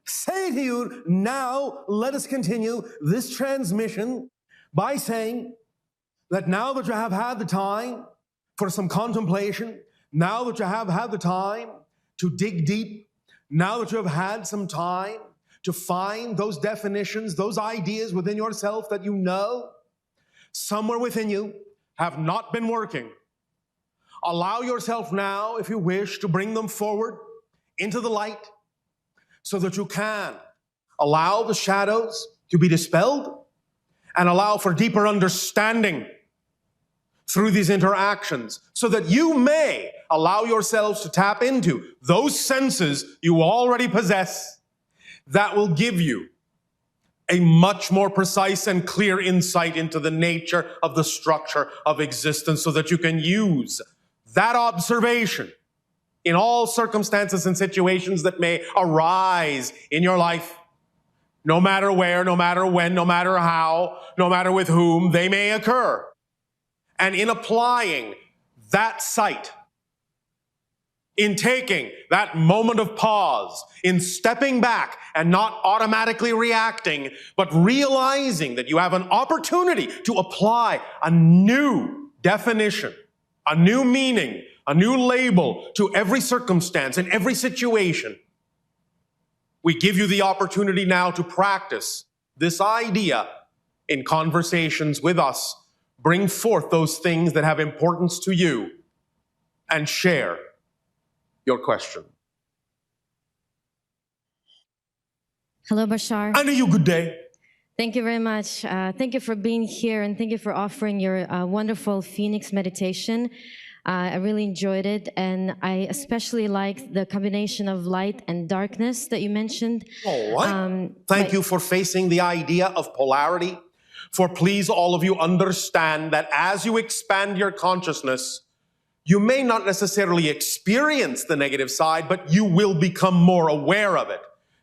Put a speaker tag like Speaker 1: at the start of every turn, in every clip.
Speaker 1: say to you, now let us continue this transmission by saying that now that you have had the time for some contemplation, now that you have had the time to dig deep, now that you have had some time to find those definitions, those ideas within yourself that you know somewhere within you have not been working, allow yourself now, if you wish, to bring them forward into the light so that you can allow the shadows to be dispelled and allow for deeper understanding through these interactions so that you may allow yourselves to tap into those senses you already possess that will give you a much more precise and clear insight into the nature of the structure of existence so that you can use that observation in all circumstances and situations that may arise in your life, no matter where, no matter when, no matter how, no matter with whom they may occur. And in applying that sight, in taking that moment of pause, in stepping back and not automatically reacting, but realizing that you have an opportunity to apply a new definition, a new meaning, a new label to every circumstance and every situation. We give you the opportunity now to practice this idea in conversations with us. Bring forth those things that have importance to you and share your question.
Speaker 2: Hello, Bashar.
Speaker 1: And you good day.
Speaker 2: Thank you very much. Thank you for being here and thank you for offering your wonderful Phoenix meditation. I really enjoyed it, and I especially liked the combination of light and darkness that you mentioned.
Speaker 1: All right. Thank you for facing the idea of polarity. For please, all of you, understand that as you expand your consciousness, you may not necessarily experience the negative side, but you will become more aware of it.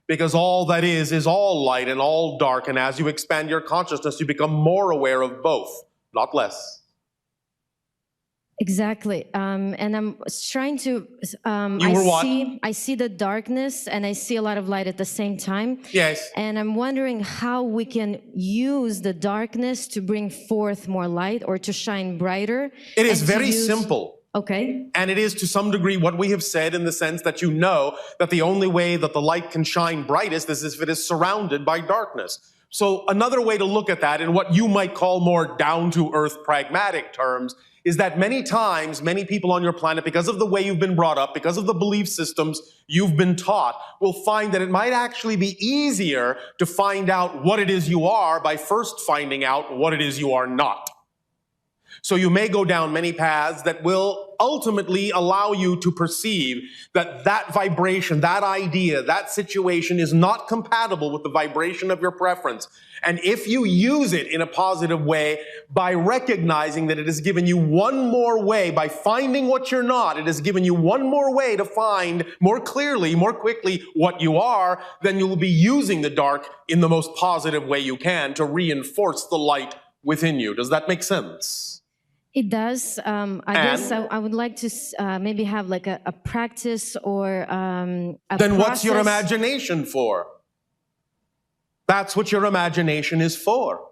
Speaker 1: Because all that is all light and all dark, and as you expand your consciousness, you become more aware of both, not less.
Speaker 2: Exactly, and I'm trying to. I see the darkness and I see a lot of light at the same time.
Speaker 1: Yes.
Speaker 2: And I'm wondering how we can use the darkness to bring forth more light or to shine brighter.
Speaker 1: It is very simple.
Speaker 2: Okay.
Speaker 1: And it is to some degree what we have said in the sense that you know that the only way that the light can shine brightest is if it is surrounded by darkness. So another way to look at that in what you might call more down-to-earth pragmatic terms is that many times, many people on your planet, because of the way you've been brought up, because of the belief systems you've been taught, will find that it might actually be easier to find out what it is you are by first finding out what it is you are not. So you may go down many paths that will ultimately allow you to perceive that that vibration, that idea, that situation is not compatible with the vibration of your preference. And if you use it in a positive way by recognizing that it has given you one more way, by finding what you're not, it has given you one more way to find more clearly, more quickly what you are, then you will be using the dark in the most positive way you can to reinforce the light within you. Does that make sense?
Speaker 2: It does. I guess I would like to maybe have like a practice or a
Speaker 1: Then what's
Speaker 2: process.
Speaker 1: your imagination for? That's what your imagination is for.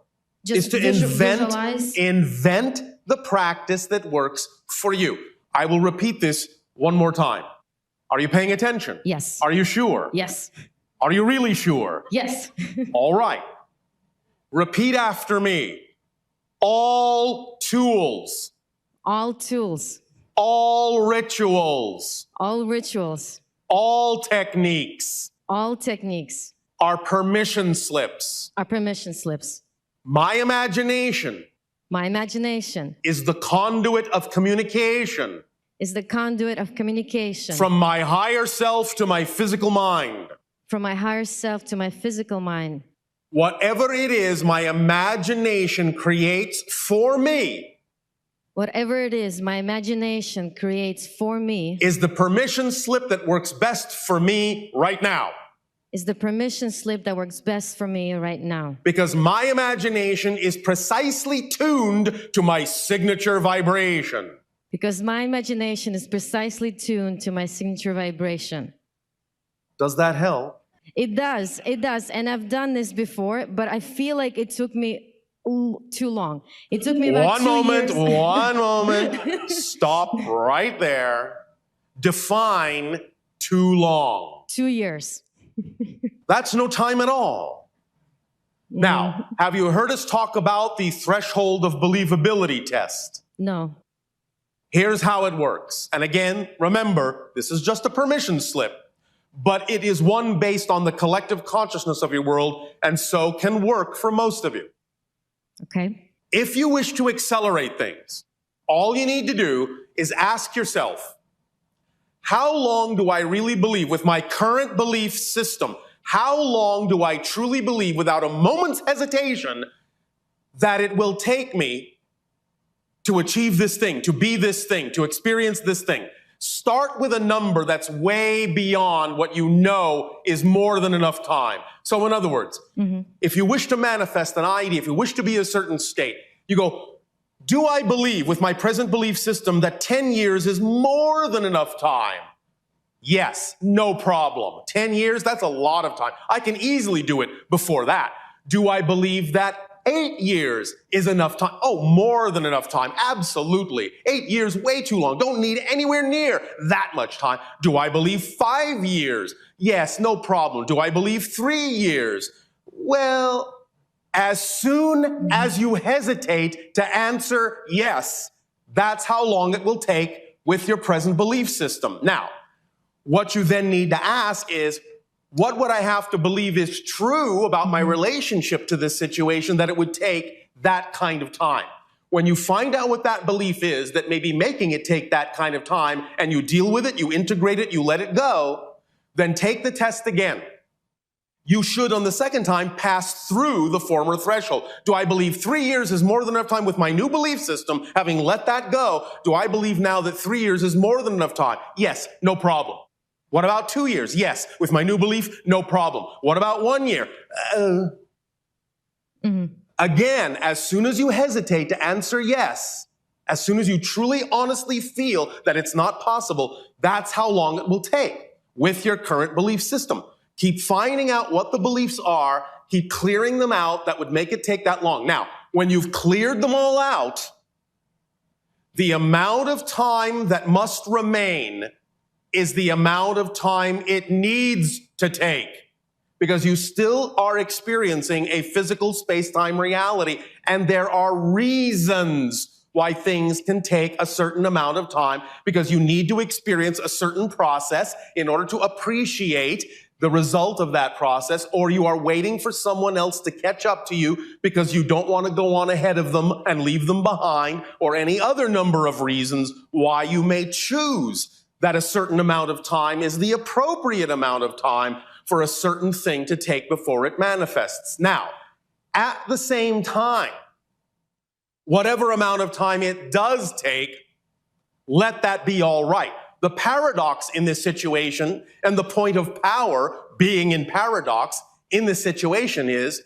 Speaker 2: Just
Speaker 1: is to
Speaker 2: visualize.
Speaker 1: invent the practice that works for you. I will repeat this one more time. Are you paying attention?
Speaker 2: Yes.
Speaker 1: Are you sure?
Speaker 2: Yes.
Speaker 1: Are you really sure?
Speaker 2: Yes.
Speaker 1: All right. Repeat after me. All tools.
Speaker 2: All tools.
Speaker 1: All rituals.
Speaker 2: All rituals.
Speaker 1: All techniques.
Speaker 2: All techniques.
Speaker 1: Are permission slips.
Speaker 2: Are permission slips.
Speaker 1: My imagination.
Speaker 2: My imagination.
Speaker 1: Is the conduit of communication.
Speaker 2: Is the conduit of communication.
Speaker 1: From my higher self to my physical mind.
Speaker 2: From my higher self to my physical mind.
Speaker 1: Whatever it is my imagination creates for me.
Speaker 2: Whatever it is my imagination creates for me.
Speaker 1: Is the permission slip that works best for me right now.
Speaker 2: Is the permission slip that works best for me right now.
Speaker 1: Because my imagination is precisely tuned to my signature vibration.
Speaker 2: Because my imagination is precisely tuned to my signature vibration.
Speaker 1: Does that help?
Speaker 2: It does. It does. And I've done this before, but I feel like it took me too long. It took me about 2 years.
Speaker 1: One moment. Stop right there. Define too long.
Speaker 2: 2 years.
Speaker 1: That's no time at all. Now, have you heard us talk about the threshold of believability test?
Speaker 2: No.
Speaker 1: Here's how it works. And again, remember, this is just a permission slip, but it is one based on the collective consciousness of your world, and so can work for most of you.
Speaker 2: Okay.
Speaker 1: If you wish to accelerate things, all you need to do is ask yourself, how long do I really believe with my current belief system? How long do I truly believe without a moment's hesitation that it will take me to achieve this thing, to be this thing, to experience this thing? Start with a number that's way beyond what you know is more than enough time. So in other words, if you wish to manifest an idea, if you wish to be a certain state, you go, do I believe with my present belief system that 10 years is more than enough time? Yes, no problem. 10 years, that's a lot of time. I can easily do it before that. Do I believe that 8 years is enough time? Oh, more than enough time. Absolutely. 8 years, way too long. Don't need anywhere near that much time. Do I believe 5 years? Yes, no problem. Do I believe 3 years? Well, as soon as you hesitate to answer yes, that's how long it will take with your present belief system. Now, what you then need to ask is, what would I have to believe is true about my relationship to this situation that it would take that kind of time? When you find out what that belief is that may be making it take that kind of time, and you deal with it, you integrate it, you let it go, then take the test again. You should, on the second time, pass through the former threshold. Do I believe 3 years is more than enough time with my new belief system, having let that go? Do I believe now that 3 years is more than enough time? Yes, no problem. What about 2 years? Yes. With my new belief, no problem. What about 1 year? Again, as soon as you hesitate to answer yes, as soon as you truly, honestly feel that it's not possible, that's how long it will take with your current belief system. Keep finding out what the beliefs are, keep clearing them out. That would make it take that long. Now, when you've cleared them all out, the amount of time that must remain is the amount of time it needs to take, because you still are experiencing a physical space-time reality, and there are reasons why things can take a certain amount of time, because you need to experience a certain process in order to appreciate the result of that process, or you are waiting for someone else to catch up to you because you don't want to go on ahead of them and leave them behind, or any other number of reasons why you may choose that a certain amount of time is the appropriate amount of time for a certain thing to take before it manifests. Now, at the same time, whatever amount of time it does take, let that be all right. The paradox in this situation, and the point of power being in paradox in this situation, is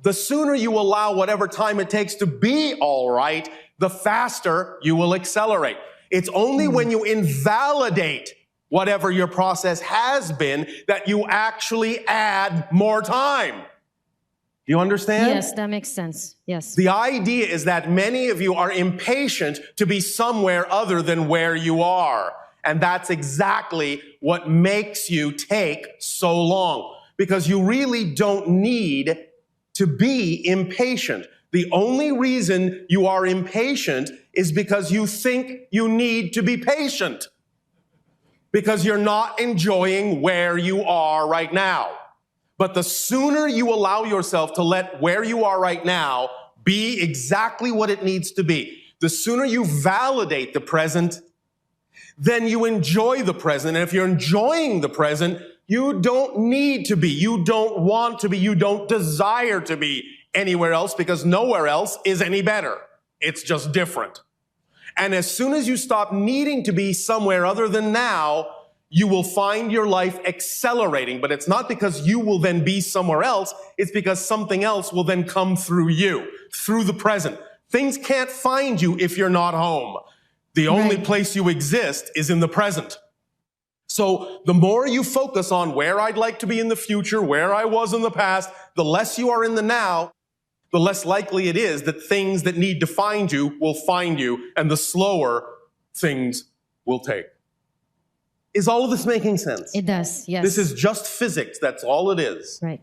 Speaker 1: the sooner you allow whatever time it takes to be all right, the faster you will accelerate. It's only when you invalidate whatever your process has been that you actually add more time. Do you understand?
Speaker 2: Yes, that makes sense. Yes.
Speaker 1: The idea is that many of you are impatient to be somewhere other than where you are. And that's exactly what makes you take so long, because you really don't need to be impatient. The only reason you are impatient is because you think you need to be patient, because you're not enjoying where you are right now. But the sooner you allow yourself to let where you are right now be exactly what it needs to be, the sooner you validate the present, then you enjoy the present. And if you're enjoying the present, you don't need to be, you don't want to be, you don't desire to be anywhere else, because nowhere else is any better. It's just different. And as soon as you stop needing to be somewhere other than now, you will find your life accelerating. But it's not because you will then be somewhere else. It's because something else will then come through you, through the present. Things can't find you if you're not home. The only place you exist is in the present. So the more you focus on where I'd like to be in the future, where I was in the past, the less you are in the now, the less likely it is that things that need to find you will find you, and the slower things will take. Is all of this making sense?
Speaker 2: It does, yes.
Speaker 1: This is just physics. That's all it is.
Speaker 2: Right.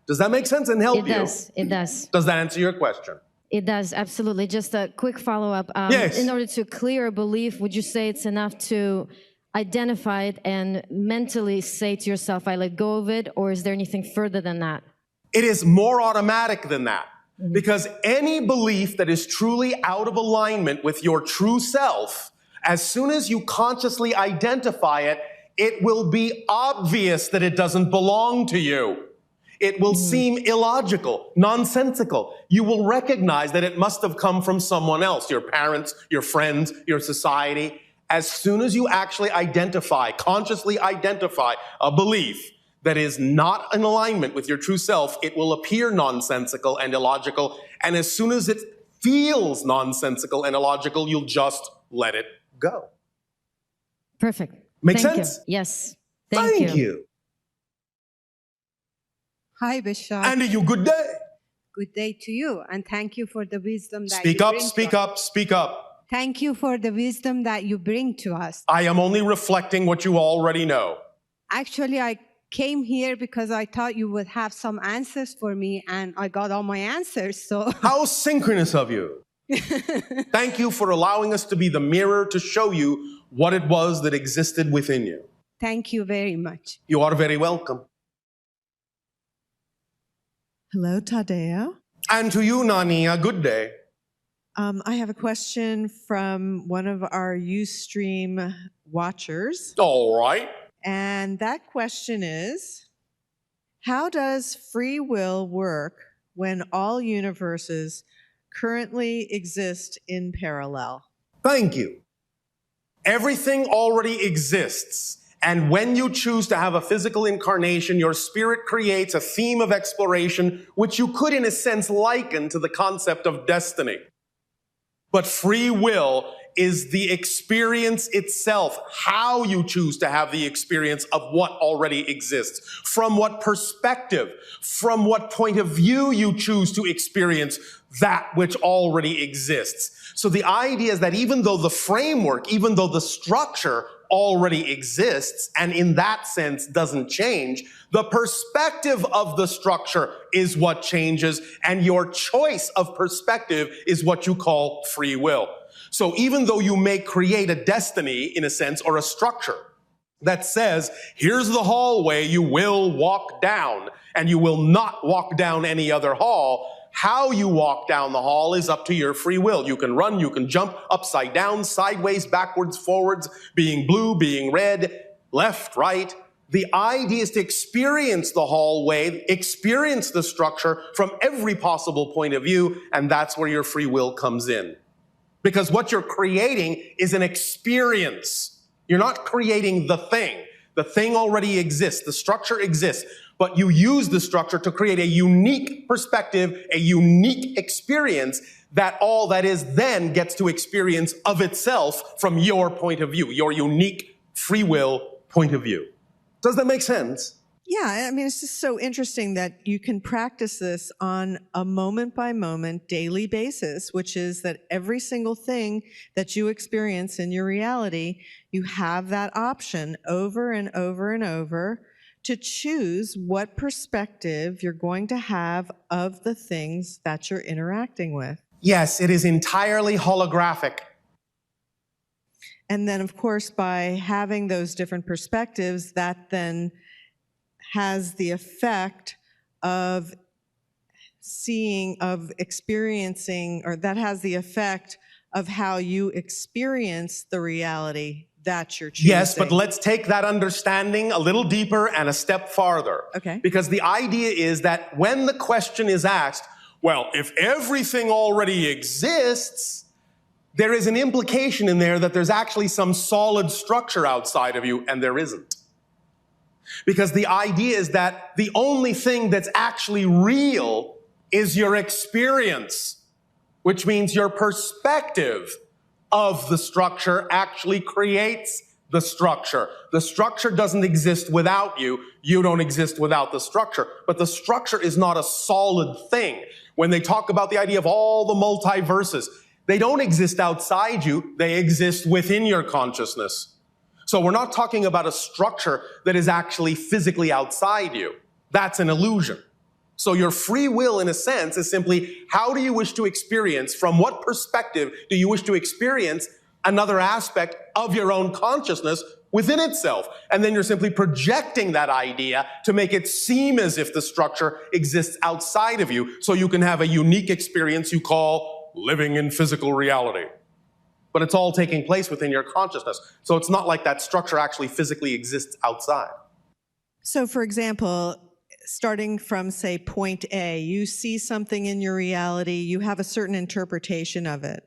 Speaker 1: Does that make sense and help you?
Speaker 2: It does, it does.
Speaker 1: Does that answer your question?
Speaker 2: It does, absolutely. Just a quick follow-up.
Speaker 1: Yes.
Speaker 2: In order to clear a belief, would you say it's enough to identify it and mentally say to yourself, I let go of it, or is there anything further than that?
Speaker 1: It is more automatic than that. Because any belief that is truly out of alignment with your true self, as soon as you consciously identify it, it will be obvious that it doesn't belong to you. It will seem illogical, nonsensical. You will recognize that it must have come from someone else, your parents, your friends, your society. As soon as you actually identify, consciously identify a belief that is not in alignment with your true self, it will appear nonsensical and illogical. And as soon as it feels nonsensical and illogical, you'll just let it go.
Speaker 2: Perfect.
Speaker 1: Make
Speaker 2: Thank
Speaker 1: sense?
Speaker 2: You. Yes.
Speaker 1: Thank you.
Speaker 3: Hi, Bashar.
Speaker 1: And you good day.
Speaker 3: Good day to you, and thank you for the wisdom that
Speaker 1: Speak
Speaker 3: you
Speaker 1: up,
Speaker 3: bring
Speaker 1: speak
Speaker 3: to
Speaker 1: up,
Speaker 3: us.
Speaker 1: speak up.
Speaker 3: Thank you for the wisdom that you bring to us.
Speaker 1: I am only reflecting what you already know.
Speaker 3: Actually, I came here because I thought you would have some answers for me, and I got all my answers, so.
Speaker 1: How synchronous of you. Thank you for allowing us to be the mirror to show you what it was that existed within you.
Speaker 3: Thank you very much.
Speaker 1: You are very welcome.
Speaker 4: Hello, Tadeo.
Speaker 1: And to you, Nania, good day.
Speaker 4: I have a question from one of our Ustream watchers.
Speaker 1: All right.
Speaker 4: And that question is, how does free will work when all universes currently exist in parallel?
Speaker 1: Thank you. Everything already exists. And when you choose to have a physical incarnation, your spirit creates a theme of exploration, which you could, in a sense, liken to the concept of destiny. But free will is the experience itself, how you choose to have the experience of what already exists, from what perspective, from what point of view you choose to experience that which already exists. So the idea is that even though the framework, even though the structure already exists, and in that sense doesn't change, the perspective of the structure is what changes, and your choice of perspective is what you call free will. So even though you may create a destiny, in a sense, or a structure that says, here's the hallway you will walk down, and you will not walk down any other hall, how you walk down the hall is up to your free will. You can run, you can jump upside down, sideways, backwards, forwards, being blue, being red, left, right. The idea is to experience the hallway, experience the structure from every possible point of view, and that's where your free will comes in. Because what you're creating is an experience. You're not creating the thing. The thing already exists. The structure exists. But you use the structure to create a unique perspective, a unique experience that all that is then gets to experience of itself from your point of view, your unique free will point of view. Does that make sense?
Speaker 4: Yeah, I mean, it's just so interesting that you can practice this on a moment-by-moment daily basis, which is that every single thing that you experience in your reality, you have that option over and over and over to choose what perspective you're going to have of the things that you're interacting with.
Speaker 1: Yes, it is entirely holographic.
Speaker 4: And then, of course, by having those different perspectives, that then has the effect of seeing, of experiencing, or that has the effect of how you experience the reality that you're choosing.
Speaker 1: Yes, but let's take that understanding a little deeper and a step farther.
Speaker 4: Okay.
Speaker 1: Because the idea is that when the question is asked, well, if everything already exists, there is an implication in there that there's actually some solid structure outside of you, and there isn't. Because the idea is that the only thing that's actually real is your experience, which means your perspective of the structure actually creates the structure. The structure doesn't exist without you. You don't exist without the structure. But the structure is not a solid thing. When they talk about the idea of all the multiverses, they don't exist outside you. They exist within your consciousness. So we're not talking about a structure that is actually physically outside you. That's an illusion. So your free will, in a sense, is simply how do you wish to experience, from what perspective do you wish to experience another aspect of your own consciousness within itself. And then you're simply projecting that idea to make it seem as if the structure exists outside of you so you can have a unique experience you call living in physical reality. But it's all taking place within your consciousness. So it's not like that structure actually physically exists outside.
Speaker 4: So for example, starting from, say, point A, you see something in your reality, you have a certain interpretation of it.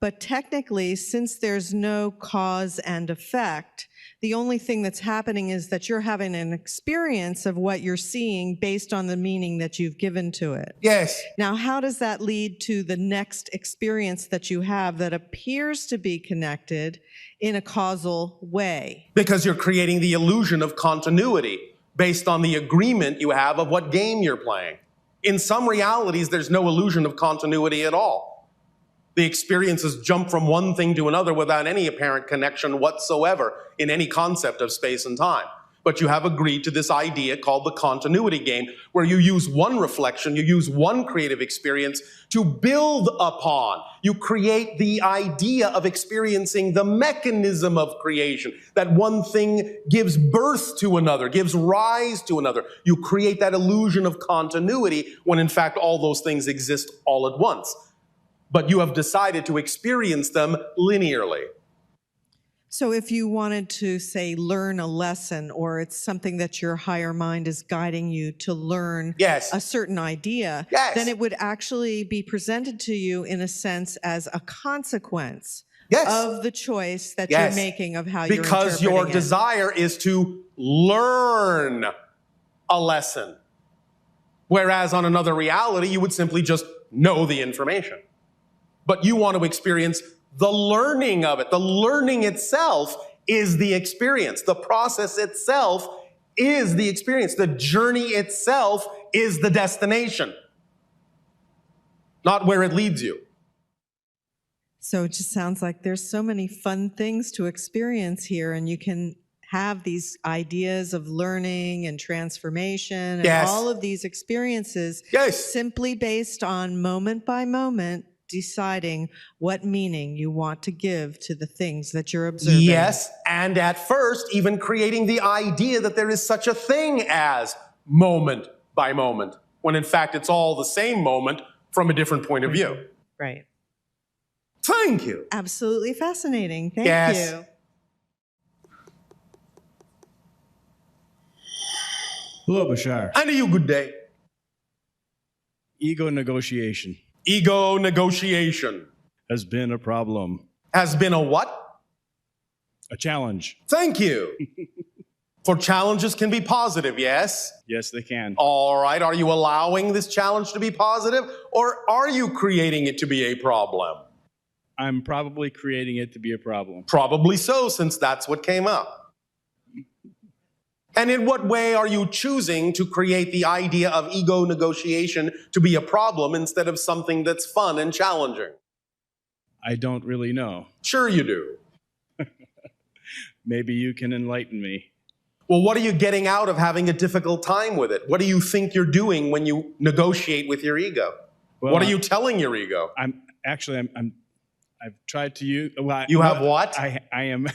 Speaker 4: But technically, since there's no cause and effect, the only thing that's happening is that you're having an experience of what you're seeing based on the meaning that you've given to it.
Speaker 1: Yes.
Speaker 4: Now, how does that lead to the next experience that you have that appears to be connected in a causal way?
Speaker 1: Because you're creating the illusion of continuity based on the agreement you have of what game you're playing. In some realities, there's no illusion of continuity at all. The experiences jump from one thing to another without any apparent connection whatsoever in any concept of space and time. But you have agreed to this idea called the continuity game, where you use one reflection, you use one creative experience to build upon. You create the idea of experiencing the mechanism of creation, that one thing gives birth to another, gives rise to another. You create that illusion of continuity when in fact all those things exist all at once. But you have decided to experience them linearly.
Speaker 4: So if you wanted to, say, learn a lesson, or it's something that your higher mind is guiding you to learn
Speaker 1: Yes.
Speaker 4: a certain idea,
Speaker 1: Yes.
Speaker 4: then it would actually be presented to you in a sense as a consequence
Speaker 1: Yes.
Speaker 4: of the choice that
Speaker 1: Yes.
Speaker 4: you're making of how you're
Speaker 1: Because your
Speaker 4: interpreting it.
Speaker 1: desire is to learn a lesson. Whereas on another reality, you would simply just know the information. But you want to experience the learning of it. The learning itself is the experience. The process itself is the experience. The journey itself is the destination, not where it leads you.
Speaker 4: So it just sounds like there's so many fun things to experience here, and you can have these ideas of learning and transformation and
Speaker 1: Yes.
Speaker 4: all of these experiences
Speaker 1: Yes.
Speaker 4: simply based on moment by moment deciding what meaning you want to give to the things that you're observing.
Speaker 1: Yes, and at first, even creating the idea that there is such a thing as moment by moment, when in fact it's all the same moment from a different point of view.
Speaker 4: Right.
Speaker 1: Thank you.
Speaker 4: Absolutely fascinating. Thank
Speaker 1: Yes.
Speaker 4: you.
Speaker 5: Hello, Bashar.
Speaker 1: And to you, good day.
Speaker 5: Ego negotiation
Speaker 1: Ego negotiation
Speaker 5: has been a problem,
Speaker 1: has been a what?
Speaker 5: a challenge.
Speaker 1: Thank you. For challenges can be positive, yes?
Speaker 5: Yes, they can.
Speaker 1: All right, are you allowing this challenge to be positive, or are you creating it to be a problem?
Speaker 5: I'm probably creating it to be a problem.
Speaker 1: Probably so, since that's what came up. And in what way are you choosing to create the idea of ego negotiation to be a problem instead of something that's fun and challenging?
Speaker 5: I don't really know.
Speaker 1: Sure you do.
Speaker 5: Maybe you can enlighten me.
Speaker 1: Well, what are you getting out of having a difficult time with it? What do you think you're doing when you negotiate with your ego?
Speaker 5: Well,
Speaker 1: What are you telling your ego?
Speaker 5: I've tried to use. Well,
Speaker 1: You have what?
Speaker 5: I am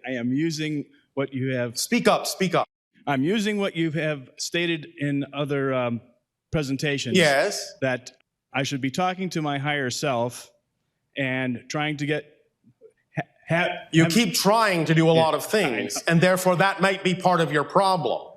Speaker 5: I am using what you have.
Speaker 1: Speak up, speak up.
Speaker 5: I'm using what you have stated in other presentations.
Speaker 1: Yes.
Speaker 5: That I should be talking to my higher self and trying to get.
Speaker 1: You keep trying to do a lot of things, and therefore that might be part of your problem.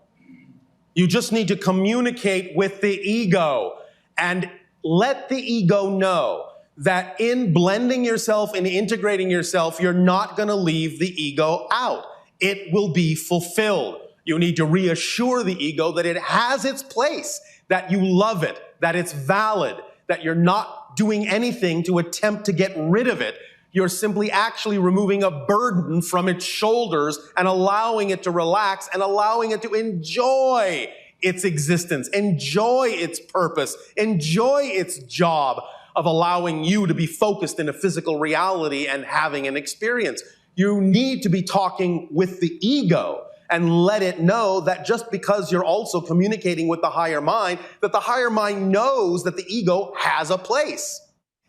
Speaker 1: You just need to communicate with the ego and let the ego know that in blending yourself and integrating yourself, you're not going to leave the ego out. It will be fulfilled. You need to reassure the ego that it has its place, that you love it, that it's valid, that you're not doing anything to attempt to get rid of it. You're simply actually removing a burden from its shoulders and allowing it to relax and allowing it to enjoy its existence, enjoy its purpose, enjoy its job of allowing you to be focused in a physical reality and having an experience. You need to be talking with the ego and let it know that just because you're also communicating with the higher mind, that the higher mind knows that the ego has a place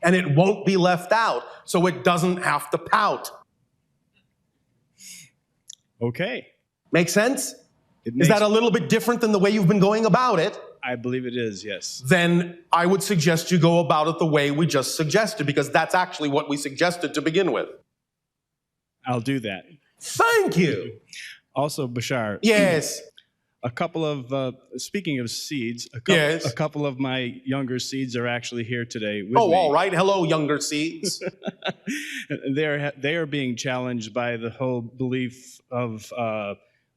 Speaker 1: and it won't be left out, so it doesn't have to pout.
Speaker 5: Okay.
Speaker 1: Make sense?
Speaker 5: It
Speaker 1: Is that a little bit different than the way you've been going about it?
Speaker 5: I believe it is, yes.
Speaker 1: Then I would suggest you go about it the way we just suggested, because that's actually what we suggested to begin with.
Speaker 5: I'll do that.
Speaker 1: Thank you.
Speaker 5: Also, Bashar.
Speaker 1: Yes.
Speaker 5: A couple of, speaking of seeds,
Speaker 1: Yes.
Speaker 5: a couple of my younger seeds are actually here today with
Speaker 1: Oh,
Speaker 5: me.
Speaker 1: all right. Hello, younger seeds.
Speaker 5: They are being challenged by the whole belief of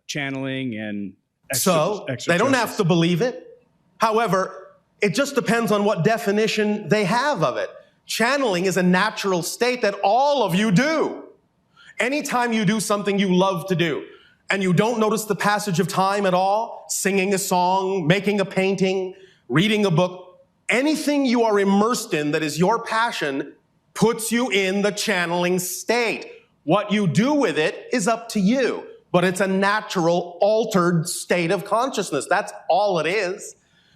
Speaker 5: channeling and
Speaker 1: So they don't have to believe it. However, it just depends on what definition they have of it. Channeling is a natural state that all of you do. Anytime you do something you love to do, and you don't notice the passage of time at all, singing a song, making a painting, reading a book, anything you are immersed in that is your passion puts you in the channeling state. What you do with it is up to you, but it's a natural, altered state of consciousness. That's all it is.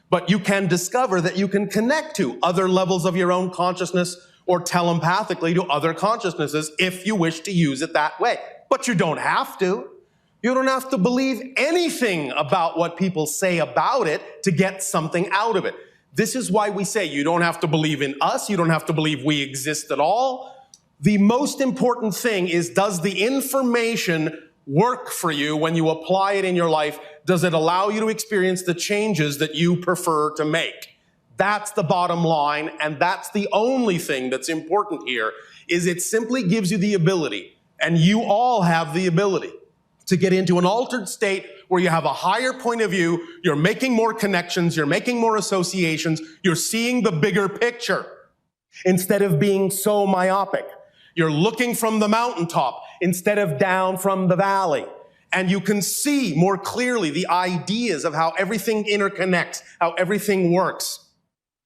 Speaker 1: But you can discover that you can connect to other levels of your own consciousness or telepathically to other consciousnesses if you wish to use it that way. But you don't have to. You don't have to believe anything about what people say about it to get something out of it. This is why we say you don't have to believe in us. You don't have to believe we exist at all. The most important thing is, does the information work for you when you apply it in your life? Does it allow you to experience the changes that you prefer to make? That's the bottom line, and that's the only thing that's important here, is it simply gives you the ability, and you all have the ability, to get into an altered state where you have a higher point of view, you're making more connections, you're making more associations, you're seeing the bigger picture instead of being so myopic. You're looking from the mountaintop instead of down from the valley. And you can see more clearly the ideas of how everything interconnects, how everything works.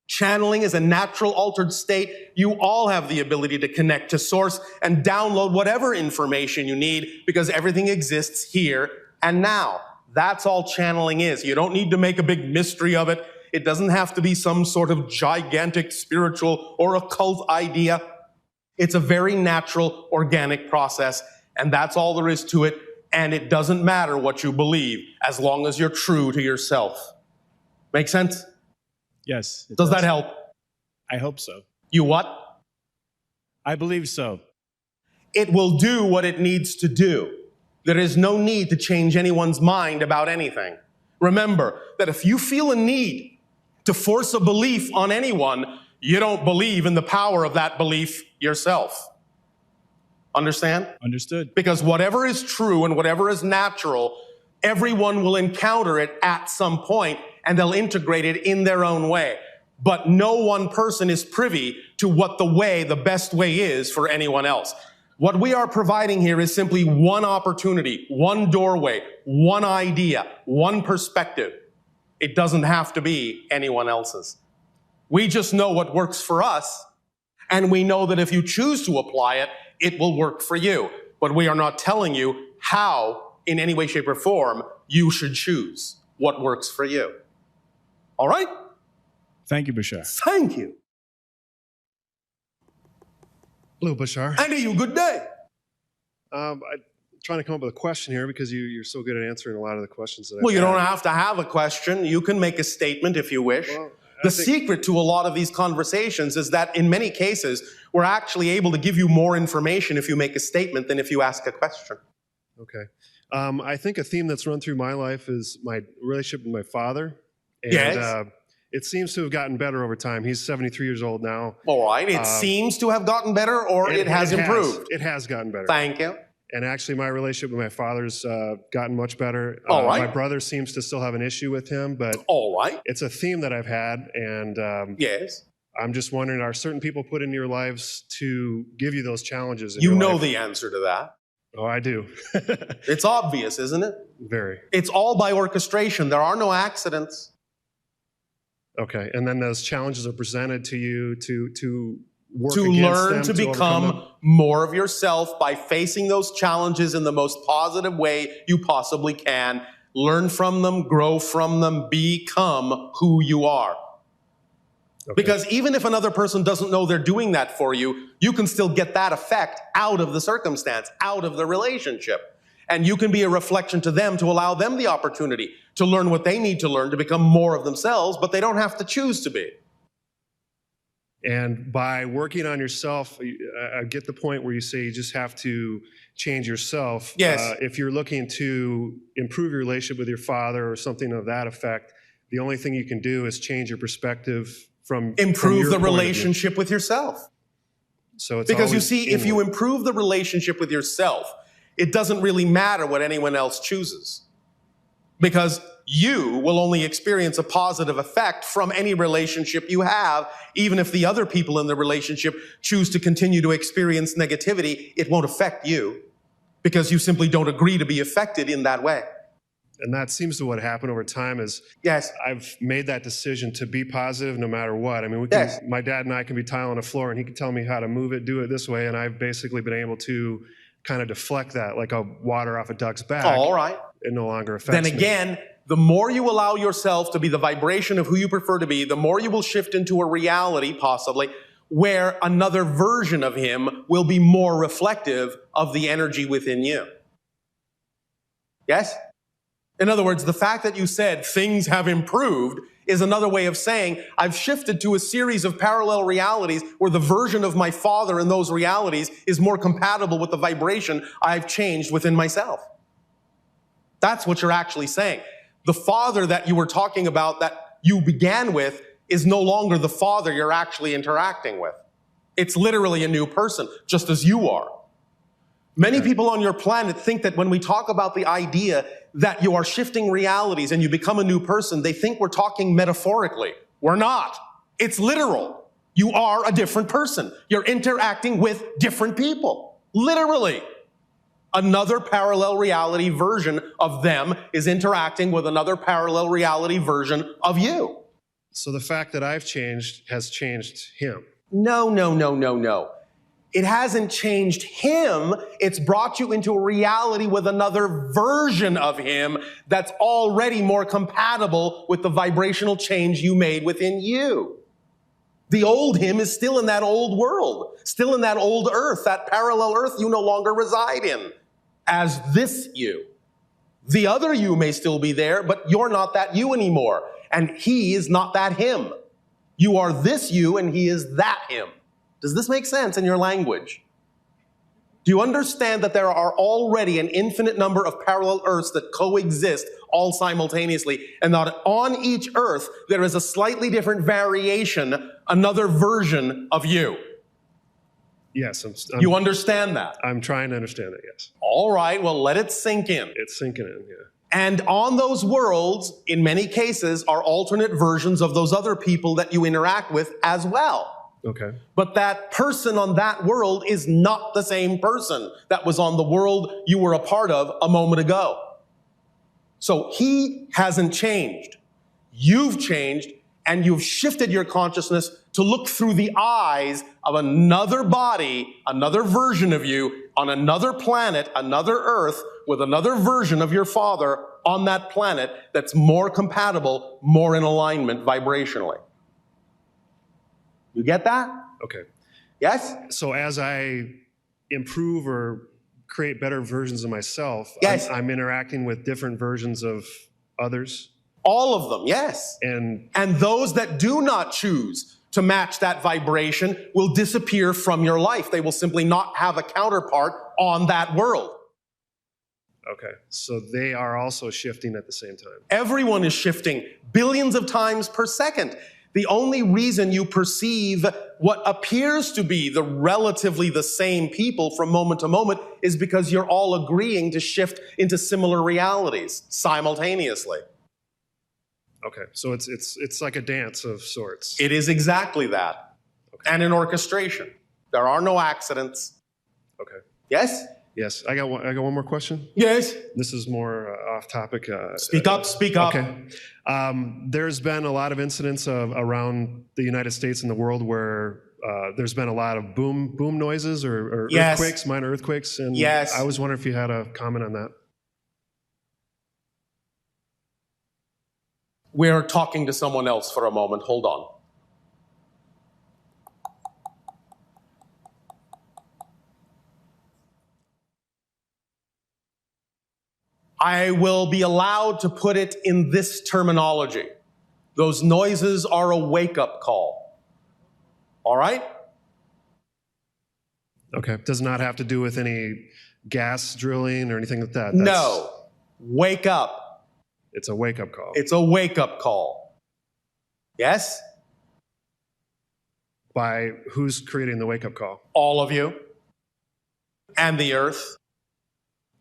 Speaker 1: Channeling is a natural altered state. You all have the ability to connect to source and download whatever information you need because everything exists here and now. That's all channeling is. You don't need to make a big mystery of it. It doesn't have to be some sort of gigantic spiritual or occult idea. It's a very natural, organic process, and that's all there is to it. And it doesn't matter what you believe as long as you're true to yourself. Make sense?
Speaker 5: Yes.
Speaker 1: Does that help?
Speaker 5: I hope so.
Speaker 1: You what?
Speaker 5: I believe so.
Speaker 1: It will do what it needs to do. There is no need to change anyone's mind about anything. Remember that if you feel a need to force a belief on anyone, you don't believe in the power of that belief yourself. Understand?
Speaker 5: Understood.
Speaker 1: Because whatever is true and whatever is natural, everyone will encounter it at some point and they'll integrate it in their own way. But no one person is privy to what the best way is for anyone else. What we are providing here is simply one opportunity, one doorway, one idea, one perspective. It doesn't have to be anyone else's. We just know what works for us, and we know that if you choose to apply it, it will work for you. But we are not telling you how, in any way, shape, or form, you should choose what works for you. All right?
Speaker 5: Thank you, Bashar.
Speaker 1: Thank you.
Speaker 6: Hello, Bashar.
Speaker 1: And to you, good day.
Speaker 6: I'm trying to come up with a question here because you're so good at answering a lot of the questions that
Speaker 1: Well, you
Speaker 6: I've
Speaker 1: don't
Speaker 6: had.
Speaker 1: have to have a question. You can make a statement if you wish.
Speaker 6: Well,
Speaker 1: The secret to a lot of these conversations is that in many cases, we're actually able to give you more information if you make a statement than if you ask a question.
Speaker 6: Okay. I think a theme that's run through my life is my relationship with my father. And
Speaker 1: Yes.
Speaker 6: it seems to have gotten better over time. He's 73 years old now.
Speaker 1: All right. It seems to have gotten better, or it has improved.
Speaker 6: It has gotten better.
Speaker 1: Thank you.
Speaker 6: And actually, my relationship with my father's gotten much better.
Speaker 1: All right.
Speaker 6: My brother seems to still have an issue with him, but
Speaker 1: All right.
Speaker 6: it's a theme that I've had. And
Speaker 1: Yes.
Speaker 6: I'm just wondering, are certain people put in your lives to give you those challenges in
Speaker 1: You
Speaker 6: your
Speaker 1: know
Speaker 6: life?
Speaker 1: the answer to that.
Speaker 6: Oh, I do.
Speaker 1: It's obvious, isn't it?
Speaker 6: Very.
Speaker 1: It's all by orchestration. There are no accidents.
Speaker 6: Okay, and then those challenges are presented to you to work
Speaker 1: To
Speaker 6: against
Speaker 1: learn
Speaker 6: them,
Speaker 1: to
Speaker 6: overcome them?
Speaker 1: become more of yourself by facing those challenges in the most positive way you possibly can. Learn from them, grow from them, become who you are.
Speaker 6: Okay.
Speaker 1: Because even if another person doesn't know they're doing that for you, you can still get that effect out of the circumstance, out of the relationship. And you can be a reflection to them to allow them the opportunity to learn what they need to learn to become more of themselves, but they don't have to choose to be.
Speaker 6: And by working on yourself, I get the point where you say you just have to change yourself.
Speaker 1: Yes.
Speaker 6: If you're looking to improve your relationship with your father or something of that effect, the only thing you can do is change your perspective from
Speaker 1: Improve
Speaker 6: your
Speaker 1: the
Speaker 6: point of view.
Speaker 1: relationship with yourself.
Speaker 6: So it's
Speaker 1: Because you
Speaker 6: always
Speaker 1: see, if you
Speaker 6: inward.
Speaker 1: improve the relationship with yourself, it doesn't really matter what anyone else chooses. Because you will only experience a positive effect from any relationship you have, even if the other people in the relationship choose to continue to experience negativity, it won't affect you because you simply don't agree to be affected in that way.
Speaker 6: And that seems to what happened over time is
Speaker 1: Yes.
Speaker 6: I've made that decision to be positive no matter what. I mean, we can,
Speaker 1: Yes.
Speaker 6: my dad and I can be tiling a floor and he can tell me how to move it, do it this way. And I've basically been able to kind of deflect that like a water off a duck's back.
Speaker 1: All right.
Speaker 6: It no longer affects
Speaker 1: Then
Speaker 6: me.
Speaker 1: again, the more you allow yourself to be the vibration of who you prefer to be, the more you will shift into a reality, possibly, where another version of him will be more reflective of the energy within you. Yes? In other words, the fact that you said things have improved is another way of saying I've shifted to a series of parallel realities where the version of my father in those realities is more compatible with the vibration I've changed within myself. That's what you're actually saying. The father that you were talking about that you began with is no longer the father you're actually interacting with. It's literally a new person, just as you are. Many people on your planet think that when we talk about the idea that you are shifting realities and you become a new person, they think we're talking metaphorically. We're not. It's literal. You are a different person. You're interacting with different people. Literally. Another parallel reality version of them is interacting with another parallel reality version of you.
Speaker 6: So the fact that I've changed has changed him.
Speaker 1: No, no, no, no, no. It hasn't changed him. It's brought you into a reality with another version of him that's already more compatible with the vibrational change you made within you. The old him is still in that old world, still in that old earth, that parallel earth you no longer reside in as this you. The other you may still be there, but you're not that you anymore. And he is not that him. You are this you and he is that him. Does this make sense in your language? Do you understand that there are already an infinite number of parallel earths that coexist all simultaneously, and that on each earth there is a slightly different variation, another version of you?
Speaker 6: Yes.
Speaker 1: You understand that?
Speaker 6: I'm trying to understand it, yes.
Speaker 1: All right, well, let it sink in.
Speaker 6: It's sinking in, yeah.
Speaker 1: And on those worlds, in many cases, are alternate versions of those other people that you interact with as well.
Speaker 6: Okay.
Speaker 1: But that person on that world is not the same person that was on the world you were a part of a moment ago. So he hasn't changed. You've changed, and you've shifted your consciousness to look through the eyes of another body, another version of you, on another planet, another earth, with another version of your father on that planet that's more compatible, more in alignment vibrationally. You get that?
Speaker 6: Okay.
Speaker 1: Yes?
Speaker 6: So as I improve or create better versions of myself,
Speaker 1: Yes.
Speaker 6: I'm interacting with different versions of others.
Speaker 1: All of them, yes.
Speaker 6: And
Speaker 1: And those that do not choose to match that vibration will disappear from your life. They will simply not have a counterpart on that world.
Speaker 6: okay, so they are also shifting at the same time.
Speaker 1: Everyone is shifting billions of times per second. The only reason you perceive what appears to be the relatively the same people from moment to moment is because you're all agreeing to shift into similar realities simultaneously.
Speaker 6: Okay, so it's like a dance of sorts.
Speaker 1: It is exactly that. and in orchestration. There are no accidents.
Speaker 6: Okay.
Speaker 1: Yes?
Speaker 6: Yes. I got one more question.
Speaker 1: Yes.
Speaker 6: This is more off topic.
Speaker 1: Speak up, speak up.
Speaker 6: Okay. There's been a lot of incidents around the United States and the world where there's been a lot of boom noises or
Speaker 1: Yes.
Speaker 6: earthquakes, minor earthquakes. And
Speaker 1: Yes.
Speaker 6: I was wondering if you had a comment on that.
Speaker 1: We're talking to someone else for a moment. Hold on. I will be allowed to put it in this terminology. Those noises are a wake-up call. All right?
Speaker 6: Okay. Does not have to do with any gas drilling or anything like that.
Speaker 1: No. Wake up.
Speaker 6: It's a wake-up call.
Speaker 1: It's a wake-up call. Yes?
Speaker 6: By who's creating the wake-up call?
Speaker 1: All of you. And the earth.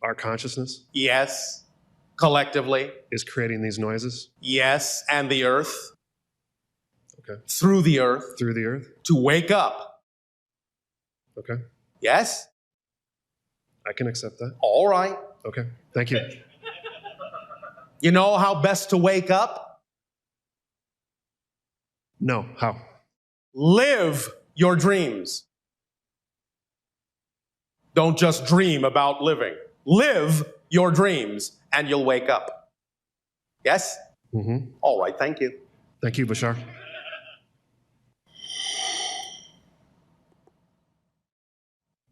Speaker 6: Our consciousness
Speaker 1: Yes. Collectively.
Speaker 6: is creating these noises
Speaker 1: Yes. And the earth.
Speaker 6: Okay.
Speaker 1: Through the earth.
Speaker 6: through the earth.
Speaker 1: To wake up.
Speaker 6: Okay.
Speaker 1: Yes?
Speaker 6: I can accept that.
Speaker 1: All right.
Speaker 6: Okay. Thank you.
Speaker 1: You know how best to wake up?
Speaker 6: No. How?
Speaker 1: Live your dreams. Don't just dream about living. Live your dreams and you'll wake up. Yes?
Speaker 6: Mm-hmm.
Speaker 1: All right, thank you.
Speaker 6: Thank you, Bashar.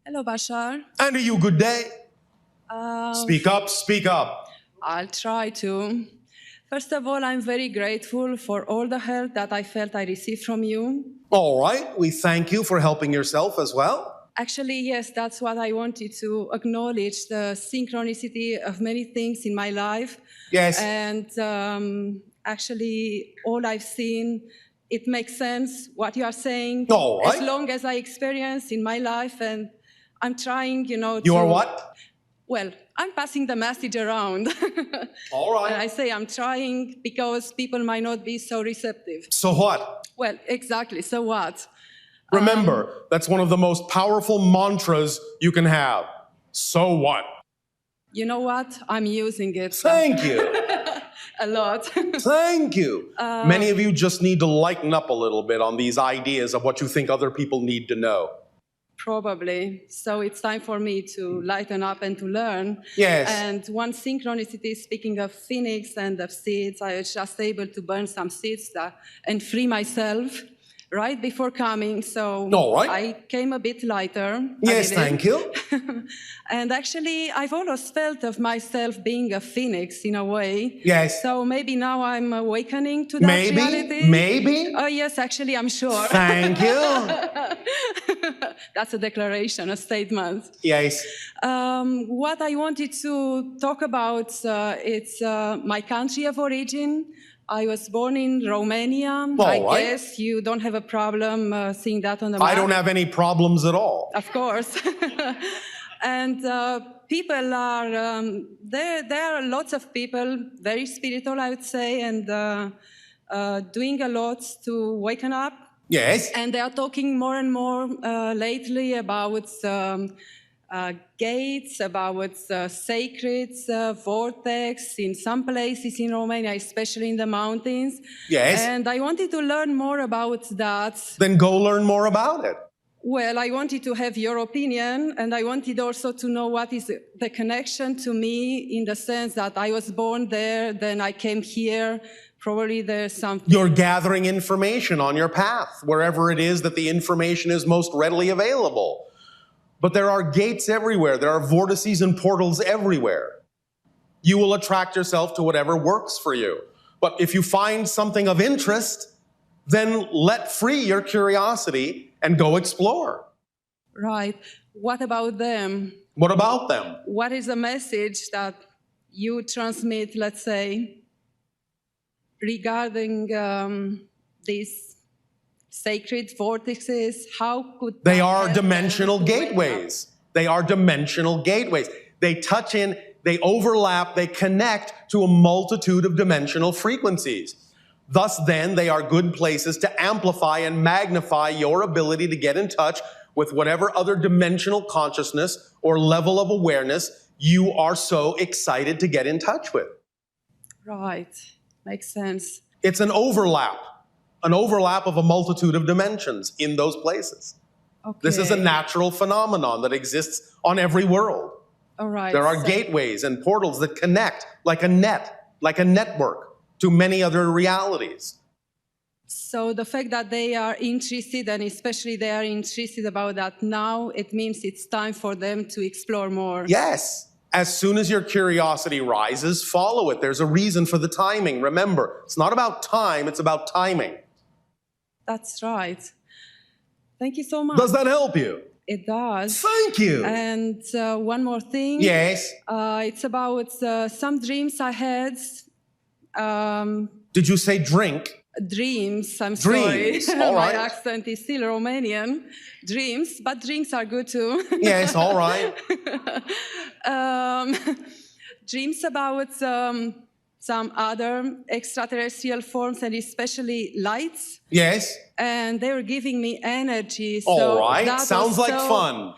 Speaker 7: Hello, Bashar.
Speaker 1: And to you, good day. Speak up, speak up.
Speaker 7: I'll try to. First of all, I'm very grateful for all the help that I felt I received from you.
Speaker 1: All right, we thank you for helping yourself as well.
Speaker 7: Actually, yes, that's what I wanted to acknowledge, the synchronicity of many things in my life.
Speaker 1: Yes.
Speaker 7: And actually, all I've seen, it makes sense what you are saying.
Speaker 1: All right.
Speaker 7: As long as I experience in my life, and I'm trying, to...
Speaker 1: You are what?
Speaker 7: Well, I'm passing the message around.
Speaker 1: All right.
Speaker 7: And I say I'm trying because people might not be so receptive.
Speaker 1: So what?
Speaker 7: Well, exactly. So what?
Speaker 1: Remember, that's one of the most powerful mantras you can have. So what?
Speaker 7: You know what? I'm using it.
Speaker 1: Thank you.
Speaker 7: A lot.
Speaker 1: Thank you. Many of you just need to lighten up a little bit on these ideas of what you think other people need to know.
Speaker 7: Probably. So it's time for me to lighten up and to learn.
Speaker 1: Yes.
Speaker 7: And one synchronicity, speaking of phoenix and of seeds, I was just able to burn some seeds and free myself right before coming. So
Speaker 1: All right.
Speaker 7: I came a bit lighter.
Speaker 1: Yes, thank you.
Speaker 7: And actually, I've always felt of myself being a phoenix in a way.
Speaker 1: Yes.
Speaker 7: So maybe now I'm awakening to that
Speaker 1: Maybe,
Speaker 7: reality.
Speaker 1: maybe.
Speaker 7: Oh, yes, actually, I'm sure.
Speaker 1: Thank you.
Speaker 7: That's a declaration, a statement.
Speaker 1: Yes.
Speaker 7: What I wanted to talk about, it's my country of origin. I was born in Romania. I
Speaker 1: right.
Speaker 7: guess you don't have a problem seeing that on the map.
Speaker 1: I don't have any problems at all.
Speaker 7: Of course. And people are, there are lots of people, very spiritual, I would say, and doing a lot to waken up.
Speaker 1: Yes.
Speaker 7: And they are talking more and more lately about gates, about sacred vortex in some places in Romania, especially in the mountains.
Speaker 1: Yes.
Speaker 7: And I wanted to learn more about that.
Speaker 1: Then go learn more about it.
Speaker 7: Well, I wanted to have your opinion, and I wanted also to know what is the connection to me in the sense that I was born there, then I came here. Probably there's something.
Speaker 1: You're gathering information on your path, wherever it is that the information is most readily available. But there are gates everywhere. There are vortices and portals everywhere. You will attract yourself to whatever works for you. But if you find something of interest, then let free your curiosity and go explore.
Speaker 7: Right. What about them?
Speaker 1: What about them?
Speaker 7: What is the message that you transmit, let's say, regarding these sacred vortices? How could
Speaker 1: They
Speaker 7: that
Speaker 1: are
Speaker 7: help
Speaker 1: dimensional
Speaker 7: them to wake up?
Speaker 1: gateways. They are dimensional gateways. They touch in, they overlap, they connect to a multitude of dimensional frequencies. Thus then, they are good places to amplify and magnify your ability to get in touch with whatever other dimensional consciousness or level of awareness you are so excited to get in touch with.
Speaker 7: Right. Makes sense.
Speaker 1: It's an overlap of a multitude of dimensions in those places.
Speaker 7: Okay.
Speaker 1: This is a natural phenomenon that exists on every world.
Speaker 7: All right.
Speaker 1: There are
Speaker 7: so-
Speaker 1: gateways and portals that connect like a net, like a network to many other realities.
Speaker 7: So the fact that they are interested, and especially they are interested about that now, it means it's time for them to explore more.
Speaker 1: Yes. As soon as your curiosity rises, follow it. There's a reason for the timing. Remember, it's not about time, it's about timing.
Speaker 7: That's right. Thank you so much.
Speaker 1: Does that help you?
Speaker 7: It does.
Speaker 1: Thank you.
Speaker 7: And one more thing.
Speaker 1: Yes.
Speaker 7: It's about some dreams I had.
Speaker 1: Did you say drink?
Speaker 7: Dreams, I'm
Speaker 1: Dreams,
Speaker 7: sorry.
Speaker 1: all
Speaker 7: My
Speaker 1: right.
Speaker 7: accent is still Romanian. Dreams, but drinks are good too.
Speaker 1: Yes, all right.
Speaker 7: Dreams about some other extraterrestrial forms, and especially lights.
Speaker 1: Yes.
Speaker 7: And they were giving me energy.
Speaker 1: All
Speaker 7: So
Speaker 1: right.
Speaker 7: that
Speaker 1: Sounds
Speaker 7: was
Speaker 1: like
Speaker 7: so
Speaker 1: fun.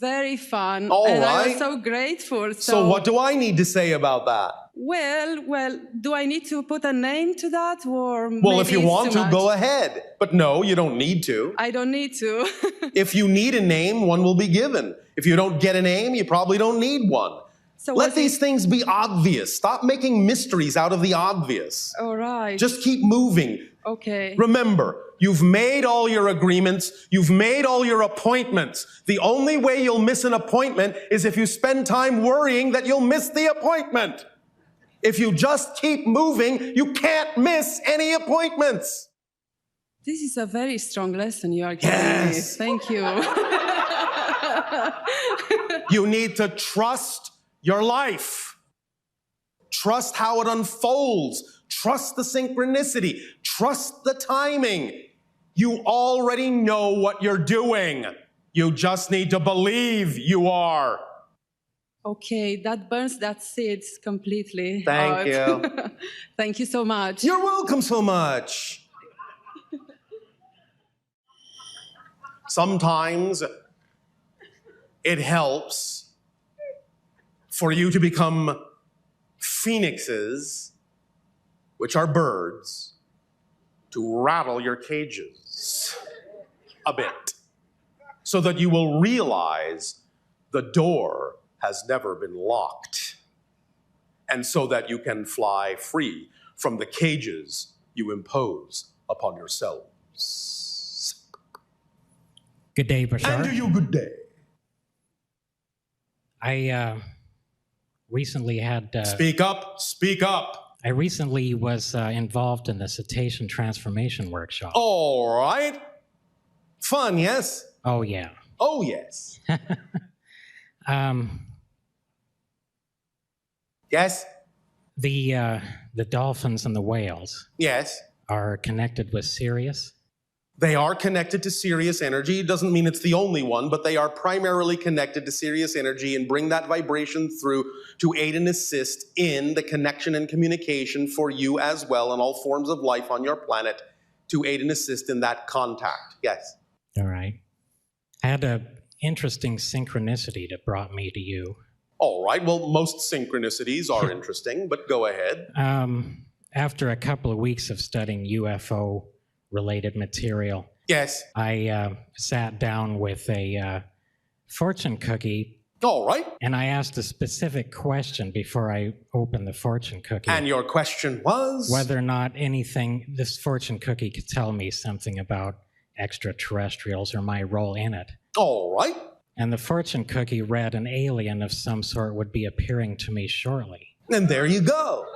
Speaker 7: Very fun.
Speaker 1: All
Speaker 7: and I
Speaker 1: right.
Speaker 7: was so grateful.
Speaker 1: So what do I need to say about that?
Speaker 7: Well, do I need to put a name to that, or
Speaker 1: Well, if you
Speaker 7: maybe it's
Speaker 1: want
Speaker 7: too
Speaker 1: to,
Speaker 7: much?
Speaker 1: go ahead. But no, you don't need to.
Speaker 7: I don't need to.
Speaker 1: If you need a name, one will be given. If you don't get a name, you probably don't need one.
Speaker 7: So
Speaker 1: Let
Speaker 7: was
Speaker 1: these
Speaker 7: it-
Speaker 1: things be obvious. Stop making mysteries out of the obvious.
Speaker 7: All right.
Speaker 1: Just keep moving.
Speaker 7: Okay.
Speaker 1: Remember, you've made all your agreements. You've made all your appointments. The only way you'll miss an appointment is if you spend time worrying that you'll miss the appointment. If you just keep moving, you can't miss any appointments.
Speaker 7: This is a very strong lesson you are giving me.
Speaker 1: Yes.
Speaker 7: Thank you.
Speaker 1: You need to trust your life. Trust how it unfolds. Trust the synchronicity. Trust the timing. You already know what you're doing. You just need to believe you are.
Speaker 7: Okay, that burns that seeds completely.
Speaker 1: Thank
Speaker 7: out.
Speaker 1: you.
Speaker 7: Thank you so much.
Speaker 1: You're welcome so much. Sometimes it helps for you to become phoenixes, which are birds, to rattle your cages a bit, so that you will realize the door has never been locked, and so that you can fly free from the cages you impose upon yourselves.
Speaker 8: Good day, Bashar.
Speaker 1: And to you, good day.
Speaker 8: I recently had.
Speaker 1: Speak up, speak up.
Speaker 8: I recently was involved in the cetacean transformation workshop.
Speaker 1: All right. Fun, yes?
Speaker 8: Oh yeah.
Speaker 1: Oh, yes. Yes?
Speaker 8: The dolphins and the whales
Speaker 1: Yes.
Speaker 8: are connected with Sirius.
Speaker 1: They are connected to Sirius energy. It doesn't mean it's the only one, but they are primarily connected to Sirius energy and bring that vibration through to aid and assist in the connection and communication for you as well and all forms of life on your planet to aid and assist in that contact. Yes.
Speaker 8: All right. I had a interesting synchronicity that brought me to you.
Speaker 1: All right. Well, most synchronicities are interesting, but go ahead.
Speaker 8: After a couple of weeks of studying UFO-related material,
Speaker 1: Yes.
Speaker 8: I sat down with a fortune cookie,
Speaker 1: All right.
Speaker 8: and I asked a specific question before I opened the fortune cookie.
Speaker 1: And your question was?
Speaker 8: Whether or not this fortune cookie could tell me something about extraterrestrials or my role in it.
Speaker 1: All right.
Speaker 8: And the fortune cookie read an alien of some sort would be appearing to me shortly.
Speaker 1: And there you go.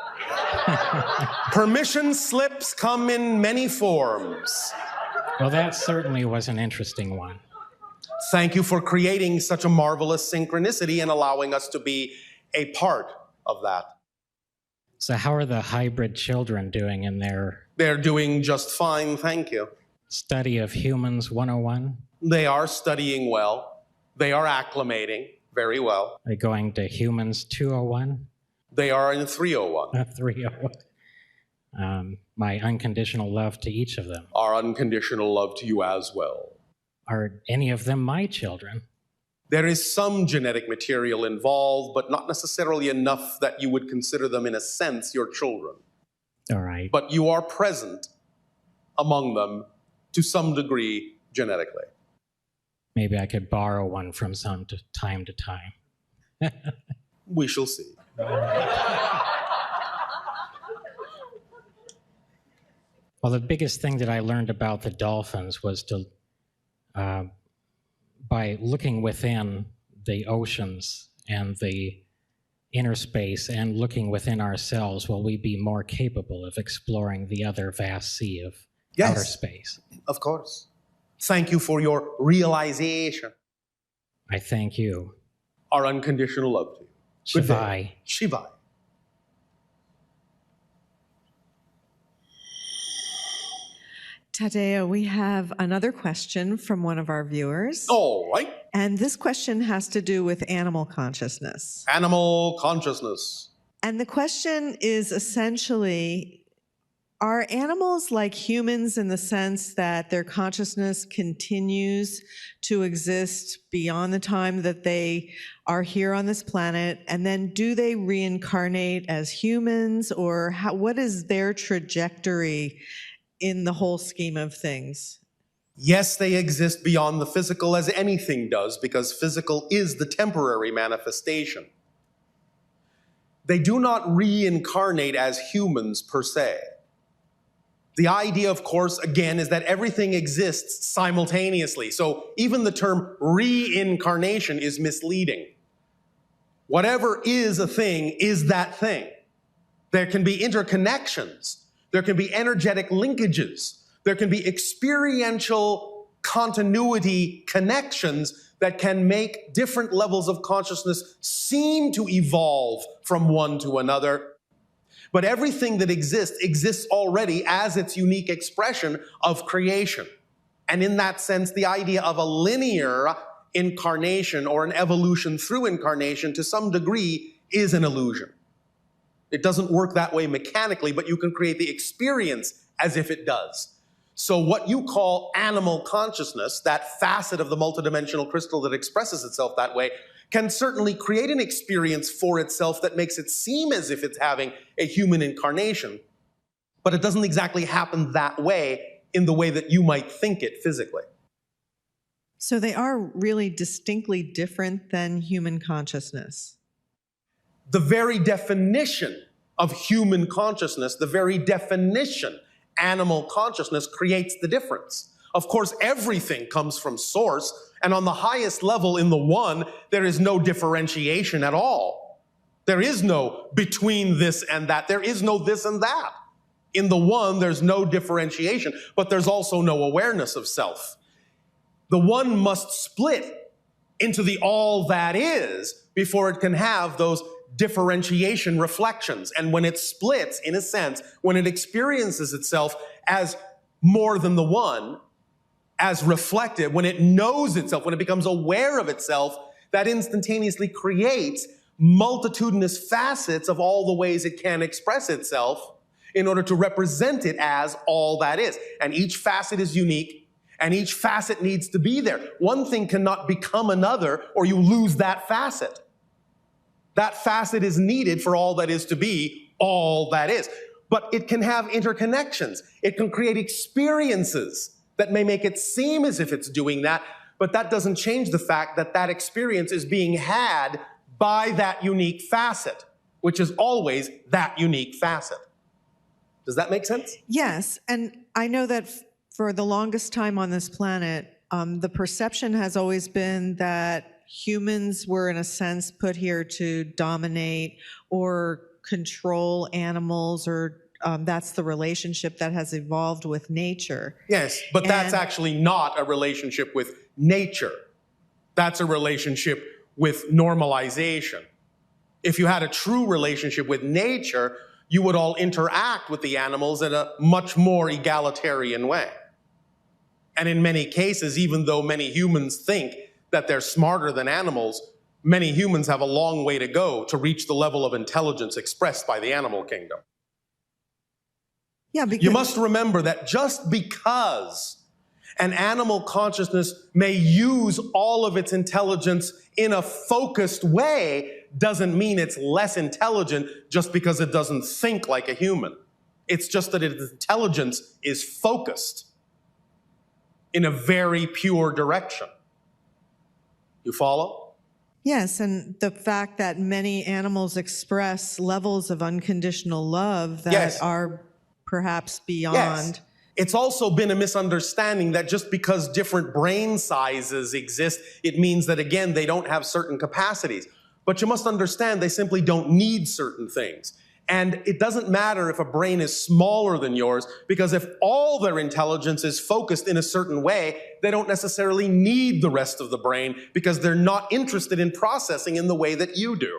Speaker 1: Permission slips come in many forms.
Speaker 8: Well, that certainly was an interesting one.
Speaker 1: Thank you for creating such a marvelous synchronicity and allowing us to be a part of that.
Speaker 8: So how are the hybrid children doing in their
Speaker 1: They're doing just fine, thank you.
Speaker 8: study of humans 101?
Speaker 1: They are studying well. They are acclimating very well.
Speaker 8: Are they going to humans 201?
Speaker 1: They are in 301.
Speaker 8: 301. my unconditional love to each of them.
Speaker 1: Our unconditional love to you as well.
Speaker 8: Are any of them my children?
Speaker 1: There is some genetic material involved, but not necessarily enough that you would consider them, in a sense, your children.
Speaker 8: All right.
Speaker 1: But you are present among them to some degree genetically.
Speaker 8: Maybe I could borrow one from time to time.
Speaker 1: We shall see.
Speaker 8: Well, the biggest thing that I learned about the dolphins was by looking within the oceans and the inner space and looking within ourselves, will we be more capable of exploring the other vast sea of outer space?
Speaker 1: Of course. Thank you for your realization.
Speaker 8: I thank you.
Speaker 1: Our unconditional love to you. Good day.
Speaker 8: Shivai.
Speaker 1: Shivai.
Speaker 4: Tadeo, we have another question from one of our viewers.
Speaker 1: All right.
Speaker 4: And this question has to do with animal consciousness.
Speaker 1: Animal consciousness.
Speaker 4: And the question is essentially, are animals like humans in the sense that their consciousness continues to exist beyond the time that they are here on this planet? And then do they reincarnate as humans, or what is their trajectory in the whole scheme of things?
Speaker 1: Yes, they exist beyond the physical, as anything does, because physical is the temporary manifestation. They do not reincarnate as humans per se. The idea, of course, again, is that everything exists simultaneously. So even the term reincarnation is misleading. Whatever is a thing is that thing. There can be interconnections. There can be energetic linkages. There can be experiential continuity connections that can make different levels of consciousness seem to evolve from one to another. But everything that exists already as its unique expression of creation. And in that sense, the idea of a linear incarnation or an evolution through incarnation to some degree is an illusion. It doesn't work that way mechanically, but you can create the experience as if it does. So what you call animal consciousness, that facet of the multidimensional crystal that expresses itself that way, can certainly create an experience for itself that makes it seem as if it's having a human incarnation, but it doesn't exactly happen that way in the way that you might think it physically.
Speaker 4: So they are really distinctly different than human consciousness.
Speaker 1: The very definition of human consciousness, the very definition, animal consciousness, creates the difference. Of course, everything comes from source, and on the highest level in the one, there is no differentiation at all. There is no between this and that. There is no this and that. In the one, there's no differentiation, but there's also no awareness of self. The one must split into the all that is before it can have those differentiation reflections. And when it splits, in a sense, when it experiences itself as more than the one, as reflective, when it knows itself, when it becomes aware of itself, that instantaneously creates multitudinous facets of all the ways it can express itself in order to represent it as all that is. And each facet is unique, and each facet needs to be there. One thing cannot become another, or you lose that facet. That facet is needed for all that is to be all that is. But it can have interconnections. It can create experiences that may make it seem as if it's doing that, but that doesn't change the fact that that experience is being had by that unique facet, which is always that unique facet. Does that make sense?
Speaker 4: Yes, and I know that for the longest time on this planet, the perception has always been that humans were, in a sense, put here to dominate or control animals, or that's the relationship that has evolved with nature.
Speaker 1: Yes, but that's actually not a relationship with nature. That's a relationship with normalization. If you had a true relationship with nature, you would all interact with the animals in a much more egalitarian way. And in many cases, even though many humans think that they're smarter than animals, many humans have a long way to go to reach the level of intelligence expressed by the animal kingdom.
Speaker 4: Yeah, because
Speaker 1: You must remember that just because an animal consciousness may use all of its intelligence in a focused way doesn't mean it's less intelligent just because it doesn't think like a human. It's just that its intelligence is focused in a very pure direction. You follow?
Speaker 4: yes, and the fact that many animals express levels of unconditional love that
Speaker 1: Yes.
Speaker 4: are perhaps beyond.
Speaker 1: Yes. It's also been a misunderstanding that just because different brain sizes exist, it means that, again, they don't have certain capacities. But you must understand they simply don't need certain things. And it doesn't matter if a brain is smaller than yours, because if all their intelligence is focused in a certain way, they don't necessarily need the rest of the brain because they're not interested in processing in the way that you do.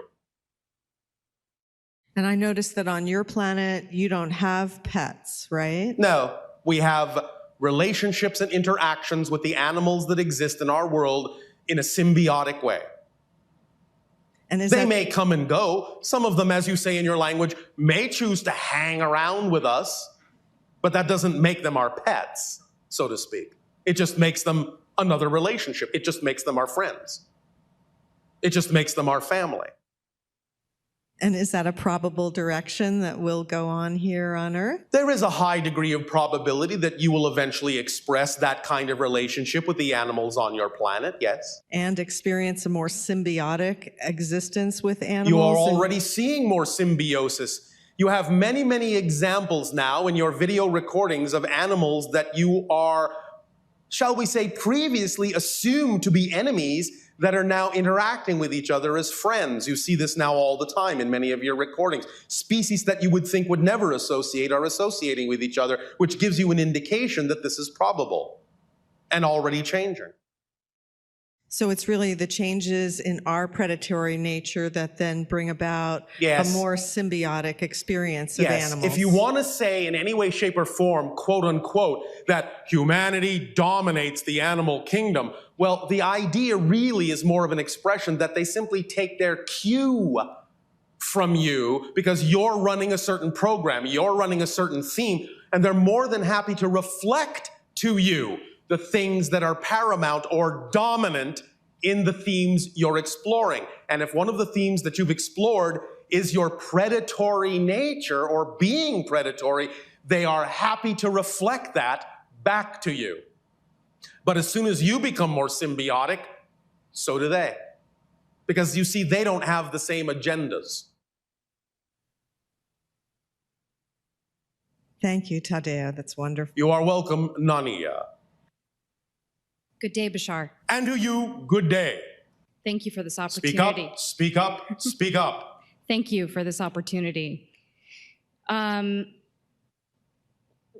Speaker 4: And I noticed that on your planet, you don't have pets, right?
Speaker 1: No, we have relationships and interactions with the animals that exist in our world in a symbiotic way.
Speaker 4: And is
Speaker 1: They
Speaker 4: that,
Speaker 1: may come and go. Some of them, as you say in your language, may choose to hang around with us, but that doesn't make them our pets, so to speak. It just makes them another relationship. It just makes them our friends. It just makes them our family.
Speaker 4: and is that a probable direction that will go on here on Earth?
Speaker 1: There is a high degree of probability that you will eventually express that kind of relationship with the animals on your planet, yes.
Speaker 4: And experience a more symbiotic existence with animals?
Speaker 1: You are
Speaker 4: and-
Speaker 1: already seeing more symbiosis. You have many, many examples now in your video recordings of animals that you are, shall we say, previously assumed to be enemies that are now interacting with each other as friends. You see this now all the time in many of your recordings. Species that you would think would never associate are associating with each other, which gives you an indication that this is probable and already changing.
Speaker 4: So it's really the changes in our predatory nature that then bring about
Speaker 1: Yes.
Speaker 4: a more symbiotic experience of
Speaker 1: Yes,
Speaker 4: animals.
Speaker 1: if you want to say in any way, shape, or form, quote unquote, that humanity dominates the animal kingdom, well, the idea really is more of an expression that they simply take their cue from you because you're running a certain program, you're running a certain theme, and they're more than happy to reflect to you the things that are paramount or dominant in the themes you're exploring. And if one of the themes that you've explored is your predatory nature or being predatory, they are happy to reflect that back to you. But as soon as you become more symbiotic, so do they. Because you see, they don't have the same agendas.
Speaker 4: Thank you, Tadeo. That's wonderful.
Speaker 1: You are welcome, Nania.
Speaker 9: Good day, Bashar.
Speaker 1: And to you, good day.
Speaker 9: Thank you for this
Speaker 1: Speak
Speaker 9: opportunity.
Speaker 1: up, speak up, speak up.
Speaker 9: Thank you for this opportunity.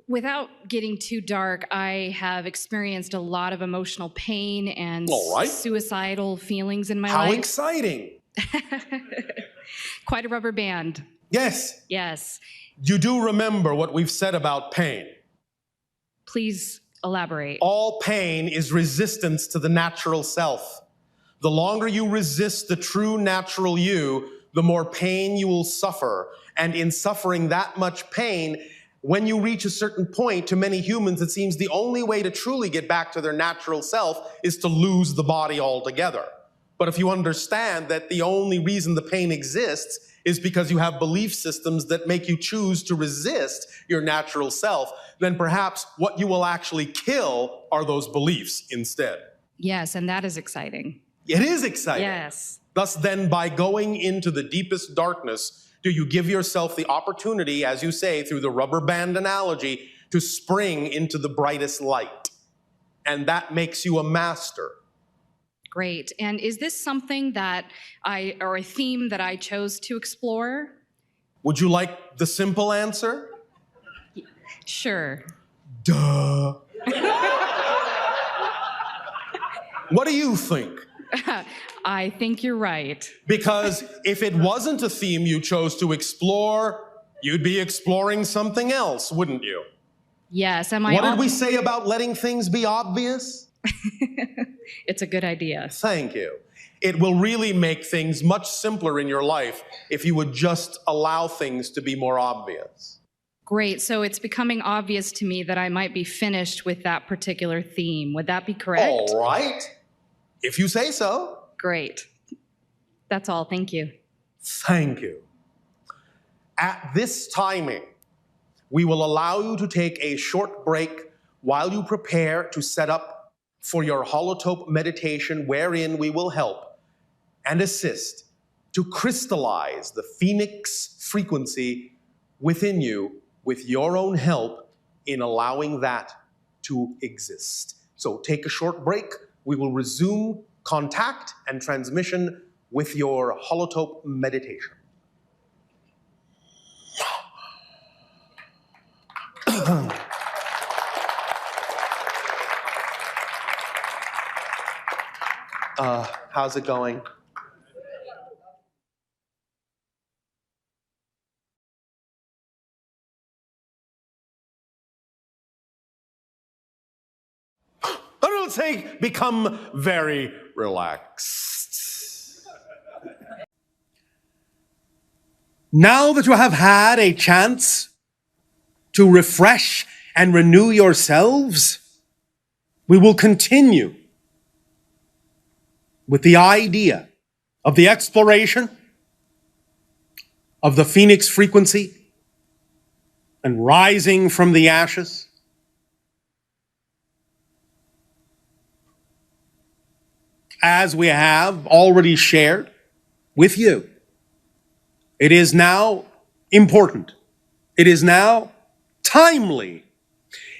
Speaker 9: Without getting too dark, I have experienced a lot of emotional pain and
Speaker 1: All right.
Speaker 9: suicidal feelings in my
Speaker 1: How
Speaker 9: life.
Speaker 1: exciting.
Speaker 9: Quite a rubber band.
Speaker 1: Yes,
Speaker 9: Yes.
Speaker 1: you do remember what we've said about pain.
Speaker 9: Please elaborate.
Speaker 1: All pain is resistance to the natural self. The longer you resist the true natural you, the more pain you will suffer. And in suffering that much pain, when you reach a certain point, to many humans, it seems the only way to truly get back to their natural self is to lose the body altogether. But if you understand that the only reason the pain exists is because you have belief systems that make you choose to resist your natural self, then perhaps what you will actually kill are those beliefs instead.
Speaker 9: Yes, and that is exciting.
Speaker 1: It is exciting.
Speaker 9: Yes.
Speaker 1: Thus then, by going into the deepest darkness, do you give yourself the opportunity, as you say, through the rubber band analogy, to spring into the brightest light. And that makes you a master.
Speaker 9: Great. And is this something that or a theme that I chose to explore?
Speaker 1: Would you like the simple answer?
Speaker 9: Sure.
Speaker 1: Duh. What do you think?
Speaker 9: I think you're right.
Speaker 1: Because if it wasn't a theme you chose to explore, you'd be exploring something else, wouldn't you?
Speaker 9: Yes. Am I
Speaker 1: What did we say about letting things be obvious?
Speaker 9: It's a good idea.
Speaker 1: Thank you. It will really make things much simpler in your life if you would just allow things to be more obvious.
Speaker 9: Great. So it's becoming obvious to me that I might be finished with that particular theme. Would that be correct?
Speaker 1: All right. If you say so.
Speaker 9: Great. That's all. Thank you.
Speaker 1: Thank you. At this timing, we will allow you to take a short break while you prepare to set up for your holotope meditation, wherein we will help and assist to crystallize the phoenix frequency within you with your own help in allowing that to exist. So take a short break. We will resume contact and transmission with your holotope meditation. How's it going? It'll take, become very relaxed. Now that you have had a chance to refresh and renew yourselves, we will continue with the idea of the exploration of the phoenix frequency and rising from the ashes. As we have already shared with you, it is now important. It is now timely.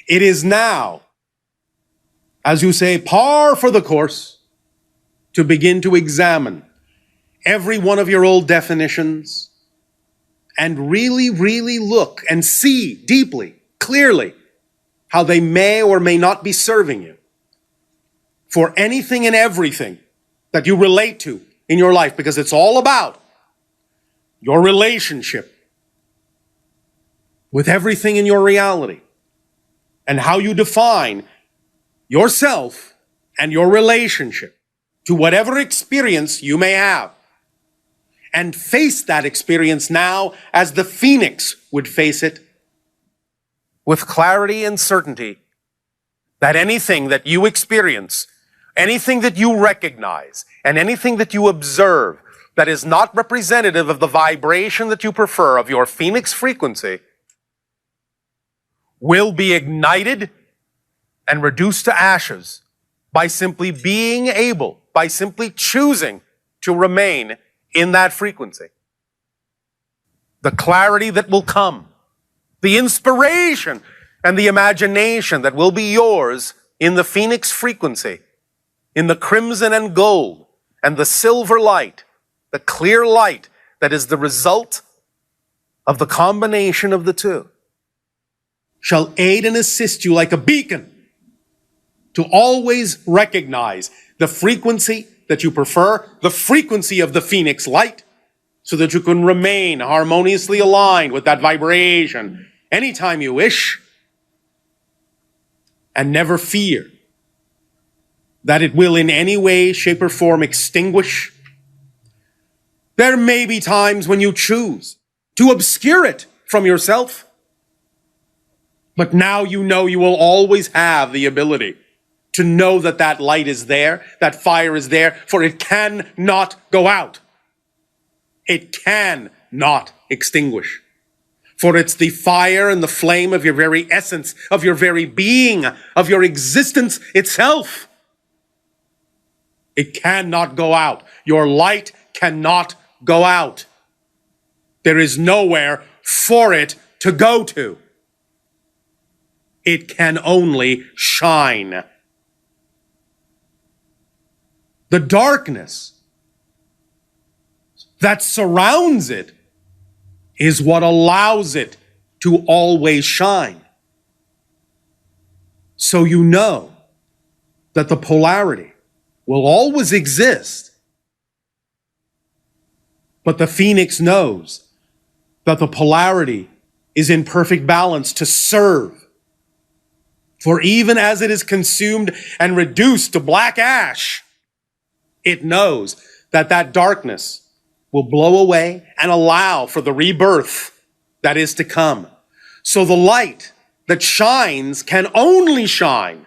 Speaker 1: It is now, as you say, par for the course to begin to examine every one of your old definitions and really, really look and see deeply, clearly, how they may or may not be serving you for anything and everything that you relate to in your life, because it's all about your relationship with everything in your reality and how you define yourself and your relationship to whatever experience you may have, and face that experience now as the phoenix would face it, with clarity and certainty that anything that you experience, anything that you recognize, and anything that you observe that is not representative of the vibration that you prefer of your phoenix frequency will be ignited and reduced to ashes by simply being able, by simply choosing to remain in that frequency. The clarity that will come, the inspiration and the imagination that will be yours in the phoenix frequency, in the crimson and gold and the silver light, the clear light that is the result of the combination of the two, shall aid and assist you like a beacon to always recognize the frequency that you prefer, the frequency of the phoenix light, so that you can remain harmoniously aligned with that vibration anytime you wish, and never fear that it will in any way, shape, or form extinguish. There may be times when you choose to obscure it from yourself, but now you know you will always have the ability to know that that light is there, that fire is there, for it cannot go out. It cannot extinguish. For it's the fire and the flame of your very essence, of your very being, of your existence itself. It cannot go out. Your light cannot go out. There is nowhere for it to go to. It can only shine. The darkness that surrounds it is what allows it to always shine. So you know that the polarity will always exist. But the phoenix knows that the polarity is in perfect balance to serve. For even as it is consumed and reduced to black ash, it knows that that darkness will blow away and allow for the rebirth that is to come. So the light that shines can only shine.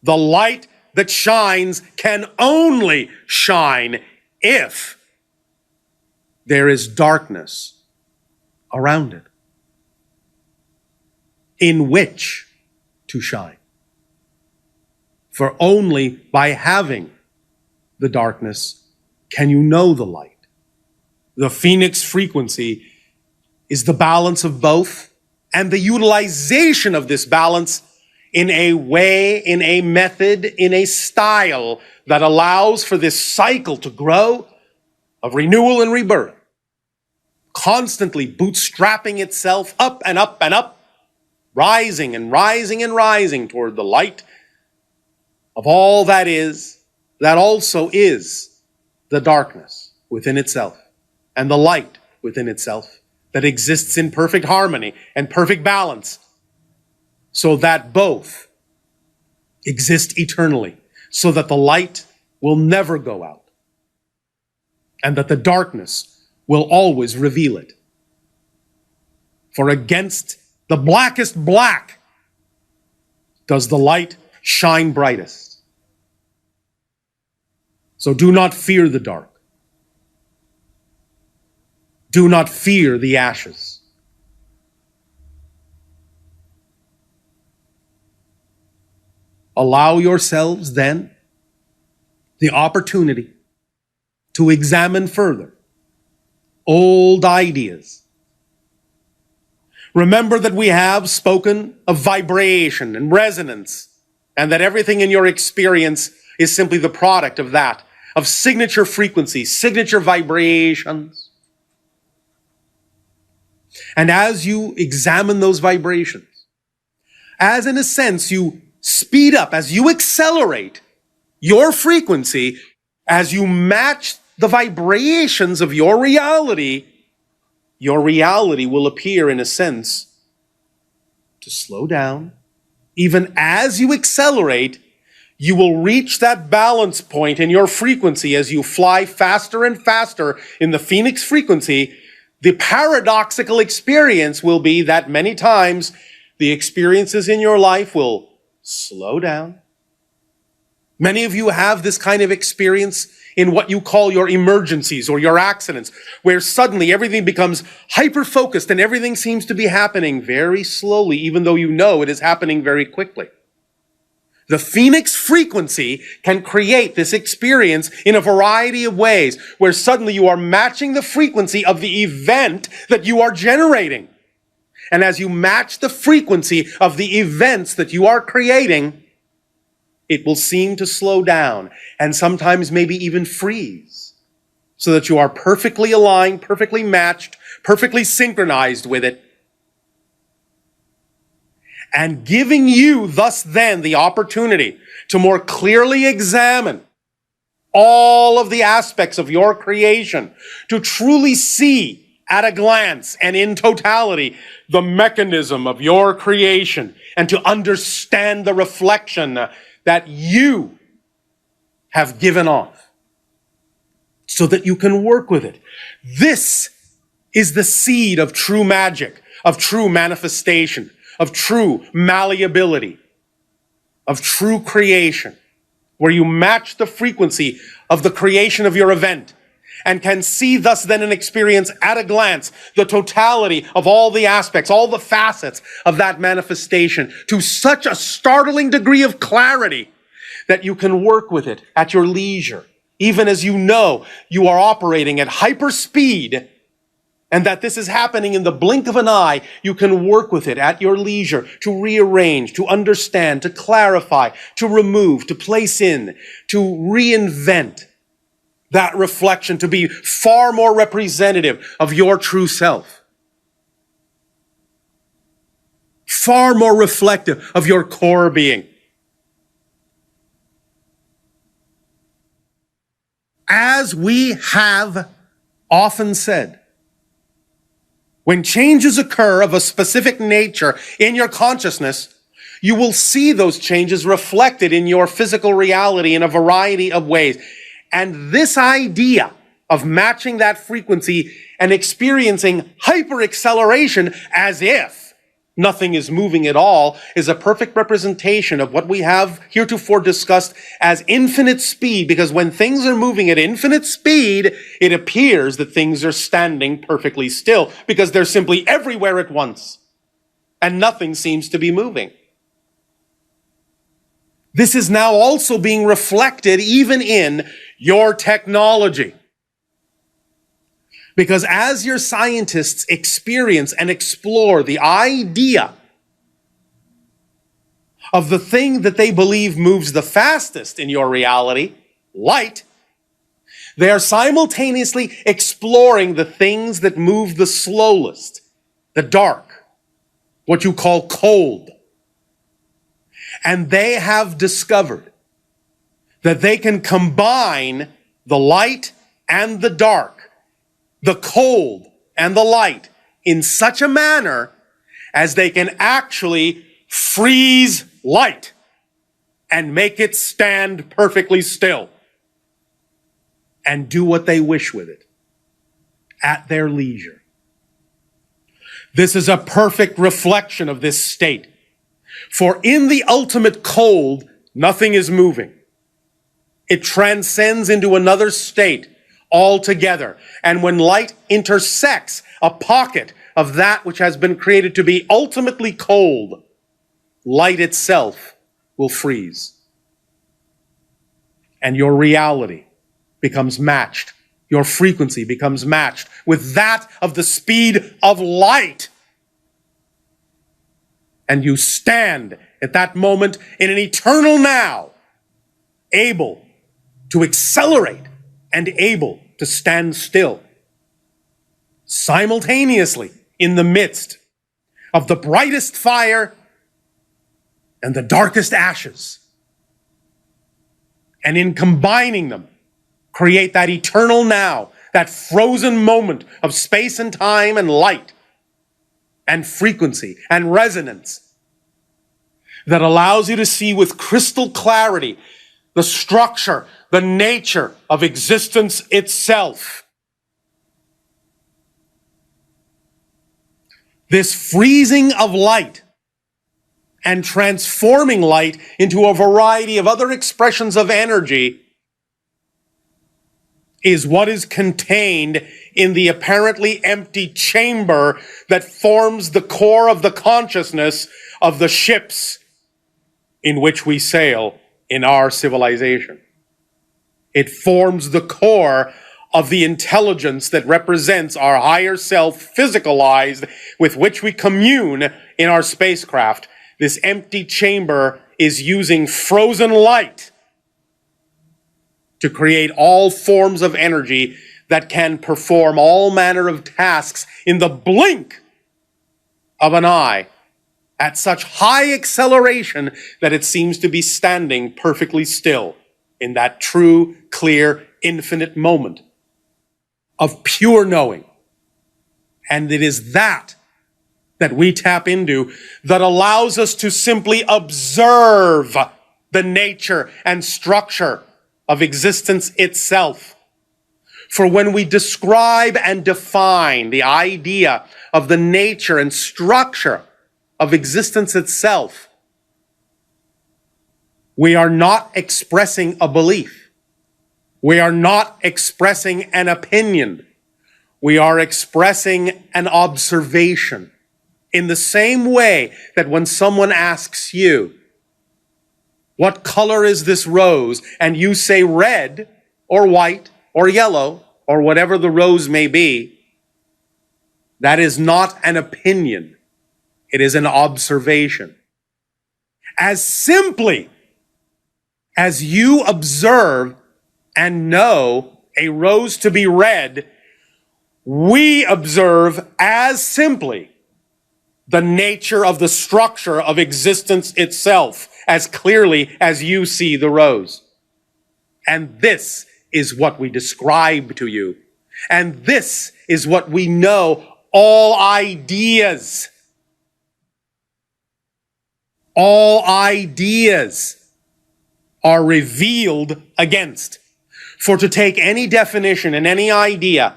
Speaker 1: The light that shines can only shine if there is darkness around it in which to shine. For only by having the darkness can you know the light. The phoenix frequency is the balance of both and the utilization of this balance in a way, in a method, in a style that allows for this cycle to grow of renewal and rebirth, constantly bootstrapping itself up and up and up, rising and rising and rising toward the light of all that is, that also is the darkness within itself and the light within itself that exists in perfect harmony and perfect balance, so that both exist eternally, so that the light will never go out and that the darkness will always reveal it. For against the blackest black does the light shine brightest. So do not fear the dark. Do not fear the ashes. Allow yourselves then the opportunity to examine further old ideas. Remember that we have spoken of vibration and resonance, and that everything in your experience is simply the product of that, of signature frequencies, signature vibrations. And as you examine those vibrations, as in a sense you speed up, as you accelerate your frequency, as you match the vibrations of your reality will appear, in a sense, to slow down. Even as you accelerate, you will reach that balance point in your frequency as you fly faster and faster in the phoenix frequency. The paradoxical experience will be that many times the experiences in your life will slow down. Many of you have this kind of experience in what you call your emergencies or your accidents, where suddenly everything becomes hyper-focused and everything seems to be happening very slowly, even though you know it is happening very quickly. The phoenix frequency can create this experience in a variety of ways, where suddenly you are matching the frequency of the event that you are generating. And as you match the frequency of the events that you are creating, it will seem to slow down and sometimes maybe even freeze, so that you are perfectly aligned, perfectly matched, perfectly synchronized with it, and giving you thus then the opportunity to more clearly examine all of the aspects of your creation, to truly see at a glance and in totality the mechanism of your creation, and to understand the reflection that you have given off, so that you can work with it. This is the seed of true magic, of true manifestation, of true malleability, of true creation, where you match the frequency of the creation of your event and can see thus then and experience at a glance the totality of all the aspects, all the facets of that manifestation to such a startling degree of clarity that you can work with it at your leisure, even as you know you are operating at hyper speed, and that this is happening in the blink of an eye. You can work with it at your leisure to rearrange, to understand, to clarify, to remove, to place in, to reinvent that reflection to be far more representative of your true self, far more reflective of your core being. As we have often said, when changes occur of a specific nature in your consciousness, you will see those changes reflected in your physical reality in a variety of ways. And this idea of matching that frequency and experiencing hyper-acceleration as if nothing is moving at all, is a perfect representation of what we have heretofore discussed as infinite speed, because when things are moving at infinite speed, it appears that things are standing perfectly still, because they're simply everywhere at once, and nothing seems to be moving. This is now also being reflected even in your technology. Because as your scientists experience and explore the idea of the thing that they believe moves the fastest in your reality, light, they are simultaneously exploring the things that move the slowest, the dark, what you call cold. And they have discovered that they can combine the light and the dark, the cold and the light, in such a manner as they can actually freeze light and make it stand perfectly still and do what they wish with it at their leisure. This is a perfect reflection of this state. For in the ultimate cold, nothing is moving. It transcends into another state altogether. And when light intersects a pocket of that which has been created to be ultimately cold, light itself will freeze. And your reality becomes matched. Your frequency becomes matched with that of the speed of light. And you stand at that moment in an eternal now, able to accelerate and able to stand still, simultaneously in the midst of the brightest fire and the darkest ashes. And in combining them, create that eternal now, that frozen moment of space and time and light and frequency and resonance that allows you to see with crystal clarity the structure, the nature of existence itself. This freezing of light and transforming light into a variety of other expressions of energy is what is contained in the apparently empty chamber that forms the core of the consciousness of the ships in which we sail in our civilization. It forms the core of the intelligence that represents our higher self physicalized, with which we commune in our spacecraft. This empty chamber is using frozen light to create all forms of energy that can perform all manner of tasks in the blink of an eye at such high acceleration that it seems to be standing perfectly still in that true, clear, infinite moment of pure knowing. And it is that we tap into that allows us to simply observe the nature and structure of existence itself. For when we describe and define the idea of the nature and structure of existence itself, we are not expressing a belief. We are not expressing an opinion. We are expressing an observation. In the same way that when someone asks you, what color is this rose? And you say red or white or yellow or whatever the rose may be, that is not an opinion. It is an observation. As simply as you observe and know a rose to be red, we observe as simply the nature of the structure of existence itself, as clearly as you see the rose. And this is what we describe to you. And this is what we know all ideas are revealed against. For to take any definition and any idea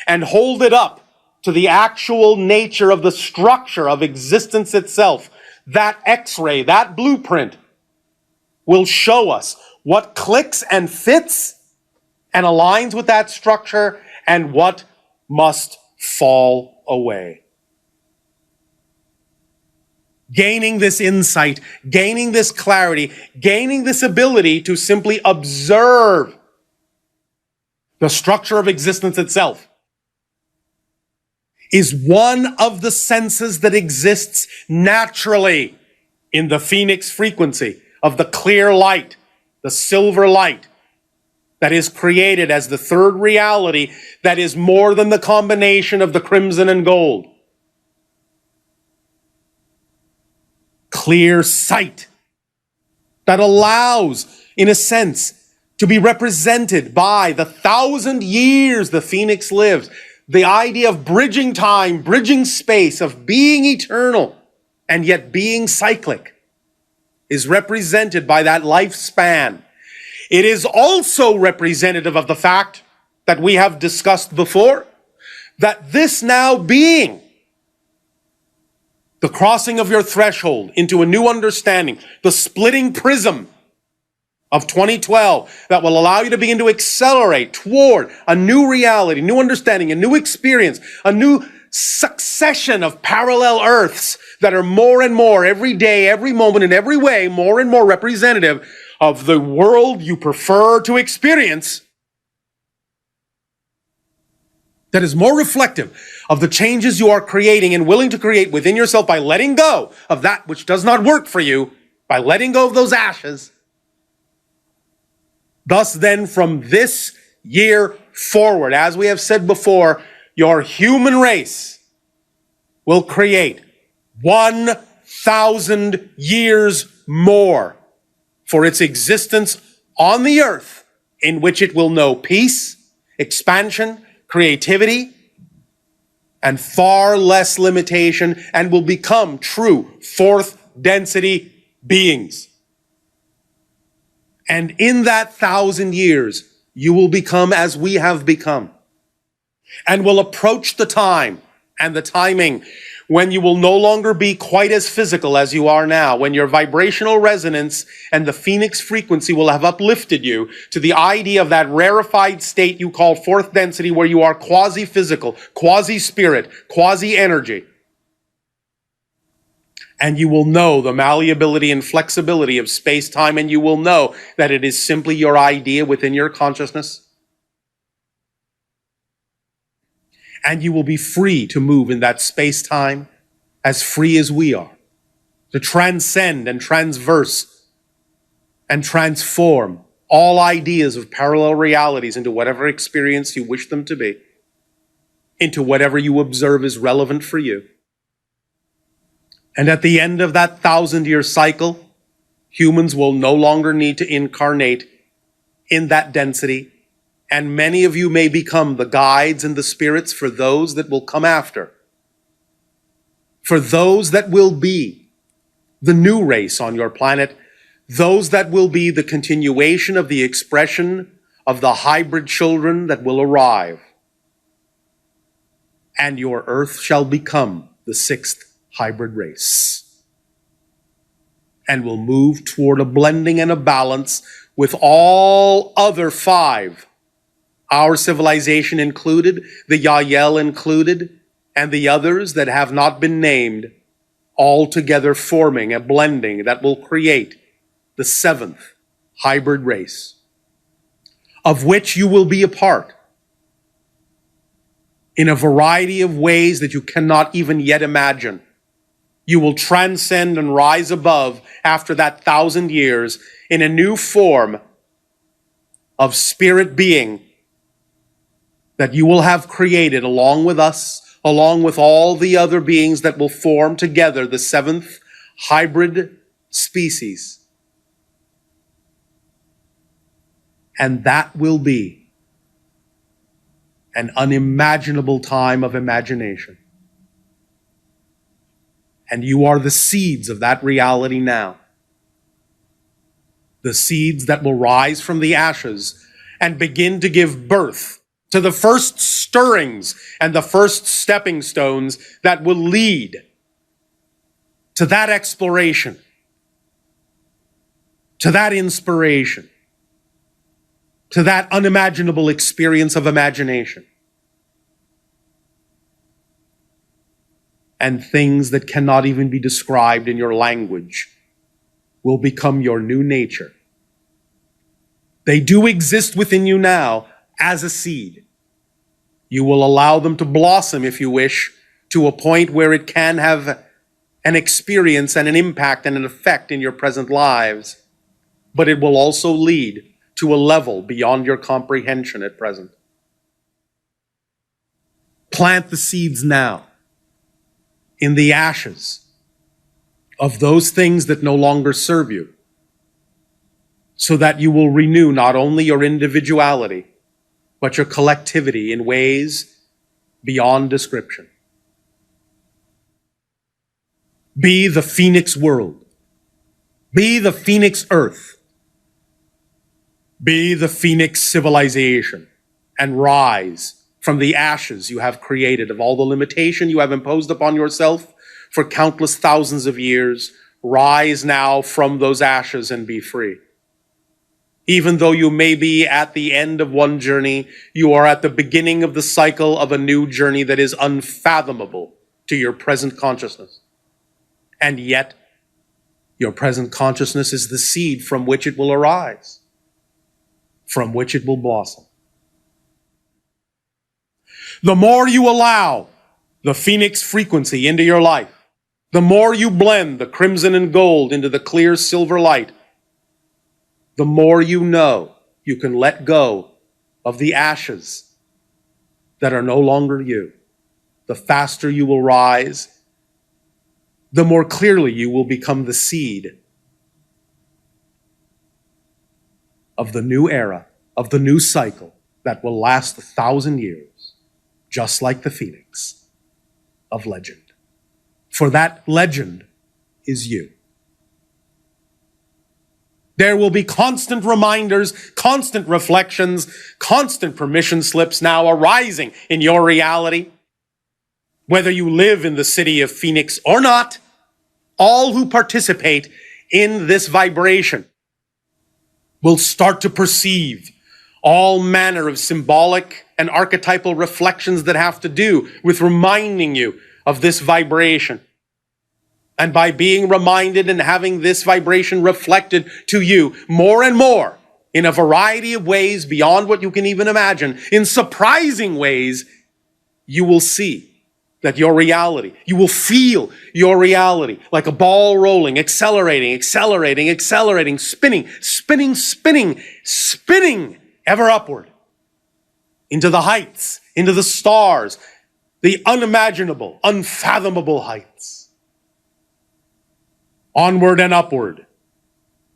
Speaker 1: and hold it up to the actual nature of the structure of existence itself, that X-ray, that blueprint, will show us what clicks and fits and aligns with that structure and what must fall away. Gaining this insight, gaining this clarity, gaining this ability to simply observe the structure of existence itself is one of the senses that exists naturally in the phoenix frequency of the clear light, the silver light that is created as the third reality that is more than the combination of the crimson and gold. Clear sight that allows, in a sense, to be represented by the 1,000 years the phoenix lives. The idea of bridging time, bridging space, of being eternal and yet being cyclic is represented by that lifespan. It is also representative of the fact that we have discussed before, that this now being the crossing of your threshold into a new understanding, the splitting prism of 2012 that will allow you to begin to accelerate toward a new reality, new understanding, a new experience, a new succession of parallel Earths that are more and more every day, every moment, in every way, more and more representative of the world you prefer to experience, that is more reflective of the changes you are creating and willing to create within yourself by letting go of that which does not work for you, by letting go of those ashes. Thus then, from this year forward, as we have said before, your human race will create 1,000 years more for its existence on the earth, in which it will know peace, expansion, creativity, and far less limitation, and will become true fourth density beings. And in that 1,000 years, you will become as we have become, and will approach the time and the timing when you will no longer be quite as physical as you are now, when your vibrational resonance and the phoenix frequency will have uplifted you to the idea of that rarefied state you call fourth density, where you are quasi-physical, quasi-spirit, quasi-energy. And you will know the malleability and flexibility of space-time, and you will know that it is simply your idea within your consciousness. And you will be free to move in that space-time as free as we are, to transcend and transverse and transform all ideas of parallel realities into whatever experience you wish them to be, into whatever you observe is relevant for you. And at the end of that 1,000-year cycle, humans will no longer need to incarnate in that density, and many of you may become the guides and the spirits for those that will come after, for those that will be the new race on your planet, those that will be the continuation of the expression of the hybrid children that will arrive. And your Earth shall become the sixth hybrid race, and will move toward a blending and a balance with all other five, our civilization included, the Yael included, and the others that have not been named, all together forming a blending that will create the seventh hybrid race, of which you will be a part in a variety of ways that you cannot even yet imagine. You will transcend and rise above after that 1,000 years in a new form of spirit being that you will have created along with us, along with all the other beings that will form together the seventh hybrid species. And that will be an unimaginable time of imagination. And you are the seeds of that reality now. The seeds that will rise from the ashes and begin to give birth to the first stirrings and the first stepping stones that will lead to that exploration, to that inspiration, to that unimaginable experience of imagination. And things that cannot even be described in your language will become your new nature. They do exist within you now as a seed. You will allow them to blossom, if you wish, to a point where it can have an experience and an impact and an effect in your present lives. But it will also lead to a level beyond your comprehension at present. Plant the seeds now in the ashes of those things that no longer serve you, so that you will renew not only your individuality, but your collectivity in ways beyond description. Be the phoenix world. Be the phoenix earth. Be the phoenix civilization, and rise from the ashes you have created of all the limitation you have imposed upon yourself for countless thousands of years. Rise now from those ashes and be free. Even though you may be at the end of one journey, you are at the beginning of the cycle of a new journey that is unfathomable to your present consciousness. And yet, your present consciousness is the seed from which it will arise, from which it will blossom. The more you allow the phoenix frequency into your life, the more you blend the crimson and gold into the clear silver light, the more you know you can let go of the ashes that are no longer you. The faster you will rise, the more clearly you will become the seed of the new era, of the new cycle that will last 1,000 years, just like the phoenix of legend. For that legend is you. There will be constant reminders, constant reflections, constant permission slips now arising in your reality. Whether you live in the city of Phoenix or not, all who participate in this vibration will start to perceive all manner of symbolic and archetypal reflections that have to do with reminding you of this vibration. And by being reminded and having this vibration reflected to you more and more in a variety of ways beyond what you can even imagine, in surprising ways, you will see that your reality, you will feel your reality like a ball rolling, accelerating, accelerating, accelerating, spinning, spinning, spinning, spinning ever upward into the heights, into the stars, the unimaginable, unfathomable heights. Onward and upward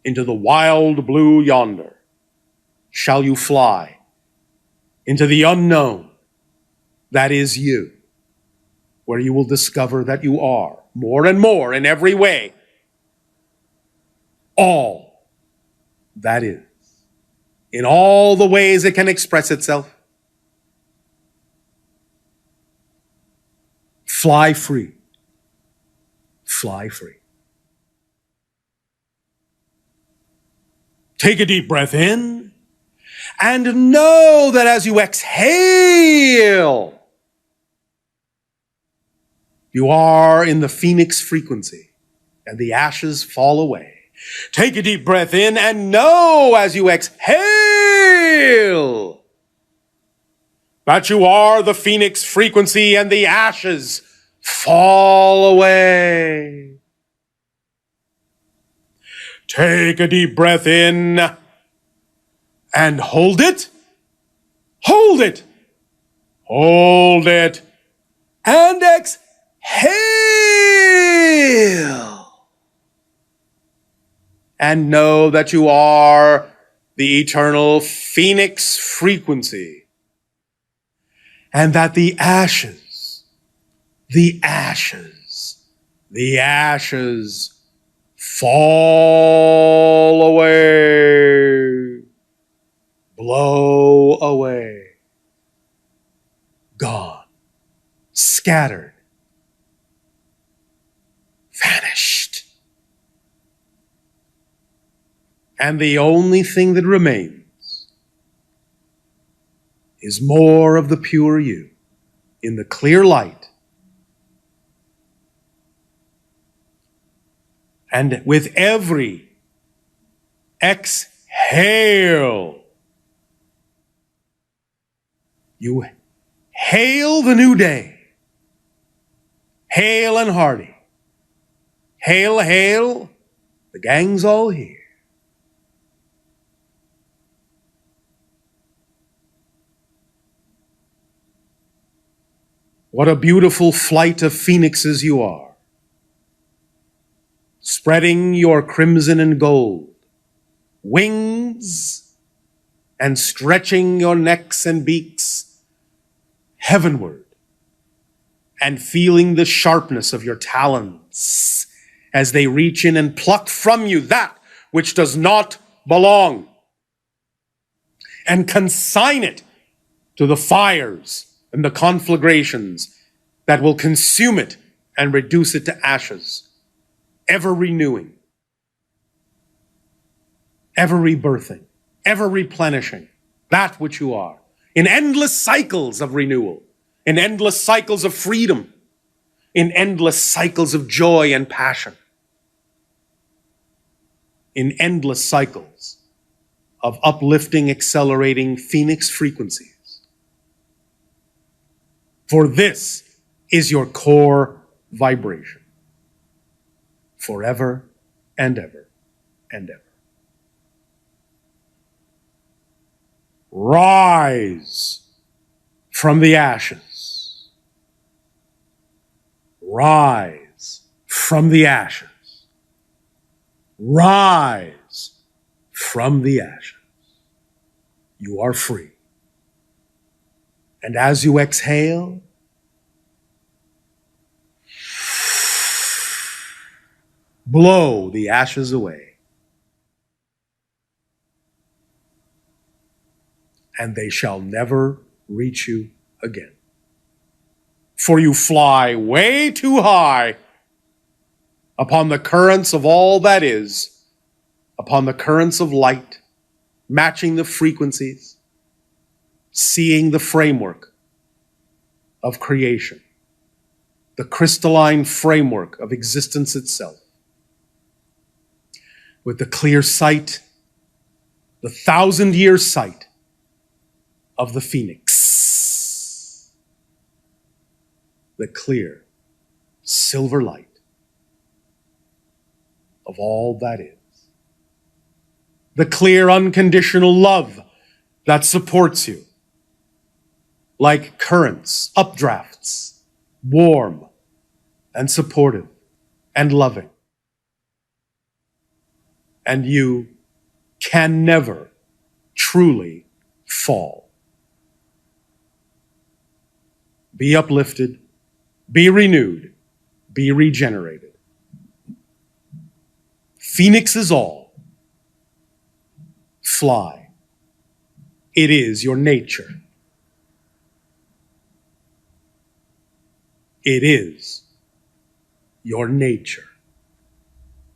Speaker 1: into the wild blue yonder shall you fly, into the unknown that is you, where you will discover that you are more and more in every way all that is, in all the ways it can express itself. Fly free. Fly free. Take a deep breath in and know that as you exhale, you are in the phoenix frequency and the ashes fall away. Take a deep breath in and know as you exhale that you are the phoenix frequency and the ashes fall away. Take a deep breath in and hold it, hold it, hold it, and exhale. And know that you are the eternal phoenix frequency, and that the ashes, the ashes, the ashes fall away, blow away, scattered, vanished. And the only thing that remains is more of the pure you in the clear light. And with every exhale, you hail the new day. Hail and hearty. Hail, hail, the gang's all here. What a beautiful flight of phoenixes you are, spreading your crimson and gold wings and stretching your necks and beaks heavenward, and feeling the sharpness of your talons as they reach in and pluck from you that which does not belong, and consign it to the fires and the conflagrations that will consume it and reduce it to ashes, ever renewing, ever rebirthing, ever replenishing that which you are, in endless cycles of renewal, in endless cycles of freedom, in endless cycles of joy and passion, in endless cycles of uplifting, accelerating phoenix frequencies. For this is your core vibration, forever and ever and ever. Rise from the ashes. Rise from the ashes. Rise from the ashes. You are free. And as you exhale, blow the ashes away. And they shall never reach you again. For you fly way too high upon the currents of all that is, upon the currents of light, matching the frequencies, seeing the framework of creation, the crystalline framework of existence itself, with the clear sight, the 1,000-year sight of the phoenix, the clear silver light of all that is, the clear unconditional love that supports you like currents, updrafts, warm and supportive and loving. And you can never truly fall. Be uplifted, be renewed, be regenerated. Phoenix is all. Fly. It is your nature. It is your nature.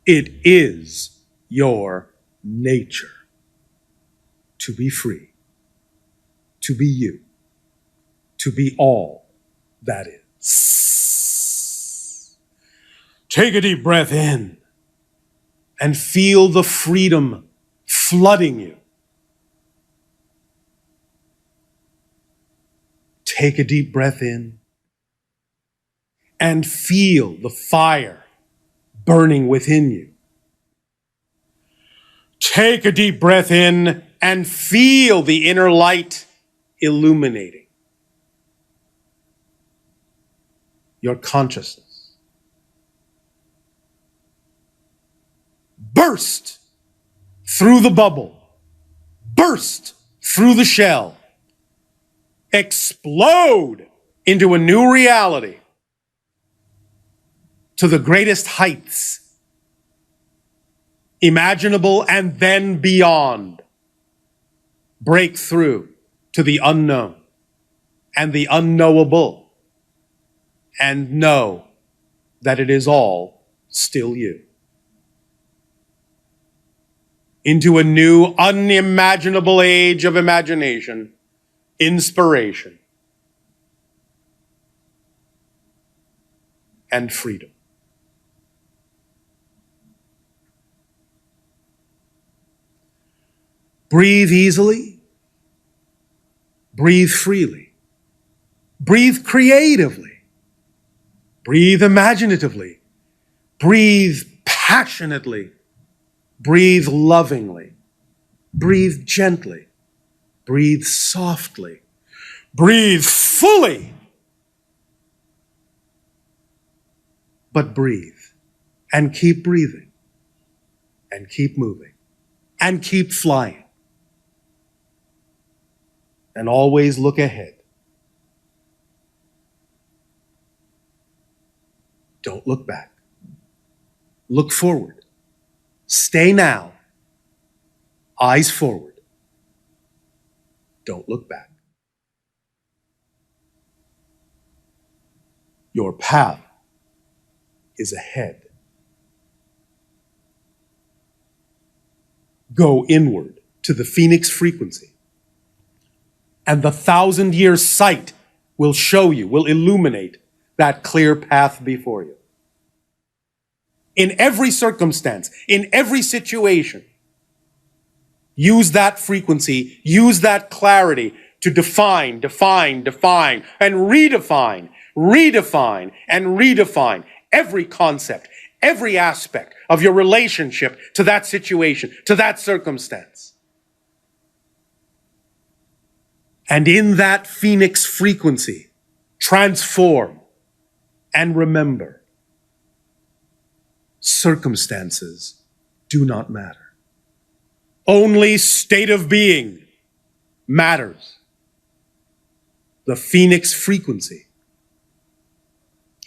Speaker 1: It is your nature to be free, to be you, to be all that is. Take a deep breath in and feel the freedom flooding you. Take a deep breath in and feel the fire burning within you. Take a deep breath in and feel the inner light illuminating your consciousness. Burst through the bubble. Burst through the shell. Explode into a new reality to the greatest heights imaginable and then beyond. Break through to the unknown and the unknowable and know that it is all still you. Into a new, unimaginable age of imagination, inspiration, and freedom. Breathe easily. Breathe freely. Breathe creatively. Breathe imaginatively. Breathe passionately. Breathe lovingly. Breathe gently. Breathe softly. Breathe fully. But breathe and keep breathing and keep moving and keep flying. And always look ahead. Don't look back. Look forward. Stay now. Eyes forward. Don't look back. Your path is ahead. Go inward to the Phoenix frequency, and the 1,000-year sight will show you, will illuminate that clear path before you. In every circumstance, in every situation, use that frequency, use that clarity to define, and redefine, and redefine every concept, every aspect of your relationship to that situation, to that circumstance. And in that Phoenix frequency, transform and remember, circumstances do not matter. Only state of being matters. The Phoenix frequency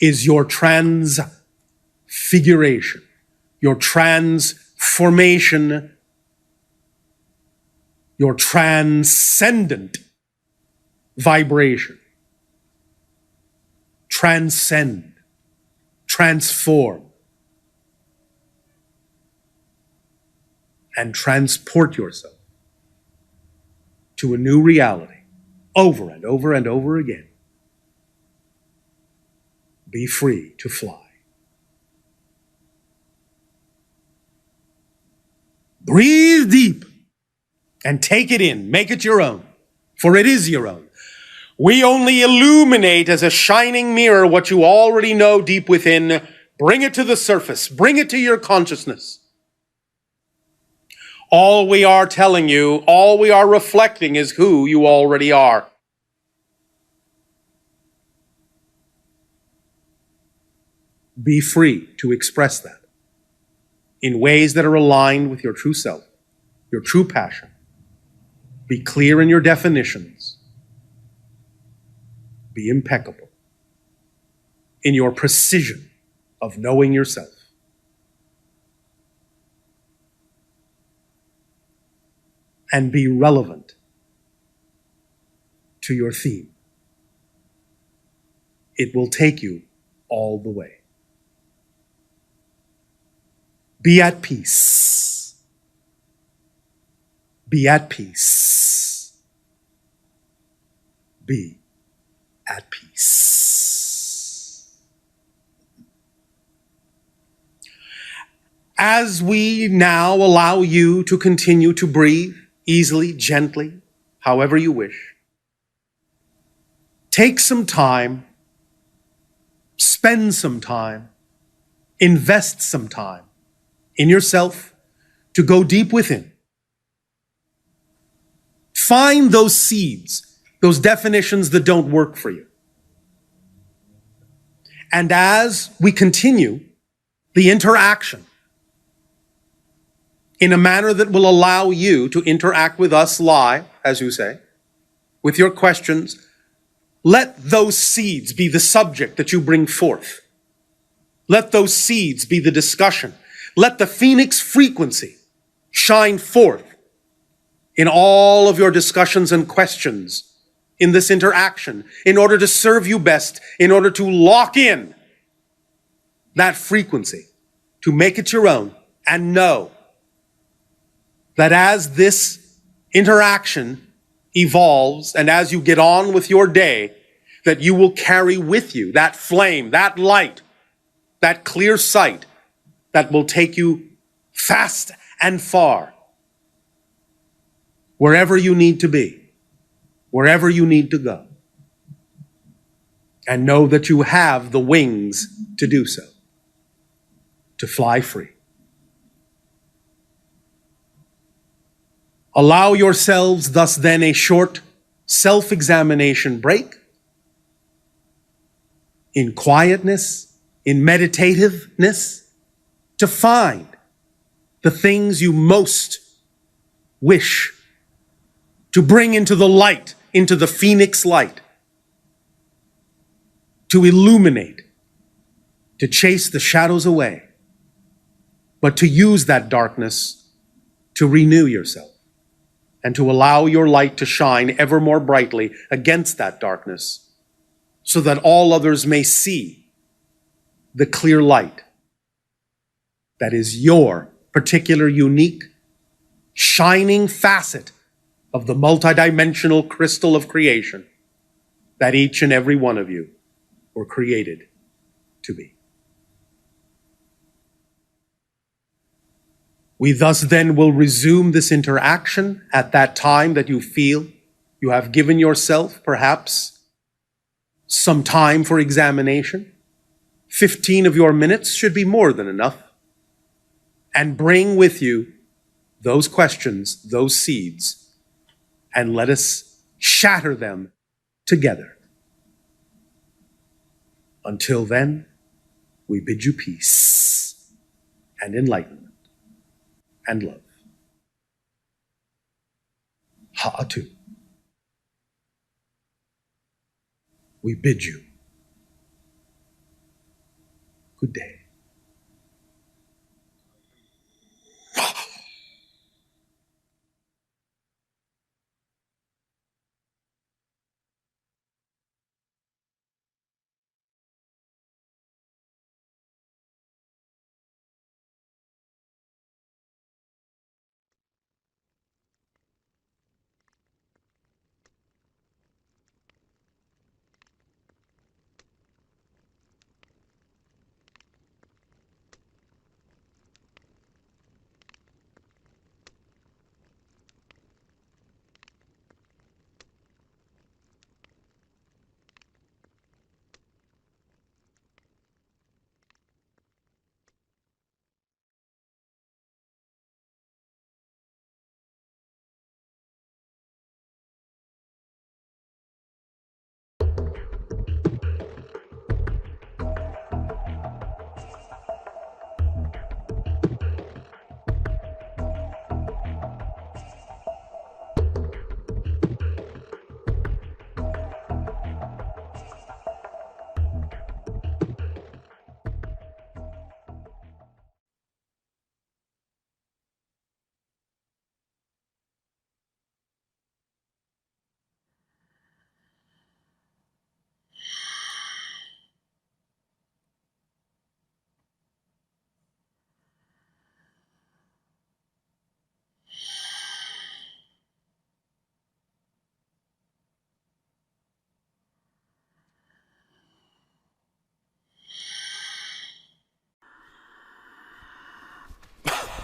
Speaker 1: is your transfiguration, your transformation, your transcendent vibration. Transcend, transform, and transport yourself to a new reality over and over and over again. Be free to fly. Breathe deep and take it in. Make it your own, for it is your own. We only illuminate as a shining mirror what you already know deep within. Bring it to the surface. Bring it to your consciousness. All we are telling you, all we are reflecting is who you already are. Be free to express that in ways that are aligned with your true self, your true passion. Be clear in your definitions. Be impeccable in your precision of knowing yourself. And be relevant to your theme. It will take you all the way. Be at peace. Be at peace. Be at peace. As we now allow you to continue to breathe easily, gently, however you wish, take some time, spend some time, invest some time in yourself to go deep within. Find those seeds, those definitions that don't work for you. And as we continue the interaction in a manner that will allow you to interact with us live, as you say, with your questions, let those seeds be the subject that you bring forth. Let those seeds be the discussion. Let the Phoenix frequency shine forth in all of your discussions and questions in this interaction, in order to serve you best, in order to lock in that frequency, to make it your own, and know that as this interaction evolves and as you get on with your day, that you will carry with you that flame, that light, that clear sight that will take you fast and far, wherever you need to be, wherever you need to go. And know that you have the wings to do so, to fly free. Allow yourselves thus then a short self-examination break in quietness, in meditativeness, to find the things you most wish to bring into the light, into the phoenix light, to illuminate, to chase the shadows away, but to use that darkness to renew yourself and to allow your light to shine ever more brightly against that darkness, so that all others may see the clear light that is your particular, unique, shining facet of the multidimensional crystal of creation that each and every one of you were created to be. We thus then will resume this interaction at that time that you feel you have given yourself perhaps some time for examination. 15 of your minutes should be more than enough. And bring with you those questions, those seeds, and let us shatter them together. Until then, we bid you peace and enlightenment and love. Ha'atu. We bid you good day.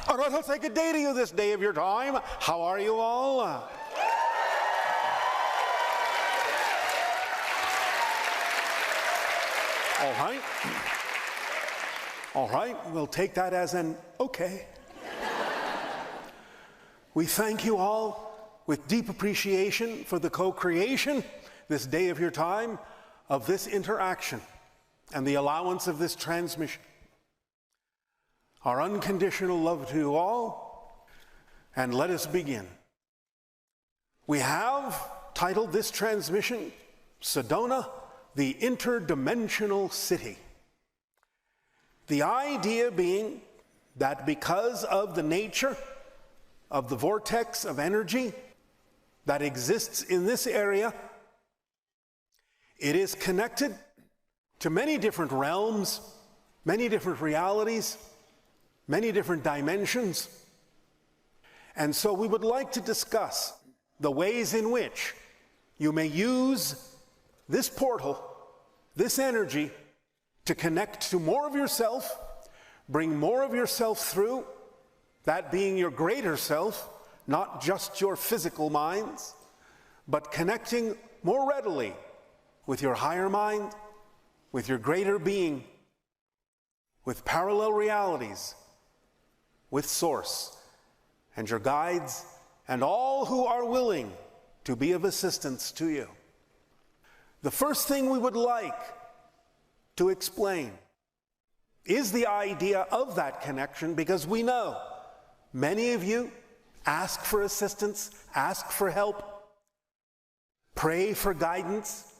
Speaker 10: All right, I'll say good day to you this day of your time. How are you all? All right. All right, we'll take that as an okay. We thank you all with deep appreciation for the co-creation this day of your time of this interaction and the allowance of this transmission. Our unconditional love to you all, and let us begin. We have titled this transmission, Sedona, the Interdimensional City. The idea being that because of the nature of the vortex of energy that exists in this area, It is connected to many different realms, many different realities, many different dimensions. And so we would like to discuss the ways in which you may use this portal, this energy, to connect to more of yourself, bring more of yourself through, that being your greater self, not just your physical minds, but connecting more readily with your higher mind, with your greater being, with parallel realities, with Source, and your guides, and all who are willing to be of assistance to you. The first thing we would like to explain is the idea of that connection, because we know many of you ask for assistance, ask for help, pray for guidance,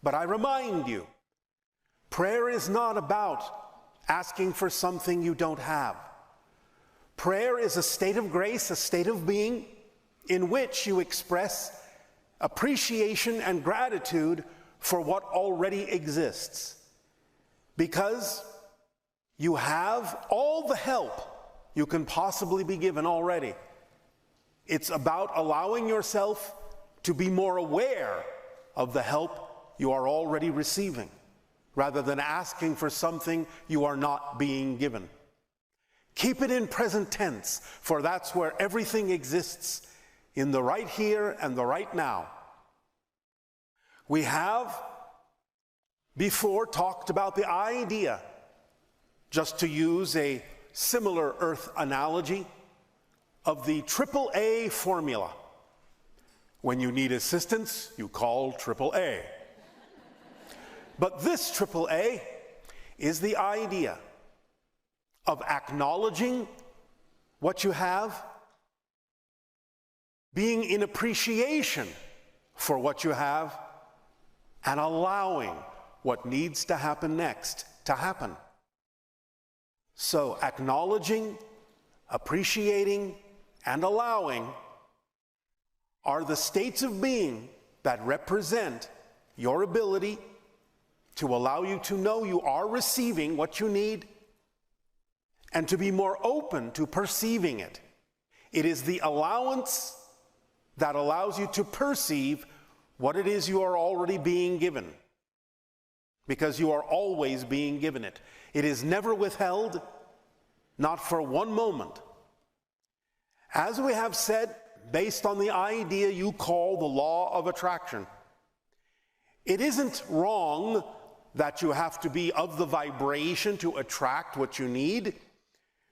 Speaker 10: but I remind you, prayer is not about asking for something you don't have. Prayer is a state of grace, a state of being, in which you express appreciation and gratitude for what already exists, because you have all the help you can possibly be given already. It's about allowing yourself to be more aware of the help you are already receiving, rather than asking for something you are not being given. Keep it in present tense, for that's where everything exists, in the right here and the right now. We have before talked about the idea, just to use a similar Earth analogy, of the AAA formula. When you need assistance, you call AAA. But this AAA is the idea of acknowledging what you have, being in appreciation for what you have, and allowing what needs to happen next to happen. So acknowledging, appreciating, and allowing are the states of being that represent your ability to allow you to know you are receiving what you need and to be more open to perceiving it. It is the allowance that allows you to perceive what it is you are already being given, because you are always being given it. It is never withheld, not for one moment. As we have said, based on the idea you call the law of attraction, it isn't wrong that you have to be of the vibration to attract what you need,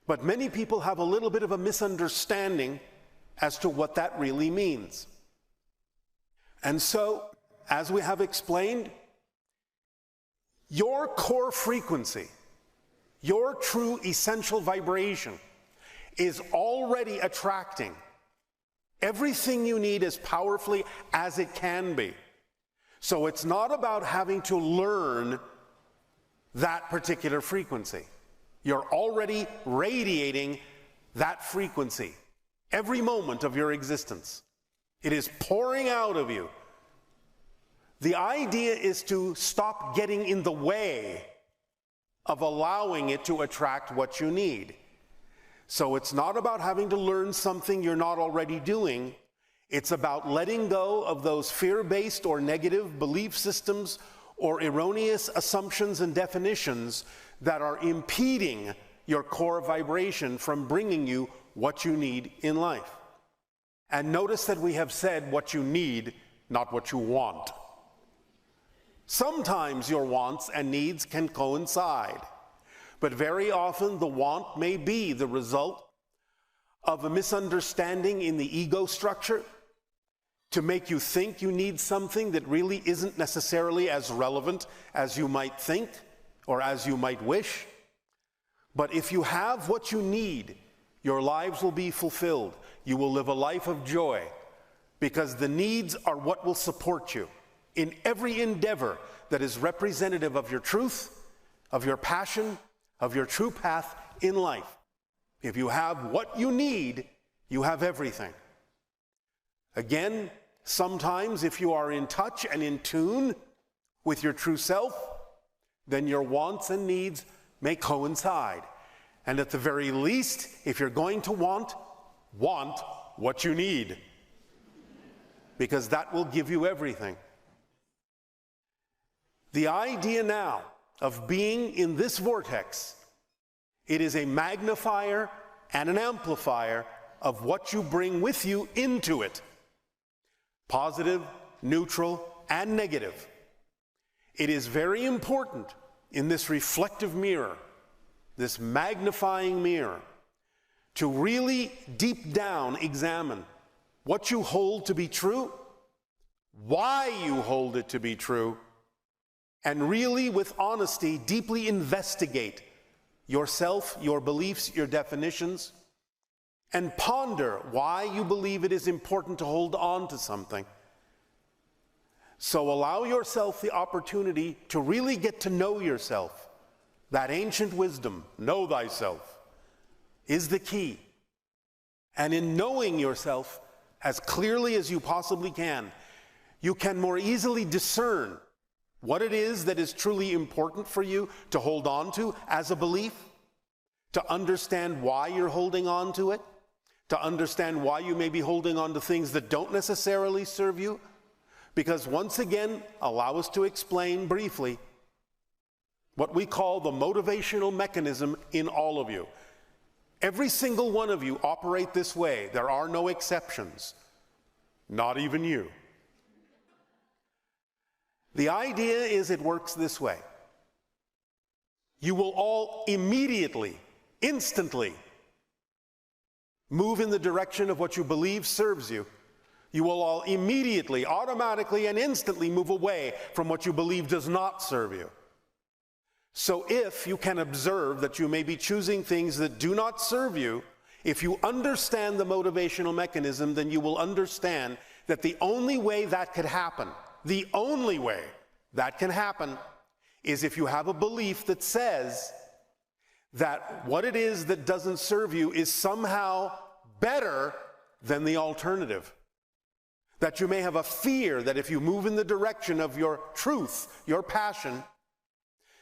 Speaker 10: but many people have a little bit of a misunderstanding as to what that really means. And so, as we have explained, your core frequency, your true essential vibration, is already attracting everything you need as powerfully as it can be. So it's not about having to learn that particular frequency. You're already radiating that frequency every moment of your existence. It is pouring out of you. The idea is to stop getting in the way of allowing it to attract what you need. So it's not about having to learn something you're not already doing. It's about letting go of those fear-based or negative belief systems or erroneous assumptions and definitions that are impeding your core vibration from bringing you what you need in life. And notice that we have said what you need, not what you want. Sometimes your wants and needs can coincide, but very often the want may be the result of a misunderstanding in the ego structure to make you think you need something that really isn't necessarily as relevant as you might think or as you might wish. But if you have what you need, your lives will be fulfilled. You will live a life of joy, because the needs are what will support you in every endeavor that is representative of your truth, of your passion, of your true path in life. If you have what you need, you have everything. Again, sometimes if you are in touch and in tune with your true self, then your wants and needs may coincide. And at the very least, if you're going to want what you need, because that will give you everything. The idea now of being in this vortex, it is a magnifier and an amplifier of what you bring with you into it. Positive, neutral, and negative. It is very important in this reflective mirror, this magnifying mirror, to really deep down examine what you hold to be true, why you hold it to be true, and really with honesty deeply investigate yourself, your beliefs, your definitions, and ponder why you believe it is important to hold on to something. So allow yourself the opportunity to really get to know yourself. That ancient wisdom, know thyself, is the key. And in knowing yourself as clearly as you possibly can, you can more easily discern what it is that is truly important for you to hold on to as a belief, to understand why you're holding on to it, to understand why you may be holding on to things that don't necessarily serve you. Because once again, allow us to explain briefly what we call the motivational mechanism in all of you. Every single one of you operate this way. There are no exceptions, not even you. The idea is it works this way. You will all immediately, instantly move in the direction of what you believe serves you. You will all immediately, automatically, and instantly move away from what you believe does not serve you. So if you can observe that you may be choosing things that do not serve you, if you understand the motivational mechanism, then you will understand that the only way that could happen, the only way that can happen, is if you have a belief that says that what it is that doesn't serve you is somehow better than the alternative. That you may have a fear that if you move in the direction of your truth, your passion,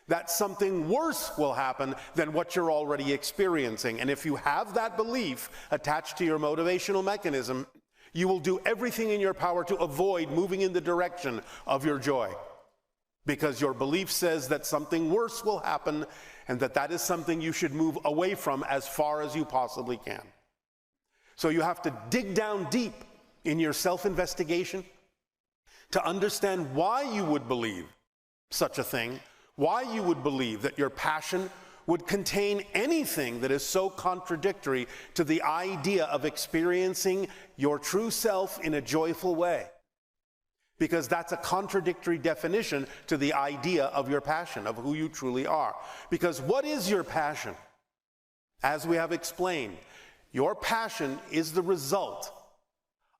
Speaker 10: that something worse will happen than what you're already experiencing. And if you have that belief attached to your motivational mechanism, you will do everything in your power to avoid moving in the direction of your joy. Because your belief says that something worse will happen and that that is something you should move away from as far as you possibly can. So you have to dig down deep in your self-investigation to understand why you would believe such a thing, why you would believe that your passion would contain anything that is so contradictory to the idea of experiencing your true self in a joyful way. Because that's a contradictory definition to the idea of your passion, of who you truly are. Because what is your passion? As we have explained, your passion is the result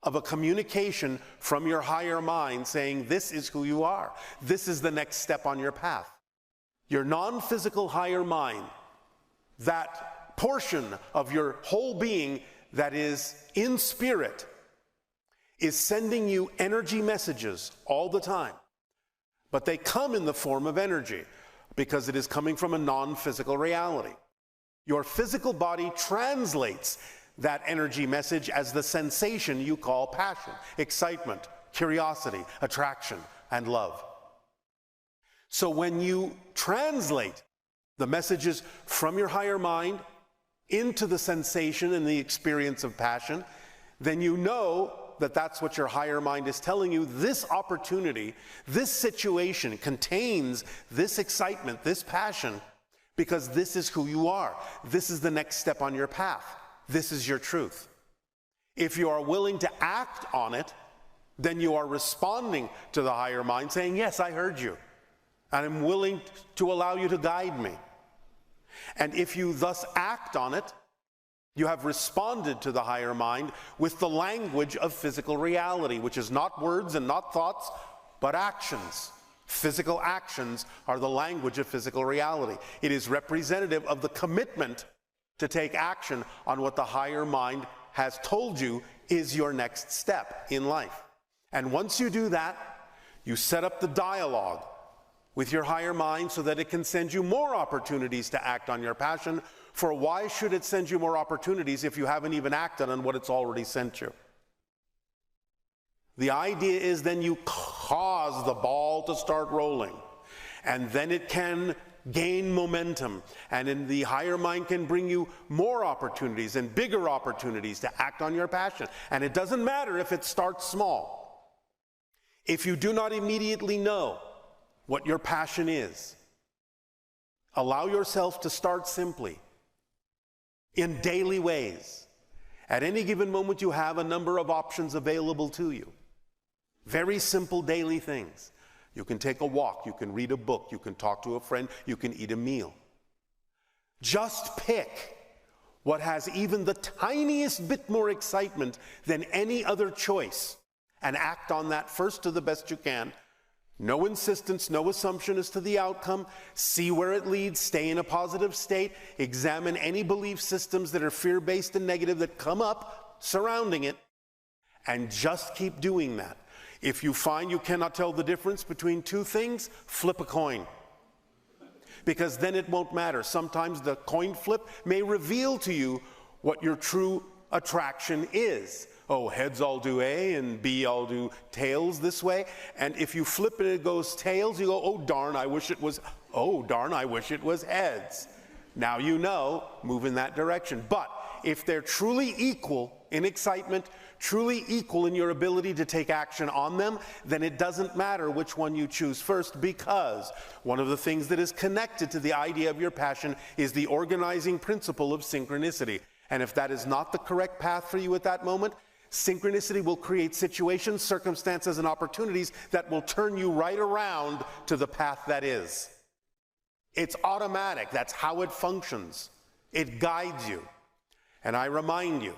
Speaker 10: of a communication from your higher mind saying, this is who you are. This is the next step on your path. Your non-physical higher mind, that portion of your whole being that is in spirit, is sending you energy messages all the time. But they come in the form of energy because it is coming from a non-physical reality. Your physical body translates that energy message as the sensation you call passion, excitement, curiosity, attraction, and love. So when you translate the messages from your higher mind into the sensation and the experience of passion, then you know that that's what your higher mind is telling you. This opportunity, this situation contains this excitement, this passion, because this is who you are. This is the next step on your path. This is your truth. If you are willing to act on it, then you are responding to the higher mind saying, yes, I heard you, and I'm willing to allow you to guide me. And if you thus act on it, you have responded to the higher mind with the language of physical reality, which is not words and not thoughts, but actions. Physical actions are the language of physical reality. It is representative of the commitment to take action on what the higher mind has told you is your next step in life. And once you do that, you set up the dialogue with your higher mind so that it can send you more opportunities to act on your passion. For why should it send you more opportunities if you haven't even acted on what it's already sent you? The idea is then you cause the ball to start rolling, and then it can gain momentum, and then the higher mind can bring you more opportunities and bigger opportunities to act on your passion. And it doesn't matter if it starts small. If you do not immediately know what your passion is, allow yourself to start simply in daily ways. At any given moment, you have a number of options available to you. Very simple daily things. You can take a walk, you can read a book, you can talk to a friend, you can eat a meal. Just pick what has even the tiniest bit more excitement than any other choice and act on that first to the best you can. No insistence, no assumption as to the outcome. See where it leads, stay in a positive state, examine any belief systems that are fear-based and negative that come up surrounding it, and just keep doing that. If you find you cannot tell the difference between two things, flip a coin. Because then it won't matter. Sometimes the coin flip may reveal to you what your true attraction is. Oh, heads I'll do A, and B I'll do tails this way. And if you flip it and it goes tails, you go, oh darn, I wish it was heads. Now you know, move in that direction. But if they're truly equal in excitement, truly equal in your ability to take action on them, then it doesn't matter which one you choose first, because one of the things that is connected to the idea of your passion is the organizing principle of synchronicity. And if that is not the correct path for you at that moment, synchronicity will create situations, circumstances, and opportunities that will turn you right around to the path that is. It's automatic. That's how it functions. It guides you. And I remind you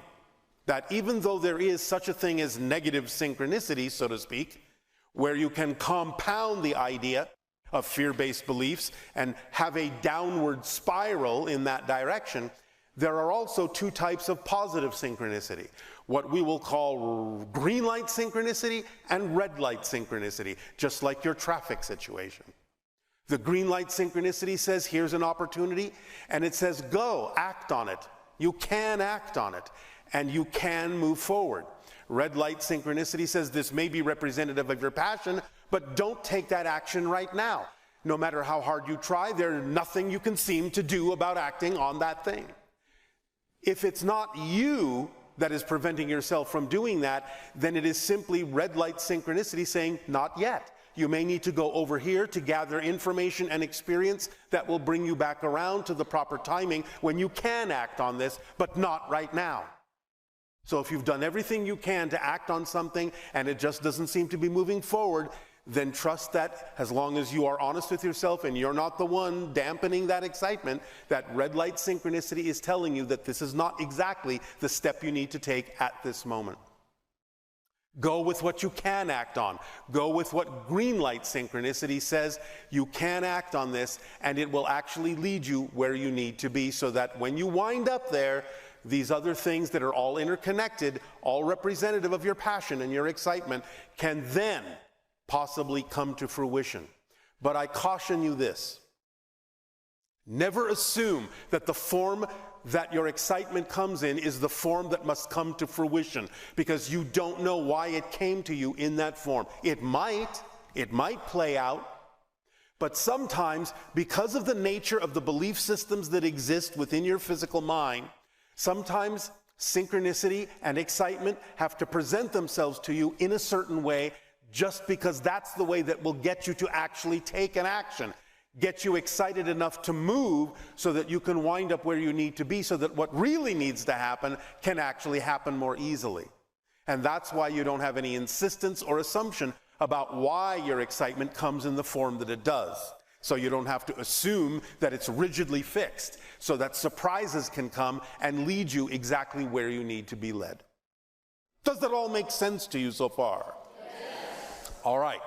Speaker 10: that even though there is such a thing as negative synchronicity, so to speak, where you can compound the idea of fear-based beliefs and have a downward spiral in that direction, there are also two types of positive synchronicity, what we will call green light synchronicity and red light synchronicity, just like your traffic situation. The green light synchronicity says, here's an opportunity, and it says, go, act on it. You can act on it, and you can move forward. Red light synchronicity says this may be representative of your passion, but don't take that action right now. No matter how hard you try, there's nothing you can seem to do about acting on that thing. If it's not you that is preventing yourself from doing that, then it is simply red light synchronicity saying, not yet. You may need to go over here to gather information and experience that will bring you back around to the proper timing when you can act on this, but not right now. So if you've done everything you can to act on something and it just doesn't seem to be moving forward, then trust that as long as you are honest with yourself and you're not the one dampening that excitement, that red light synchronicity is telling you that this is not exactly the step you need to take at this moment. Go with what you can act on. Go with what green light synchronicity says you can act on this, and it will actually lead you where you need to be, so that when you wind up there, these other things that are all interconnected, all representative of your passion and your excitement, can then possibly come to fruition. But I caution you this: never assume that the form that your excitement comes in is the form that must come to fruition, because you don't know why it came to you in that form. It might play out, but sometimes, because of the nature of the belief systems that exist within your physical mind, sometimes synchronicity and excitement have to present themselves to you in a certain way, just because that's the way that will get you to actually take an action. Get you excited enough to move so that you can wind up where you need to be, so that what really needs to happen can actually happen more easily. And that's why you don't have any insistence or assumption about why your excitement comes in the form that it does. So you don't have to assume that it's rigidly fixed, so that surprises can come and lead you exactly where you need to be led. Does that all make sense to you so far? Yes. All right.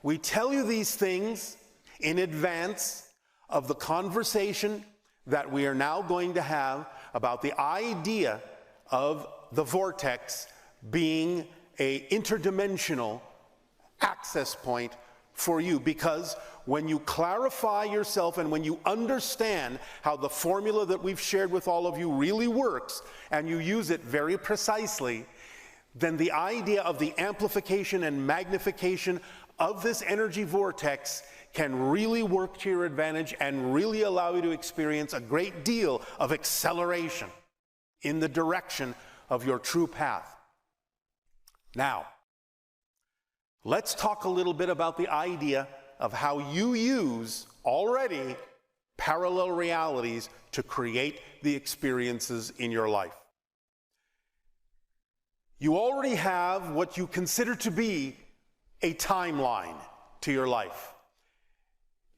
Speaker 10: We tell you these things in advance of the conversation that we are now going to have about the idea of the vortex being an interdimensional access point for you, because when you clarify yourself and when you understand how the formula that we've shared with all of you really works, and you use it very precisely, then the idea of the amplification and magnification of this energy vortex can really work to your advantage and really allow you to experience a great deal of acceleration in the direction of your true path. Now, let's talk a little bit about the idea of how you use already parallel realities to create the experiences in your life. You already have what you consider to be a timeline to your life.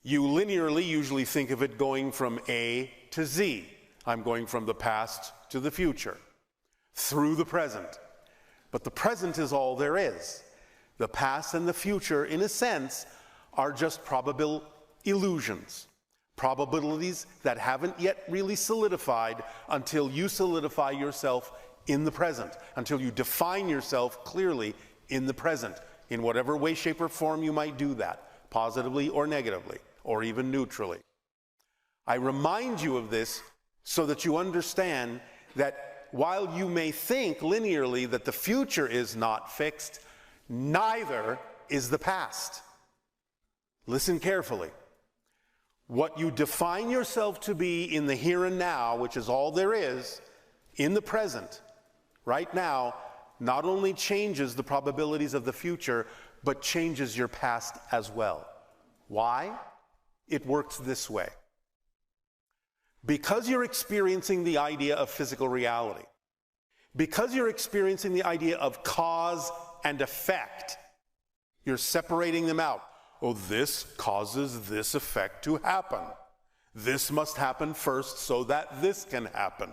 Speaker 10: You linearly usually think of it going from A to Z. I'm going from the past to the future, through the present. But the present is all there is. The past and the future, in a sense, are just probable illusions, probabilities that haven't yet really solidified until you solidify yourself in the present, until you define yourself clearly in the present, in whatever way, shape, or form you might do that, positively or negatively, or even neutrally. I remind you of this so that you understand that while you may think linearly that the future is not fixed, neither is the past. Listen carefully. What you define yourself to be in the here and now, which is all there is, in the present, right now, not only changes the probabilities of the future, but changes your past as well. Why? It works this way. Because you're experiencing the idea of physical reality, because you're experiencing the idea of cause and effect, you're separating them out. Oh, this causes this effect to happen. This must happen first so that this can happen.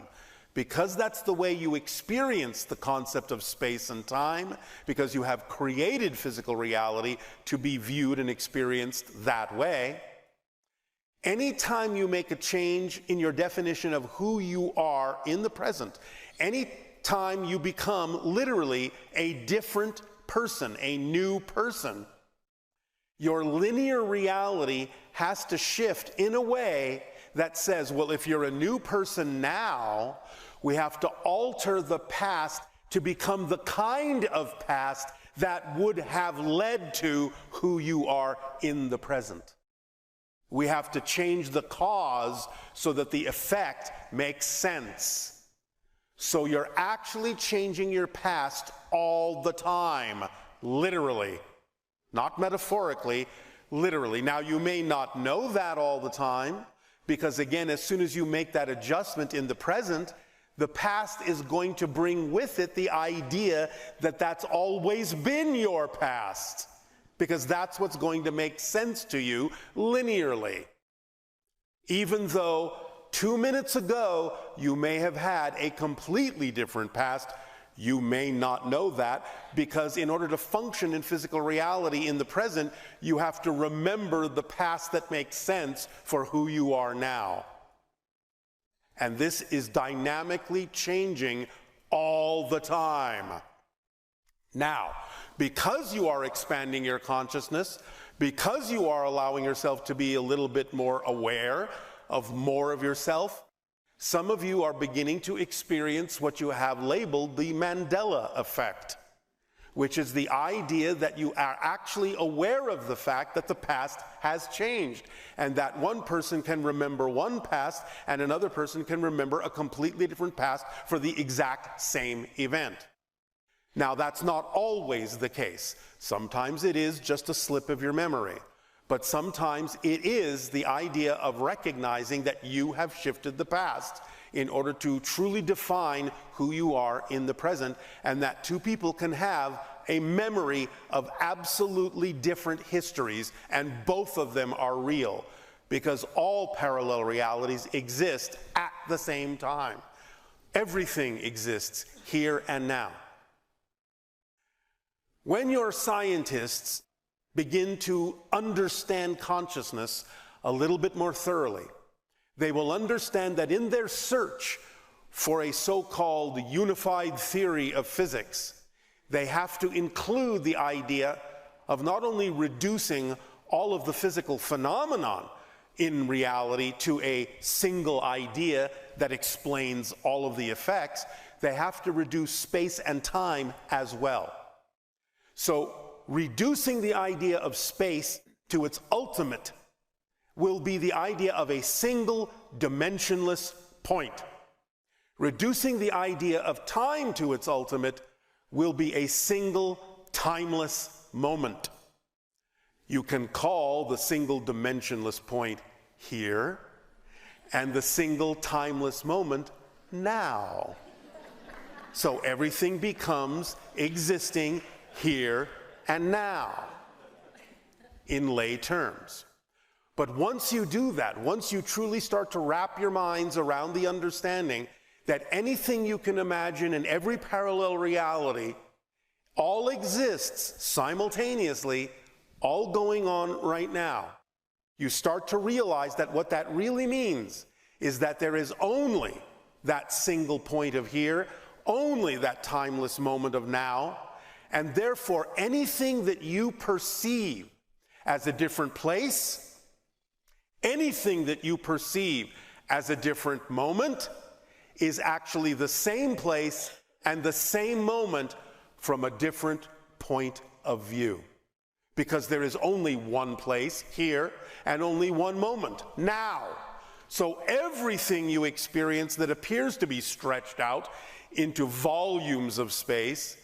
Speaker 10: Because that's the way you experience the concept of space and time, because you have created physical reality to be viewed and experienced that way, anytime you make a change in your definition of who you are in the present, anytime you become literally a different person, a new person, your linear reality has to shift in a way that says, well, if you're a new person now, we have to alter the past to become the kind of past that would have led to who you are in the present. We have to change the cause so that the effect makes sense. So you're actually changing your past all the time, literally, not metaphorically, literally. Now, you may not know that all the time, because again, as soon as you make that adjustment in the present, the past is going to bring with it the idea that that's always been your past, because that's what's going to make sense to you linearly. Even though 2 minutes ago you may have had a completely different past, you may not know that, because in order to function in physical reality in the present, you have to remember the past that makes sense for who you are now. And this is dynamically changing all the time. Now, because you are expanding your consciousness, because you are allowing yourself to be a little bit more aware of more of yourself, some of you are beginning to experience what you have labeled the Mandela effect, which is the idea that you are actually aware of the fact that the past has changed, and that one person can remember one past and another person can remember a completely different past for the exact same event. Now, that's not always the case. Sometimes it is just a slip of your memory, but sometimes it is the idea of recognizing that you have shifted the past in order to truly define who you are in the present, and that two people can have a memory of absolutely different histories, and both of them are real, because all parallel realities exist at the same time. Everything exists here and now. When your scientists begin to understand consciousness a little bit more thoroughly, they will understand that in their search for a so-called unified theory of physics, they have to include the idea of not only reducing all of the physical phenomenon in reality to a single idea that explains all of the effects, they have to reduce space and time as well. So reducing the idea of space to its ultimate will be the idea of a single dimensionless point. Reducing the idea of time to its ultimate will be a single timeless moment. You can call the single dimensionless point here and the single timeless moment now. So everything becomes existing here and now in lay terms. But once you do that, once you truly start to wrap your minds around the understanding that anything you can imagine in every parallel reality all exists simultaneously, all going on right now, you start to realize that what that really means is that there is only that single point of here, only that timeless moment of now, and therefore anything that you perceive as a different place, anything that you perceive as a different moment, is actually the same place and the same moment from a different point of view. Because there is only one place here and only one moment, now. So everything you experience that appears to be stretched out into volumes of space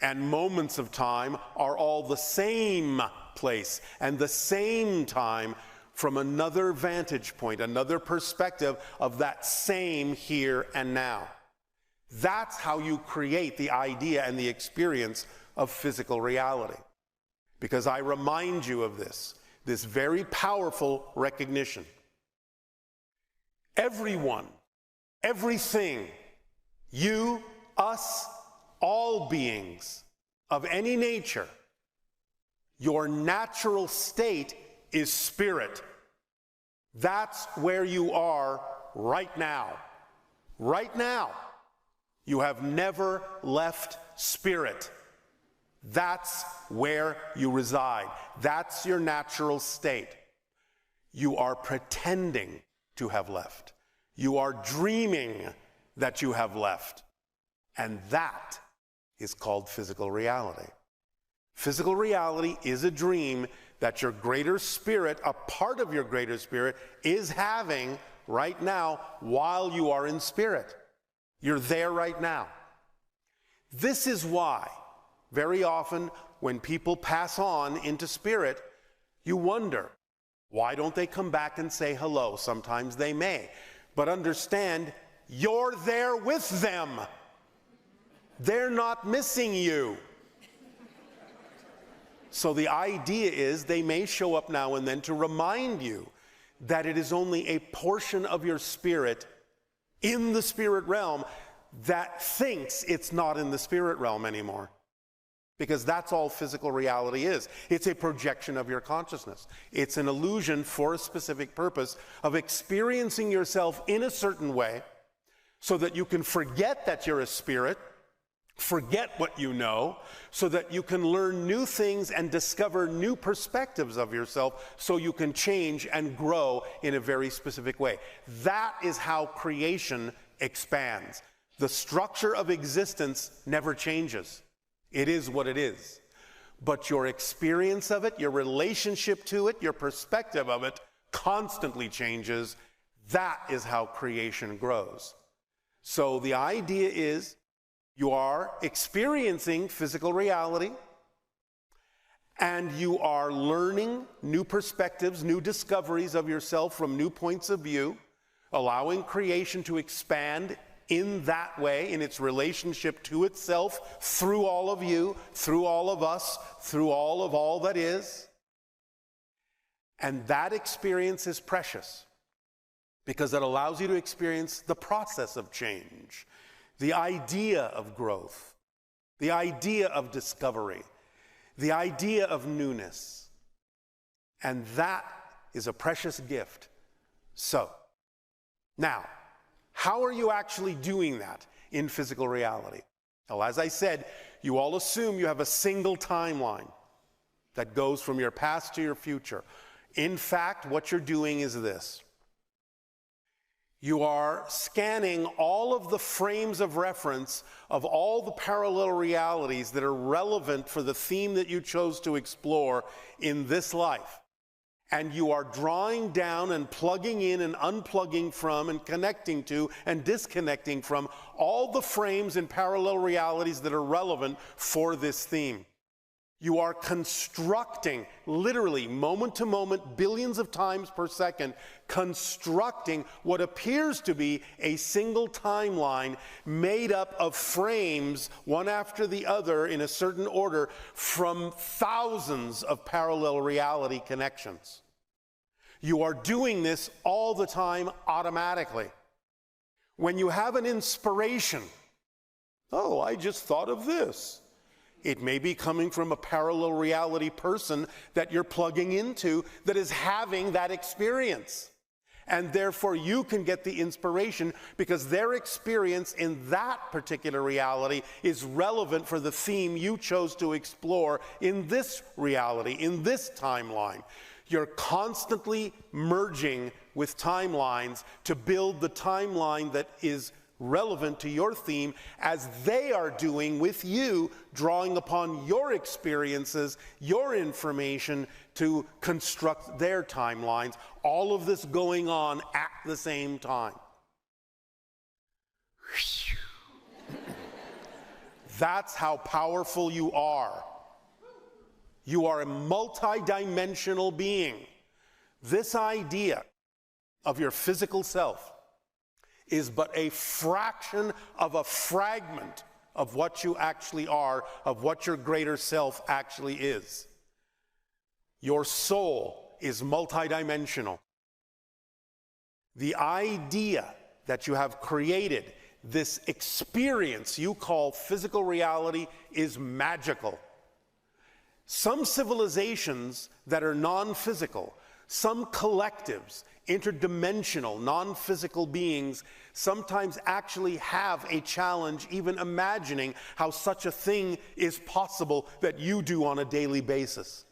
Speaker 10: and moments of time are all the same place and the same time from another vantage point, another perspective of that same here and now. That's how you create the idea and the experience of physical reality. Because I remind you of this very powerful recognition. Everyone, everything, you, us, all beings of any nature, your natural state is spirit. That's where you are right now. Right now. You have never left spirit. That's where you reside. That's your natural state. You are pretending to have left. You are dreaming that you have left. And that is called physical reality. Physical reality is a dream that your greater spirit, a part of your greater spirit, is having right now while you are in spirit. You're there right now. This is why very often when people pass on into spirit, you wonder, why don't they come back and say hello? Sometimes they may. But understand, you're there with them. They're not missing you. So the idea is they may show up now and then to remind you that it is only a portion of your spirit in the spirit realm that thinks it's not in the spirit realm anymore. Because that's all physical reality is. It's a projection of your consciousness. It's an illusion for a specific purpose of experiencing yourself in a certain way so that you can forget that you're a spirit, forget what you know, so that you can learn new things and discover new perspectives of yourself so you can change and grow in a very specific way. That is how creation expands. The structure of existence never changes. It is what it is. But your experience of it, your relationship to it, your perspective of it constantly changes. That is how creation grows. So the idea is you are experiencing physical reality and you are learning new perspectives, new discoveries of yourself from new points of view, allowing creation to expand in that way, in its relationship to itself, through all of you, through all of us, through all that is. And that experience is precious because it allows you to experience the process of change, the idea of growth, the idea of discovery, the idea of newness. And that is a precious gift. So, now, how are you actually doing that in physical reality? Well, as I said, you all assume you have a single timeline. that goes from your past to your future. In fact, what you're doing is this. You are scanning all of the frames of reference of all the parallel realities that are relevant for the theme that you chose to explore in this life. And you are drawing down and plugging in and unplugging from and connecting to and disconnecting from all the frames and parallel realities that are relevant for this theme. You are constructing, literally, moment to moment, billions of times per second, constructing what appears to be a single timeline made up of frames, one after the other in a certain order, from thousands of parallel reality connections. You are doing this all the time automatically. When you have an inspiration, oh, I just thought of this. It may be coming from a parallel reality person that you're plugging into that is having that experience. And therefore you can get the inspiration because their experience in that particular reality is relevant for the theme you chose to explore in this reality, in this timeline. You're constantly merging with timelines to build the timeline that is relevant to your theme, as they are doing with you, drawing upon your experiences, your information to construct their timelines. All of this going on at the same time. That's how powerful you are. You are a multidimensional being. This idea of your physical self is but a fraction of a fragment of what you actually are, of what your greater self actually is. Your soul is multidimensional. The idea that you have created this experience you call physical reality is magical. Some civilizations that are non-physical, some collectives, interdimensional, non-physical beings, sometimes actually have a challenge even imagining how such a thing is possible that you do on a daily basis.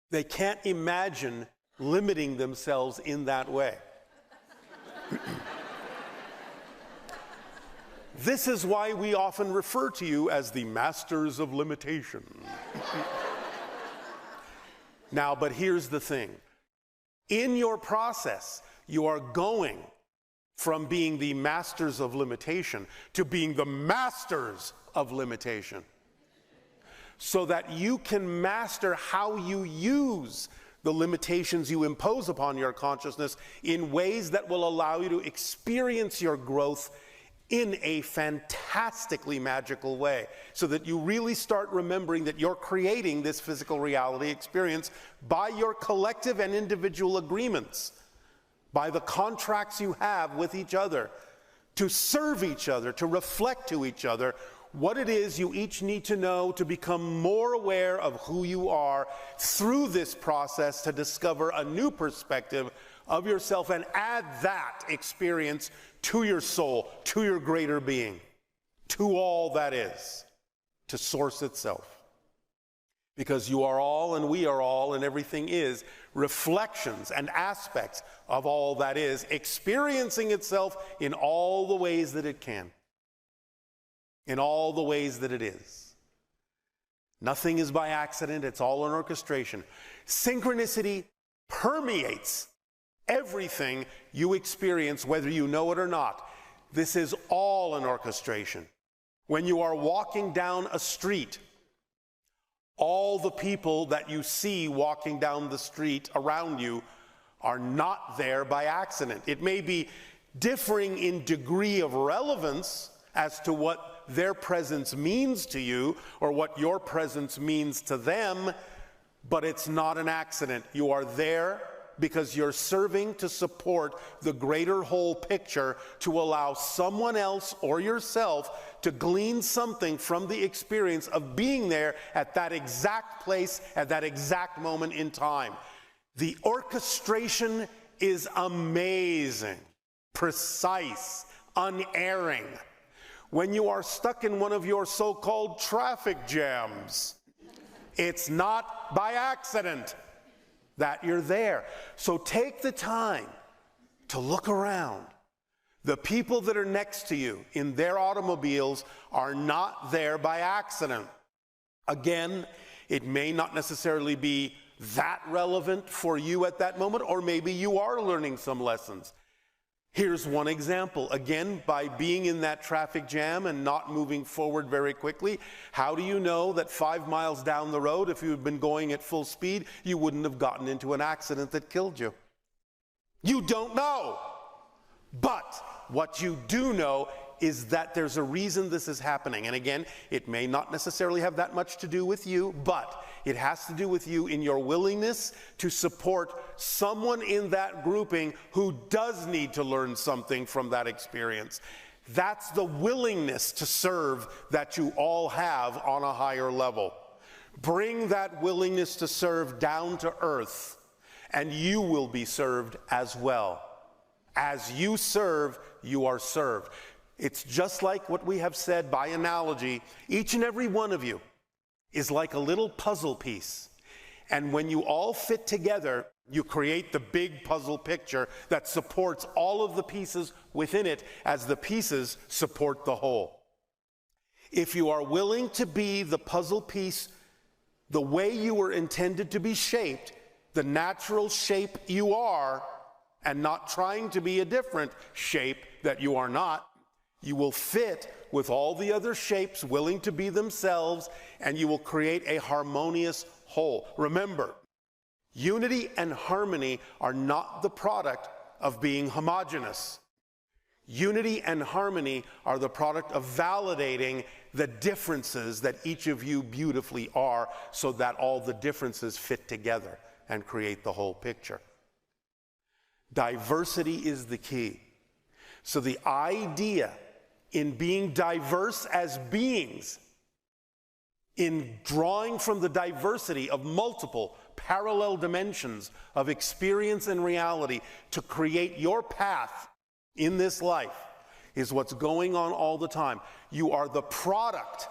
Speaker 10: They can't imagine limiting themselves in that way. This is why we often refer to you as the masters of limitation. Now, but here's the thing. In your process, you are going from being the masters of limitation to being the masters of limitation, so that you can master how you use the limitations you impose upon your consciousness in ways that will allow you to experience your growth in a fantastically magical way, so that you really start remembering that you're creating this physical reality experience by your collective and individual agreements, by the contracts you have with each other, to serve each other, to reflect to each other what it is you each need to know to become more aware of who you are through this process, to discover a new perspective of yourself and add that experience to your soul, to your greater being, to all that is, to source itself. Because you are all and we are all and everything is reflections and aspects of all that is, experiencing itself in all the ways that it can, in all the ways that it is. Nothing is by accident, it's all an orchestration. Synchronicity permeates everything you experience, whether you know it or not. This is all an orchestration. When you are walking down a street, all the people that you see walking down the street around you are not there by accident. It may be differing in degree of relevance as to what their presence means to you or what your presence means to them, but it's not an accident. You are there because you're serving to support the greater whole picture, to allow someone else or yourself to glean something from the experience of being there at that exact place, at that exact moment in time. The orchestration is amazing, precise, unerring. When you are stuck in one of your so-called traffic jams, It's not by accident that you're there. So take the time to look around. The people that are next to you in their automobiles are not there by accident. Again, it may not necessarily be that relevant for you at that moment, or maybe you are learning some lessons. Here's one example. Again, by being in that traffic jam and not moving forward very quickly, how do you know that 5 miles down the road, if you had been going at full speed, you wouldn't have gotten into an accident that killed you? You don't know. But what you do know is that there's a reason this is happening. And again, it may not necessarily have that much to do with you, but it has to do with you in your willingness to support someone in that grouping who does need to learn something from that experience. That's the willingness to serve that you all have on a higher level. Bring that willingness to serve down to earth, and you will be served as well. As you serve, you are served. It's just like what we have said by analogy. Each and every one of you is like a little puzzle piece. And when you all fit together, you create the big puzzle picture that supports all of the pieces within it as the pieces support the whole. If you are willing to be the puzzle piece the way you were intended to be shaped, the natural shape you are, and not trying to be a different shape that you are not, you will fit with all the other shapes willing to be themselves, and you will create a harmonious whole. Remember, unity and harmony are not the product of being homogeneous. Unity and harmony are the product of validating the differences that each of you beautifully are, so that all the differences fit together and create the whole picture. Diversity is the key. So the idea in being diverse as beings, in drawing from the diversity of multiple parallel dimensions of experience and reality to create your path in this life, is what's going on all the time. You are the product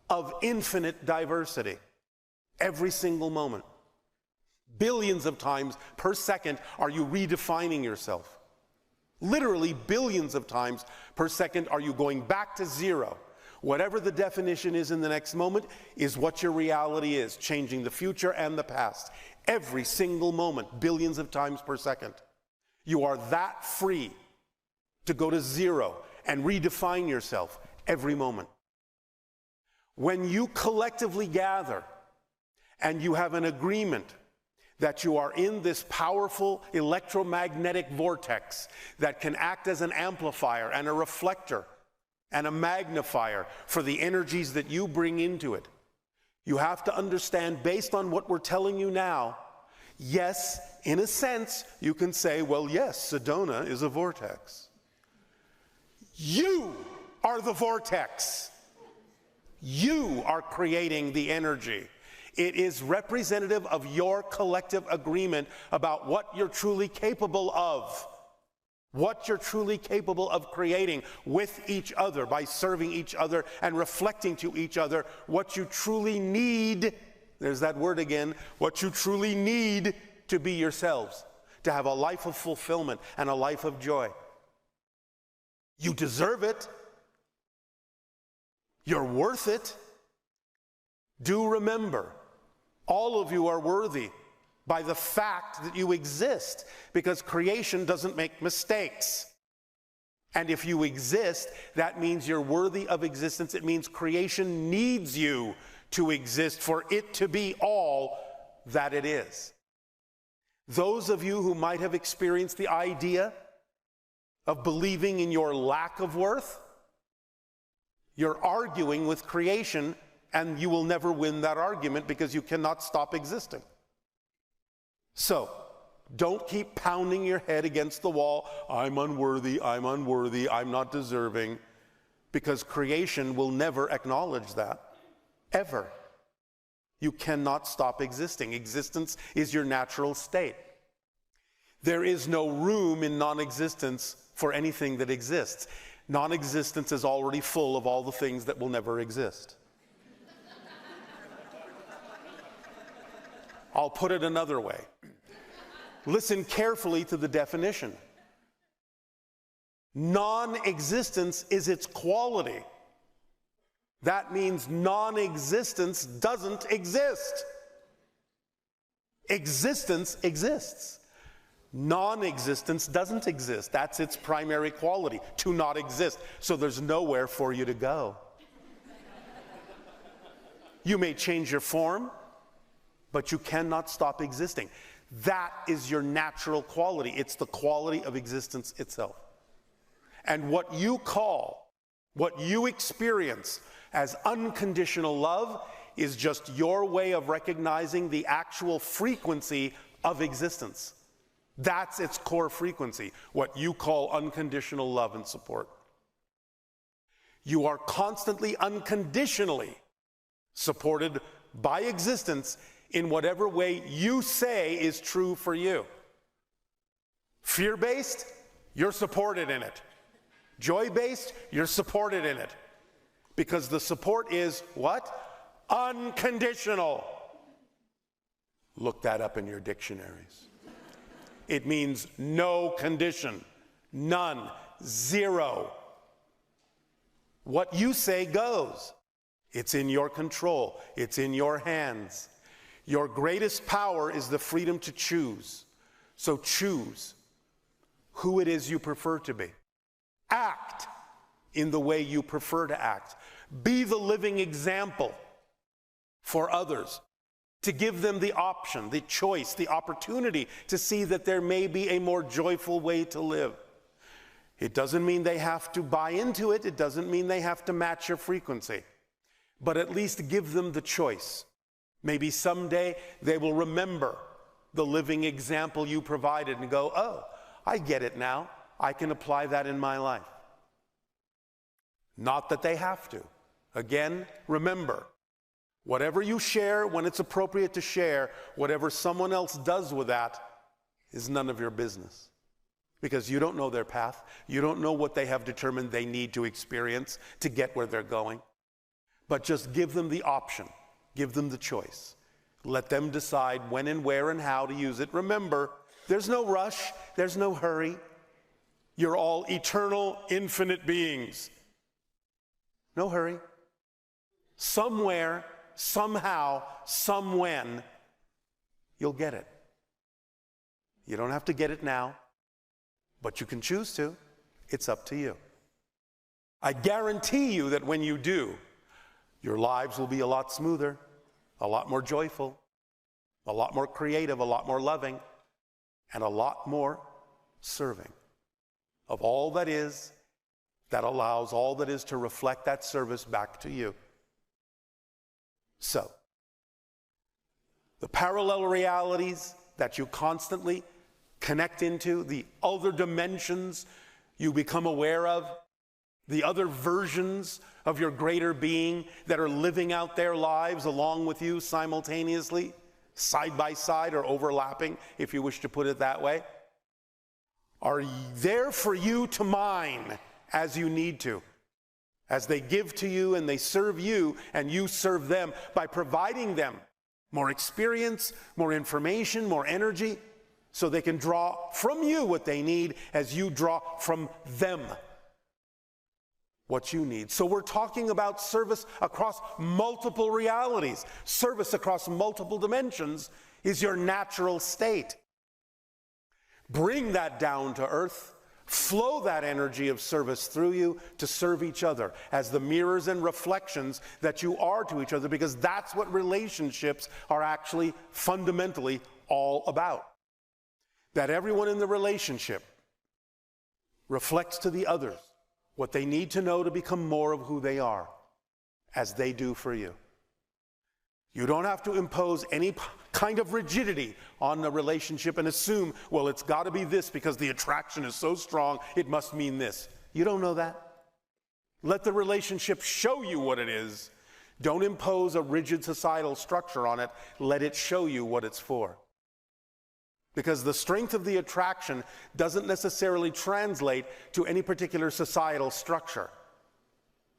Speaker 10: of infinite diversity every single moment. Billions of times per second are you redefining yourself. Literally billions of times per second are you going back to zero. Whatever the definition is in the next moment is what your reality is, changing the future and the past. Every single moment, billions of times per second. You are that free to go to zero and redefine yourself every moment. When you collectively gather and you have an agreement that you are in this powerful electromagnetic vortex that can act as an amplifier and a reflector and a magnifier for the energies that you bring into it, you have to understand, based on what we're telling you now, yes, in a sense, you can say, well, yes, Sedona is a vortex. You are the vortex. You are creating the energy. It is representative of your collective agreement about what you're truly capable of, what you're truly capable of creating with each other by serving each other and reflecting to each other what you truly need. There's that word again, what you truly need to be yourselves, to have a life of fulfillment and a life of joy. You deserve it. You're worth it. Do remember, all of you are worthy by the fact that you exist, because creation doesn't make mistakes. And if you exist, that means you're worthy of existence. It means creation needs you to exist for it to be all that it is. Those of you who might have experienced the idea of believing in your lack of worth, you're arguing with creation, and you will never win that argument because you cannot stop existing. So, don't keep pounding your head against the wall, I'm unworthy, I'm not deserving, because creation will never acknowledge that, ever. You cannot stop existing. Existence is your natural state. There is no room in non-existence for anything that exists. Non-existence is already full of all the things that will never exist. I'll put it another way. Listen carefully to the definition. Non-existence is its quality. That means non-existence doesn't exist. Existence exists. Non-existence doesn't exist. That's its primary quality, to not exist. So there's nowhere for you to go. You may change your form, but you cannot stop existing. That is your natural quality. It's the quality of existence itself. And what you call, what you experience as unconditional love is just your way of recognizing the actual frequency of existence. That's its core frequency, what you call unconditional love and support. You are constantly unconditionally supported by existence in whatever way you say is true for you. Fear-based, you're supported in it. Joy-based, you're supported in it. Because the support is what? Unconditional. Look that up in your dictionaries. It means no condition, none, zero. What you say goes. It's in your control. It's in your hands. Your greatest power is the freedom to choose. So choose who it is you prefer to be. Act in the way you prefer to act. Be the living example for others, to give them the option, the choice, the opportunity to see that there may be a more joyful way to live. It doesn't mean they have to buy into it. It doesn't mean they have to match your frequency. But at least give them the choice. Maybe someday they will remember the living example you provided and go, oh, I get it now. I can apply that in my life. Not that they have to. Again, remember, whatever you share when it's appropriate to share, whatever someone else does with that is none of your business. Because you don't know their path. You don't know what they have determined they need to experience to get where they're going. But just give them the option. Give them the choice. Let them decide when and where and how to use it. Remember, there's no rush. There's no hurry. You're all eternal, infinite beings. No hurry. Somewhere, somehow, somewhen, you'll get it. You don't have to get it now, but you can choose to. It's up to you. I guarantee you that when you do, your lives will be a lot smoother, a lot more joyful, a lot more creative, a lot more loving, and a lot more serving of all that is, that allows all that is to reflect that service back to you. So, the parallel realities that you constantly connect into, the other dimensions you become aware of, the other versions of your greater being that are living out their lives along with you simultaneously, side by side or overlapping, if you wish to put it that way, are there for you to mine as you need to, as they give to you and they serve you and you serve them by providing them more experience, more information, more energy, so they can draw from you what they need as you draw from them what you need. So we're talking about service across multiple realities. Service across multiple dimensions is your natural state. Bring that down to earth. Flow that energy of service through you to serve each other as the mirrors and reflections that you are to each other, because that's what relationships are actually fundamentally all about. That everyone in the relationship reflects to the others what they need to know to become more of who they are, as they do for you. You don't have to impose any kind of rigidity on the relationship and assume, well, it's got to be this because the attraction is so strong, it must mean this. You don't know that. Let the relationship show you what it is. Don't impose a rigid societal structure on it. Let it show you what it's for. Because the strength of the attraction doesn't necessarily translate to any particular societal structure.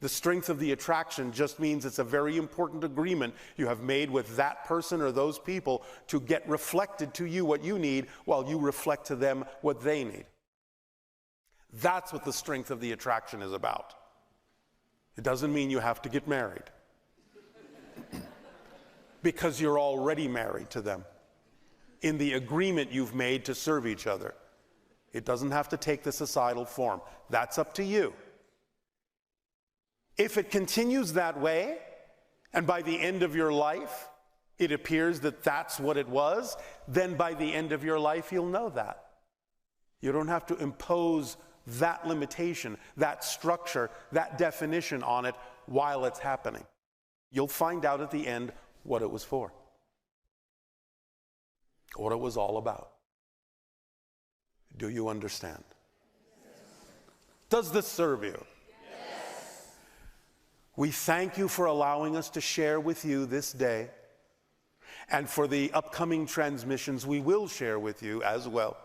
Speaker 10: The strength of the attraction just means it's a very important agreement you have made with that person or those people to get reflected to you what you need while you reflect to them what they need. That's what the strength of the attraction is about. It doesn't mean you have to get married because you're already married to them in the agreement you've made to serve each other. It doesn't have to take the societal form. That's up to you. If it continues that way, and by the end of your life, it appears that that's what it was, then by the end of your life, you'll know that. You don't have to impose that limitation, that structure, that definition on it while it's happening. You'll find out at the end what it was for, what it was all about. Do you understand? Yes. Does this serve you? Yes. We thank you for allowing us to share with you this day, and for the upcoming transmissions we will share with you as well.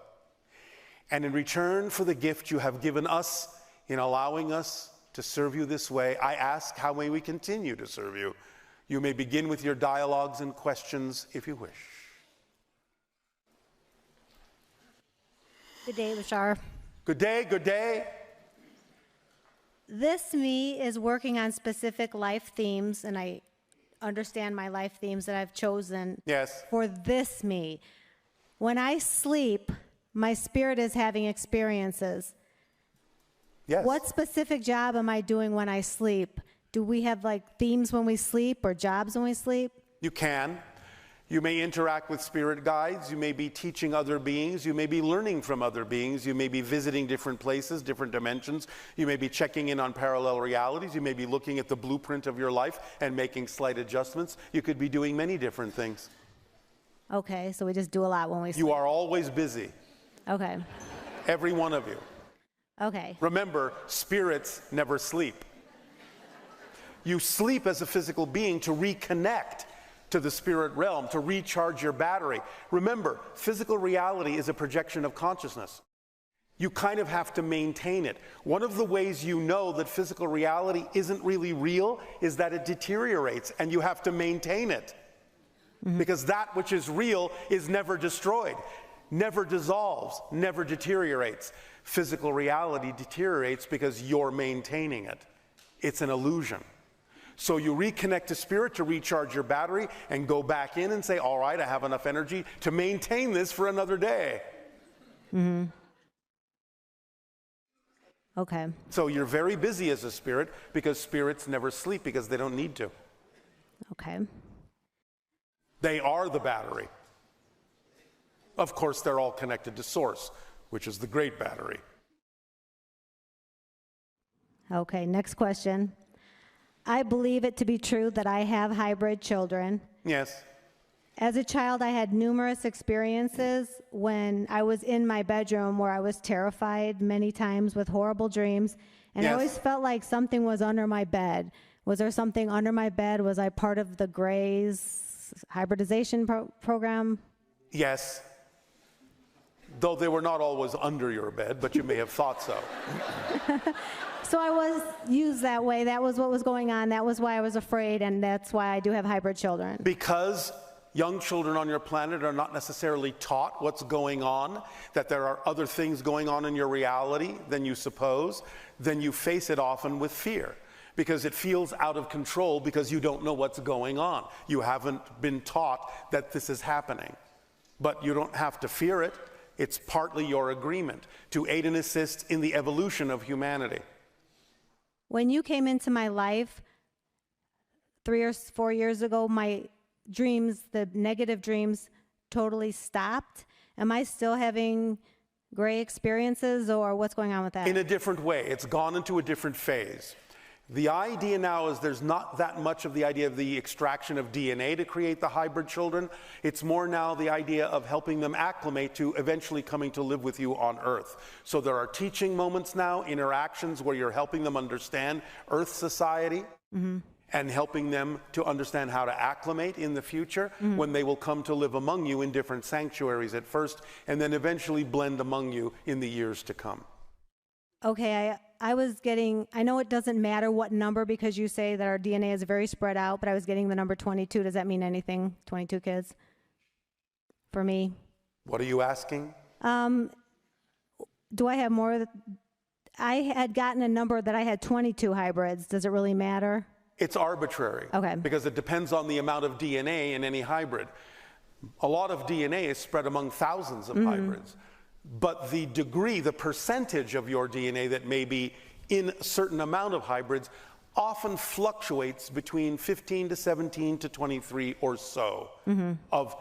Speaker 10: And in return for the gift you have given us in allowing us to serve you this way, I ask, how may we continue to serve you? You may begin with your dialogues and questions if you wish.
Speaker 11: Good day, Bashar.
Speaker 10: Good day, good day.
Speaker 11: This me is working on specific life themes, and I understand my life themes that I've chosen for this me. When I sleep, my spirit is having experiences.
Speaker 10: Yes.
Speaker 11: What specific job am I doing when I sleep? Do we have like themes when we sleep or jobs when we sleep?
Speaker 10: You can. You may interact with spirit guides. You may be teaching other beings. You may be learning from other beings. You may be visiting different places, different dimensions. You may be checking in on parallel realities. You may be looking at the blueprint of your life and making slight adjustments. You could be doing many different things.
Speaker 11: Okay, so we just do a lot when we sleep.
Speaker 10: You are always busy.
Speaker 11: Okay.
Speaker 10: Every one of you.
Speaker 11: Okay.
Speaker 10: Remember, spirits never sleep. You sleep as a physical being to reconnect to the spirit realm, to recharge your battery. Remember, physical reality is a projection of consciousness. You kind of have to maintain it. One of the ways you know that physical reality isn't really real is that it deteriorates, and you have to maintain it. Because that which is real is never destroyed, never dissolves, never deteriorates. Physical reality deteriorates because you're maintaining it. It's an illusion. So you reconnect to spirit to recharge your battery and go back in and say, all right, I have enough energy to maintain this for another day.
Speaker 11: Okay.
Speaker 10: So you're very busy as a spirit because spirits never sleep because they don't need to.
Speaker 11: Okay.
Speaker 10: They are the battery. Of course, they're all connected to source, which is the great battery.
Speaker 11: Okay, next question. I believe it to be true that I have hybrid children.
Speaker 10: Yes.
Speaker 11: As a child, I had numerous experiences when I was in my bedroom where I was terrified many times with horrible dreams, and I always felt like something was under my bed. Was there something under my bed? Was I part of the Gray's hybridization program?
Speaker 10: Yes. Though they were not always under your bed, but you may have thought so.
Speaker 11: So I was used that way. That was what was going on. That was why I was afraid, and that's why I do have hybrid children.
Speaker 10: Because young children on your planet are not necessarily taught what's going on, that there are other things going on in your reality than you suppose, then you face it often with fear. Because it feels out of control because you don't know what's going on. You haven't been taught that this is happening. But you don't have to fear it. It's partly your agreement to aid and assist in the evolution of humanity.
Speaker 11: When you came into my life 3 or 4 years ago, my dreams, the negative dreams, totally stopped. Am I still having gray experiences, or what's going on with that?
Speaker 10: In a different way. It's gone into a different phase. The idea now is there's not that much of the idea of the extraction of DNA to create the hybrid children. It's more now the idea of helping them acclimate to eventually coming to live with you on Earth. So there are teaching moments now, interactions where you're helping them understand Earth society and helping them to understand how to acclimate in the future when they will come to live among you in different sanctuaries at first and then eventually blend among you in the years to come.
Speaker 11: Okay, I was getting, I know it doesn't matter what number because you say that our DNA is very spread out, but I was getting the number 22. Does that mean anything? 22 kids? For me?
Speaker 10: What are you asking?
Speaker 11: Do I have more? I had gotten a number that I had 22 hybrids. Does it really matter?
Speaker 10: It's arbitrary.
Speaker 11: Okay.
Speaker 10: Because it depends on the amount of DNA in any hybrid. A lot of DNA is spread among thousands of hybrids. But the degree, the percentage of your DNA that may be in a certain amount of hybrids often fluctuates between 15 to 17 to 23 or so of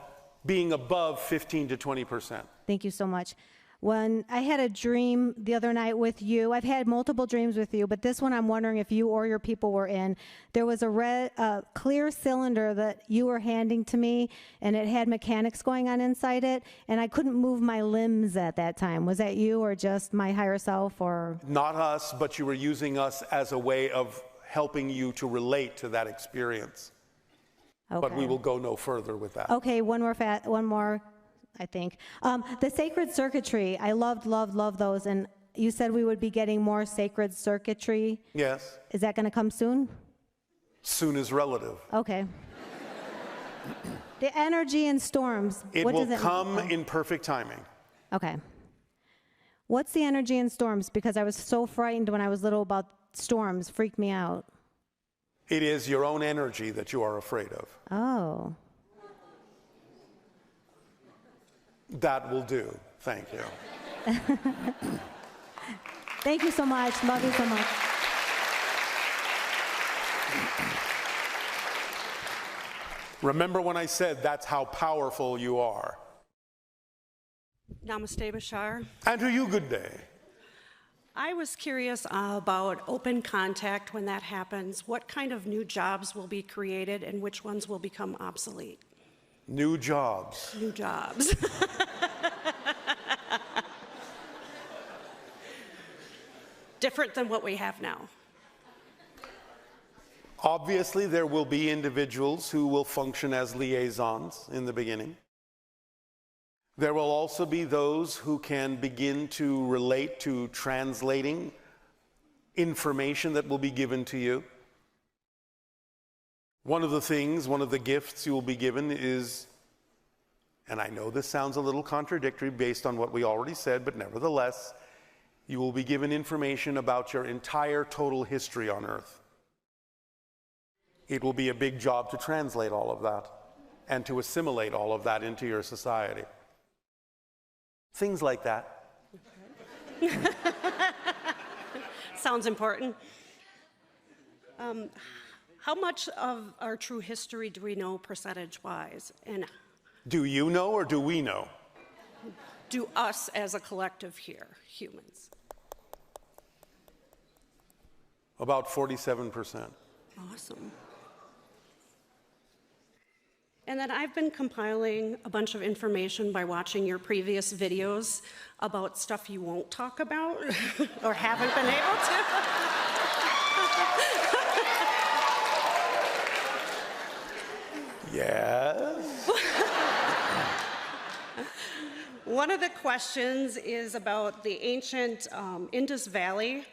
Speaker 10: being above 15 to 20%.
Speaker 11: Thank you so much. When I had a dream the other night with you, I've had multiple dreams with you, but this one I'm wondering if you or your people were in. There was a clear cylinder that you were handing to me, and it had mechanics going on inside it, and I couldn't move my limbs at that time. Was that you or just my higher self? Or
Speaker 10: Not us, but you were using us as a way of helping you to relate to that experience.
Speaker 11: Okay.
Speaker 10: But we will go no further with that.
Speaker 11: Okay, one more, I think. The sacred circuitry, I love those, and you said we would be getting more sacred circuitry.
Speaker 10: Yes.
Speaker 11: Is that going to come soon?
Speaker 10: Soon is relative.
Speaker 11: Okay. The energy in storms.
Speaker 10: It
Speaker 11: what
Speaker 10: will
Speaker 11: does
Speaker 10: come in perfect timing.
Speaker 11: Okay. What's the energy in storms? Because I was so frightened when I was little about storms. Freaked me out.
Speaker 10: It is your own energy that you are afraid of.
Speaker 11: Oh.
Speaker 10: That will do. Thank you.
Speaker 11: Thank you so much. Love you so much.
Speaker 10: Remember when I said that's how powerful you are.
Speaker 12: Namaste, Bashar.
Speaker 10: And to you, good day.
Speaker 12: I was curious about open contact when that happens. What kind of new jobs will be created and which ones will become obsolete?
Speaker 10: New jobs.
Speaker 12: New jobs. Different than what we have now.
Speaker 10: Obviously, there will be individuals who will function as liaisons in the beginning. There will also be those who can begin to relate to translating information that will be given to you. One of the gifts you will be given is, and I know this sounds a little contradictory based on what we already said, but nevertheless, you will be given information about your entire total history on Earth. It will be a big job to translate all of that and to assimilate all of that into your society. Things like that.
Speaker 12: Sounds important. How much of our true history do we know percentage-wise? And
Speaker 10: do you know or do we know?
Speaker 12: Do us as a collective here, humans?
Speaker 10: About 47%.
Speaker 12: Awesome. And then I've been compiling a bunch of information by watching your previous videos about stuff you won't talk about or haven't been able to.
Speaker 10: Yes.
Speaker 12: One of the questions is about the ancient Indus Valley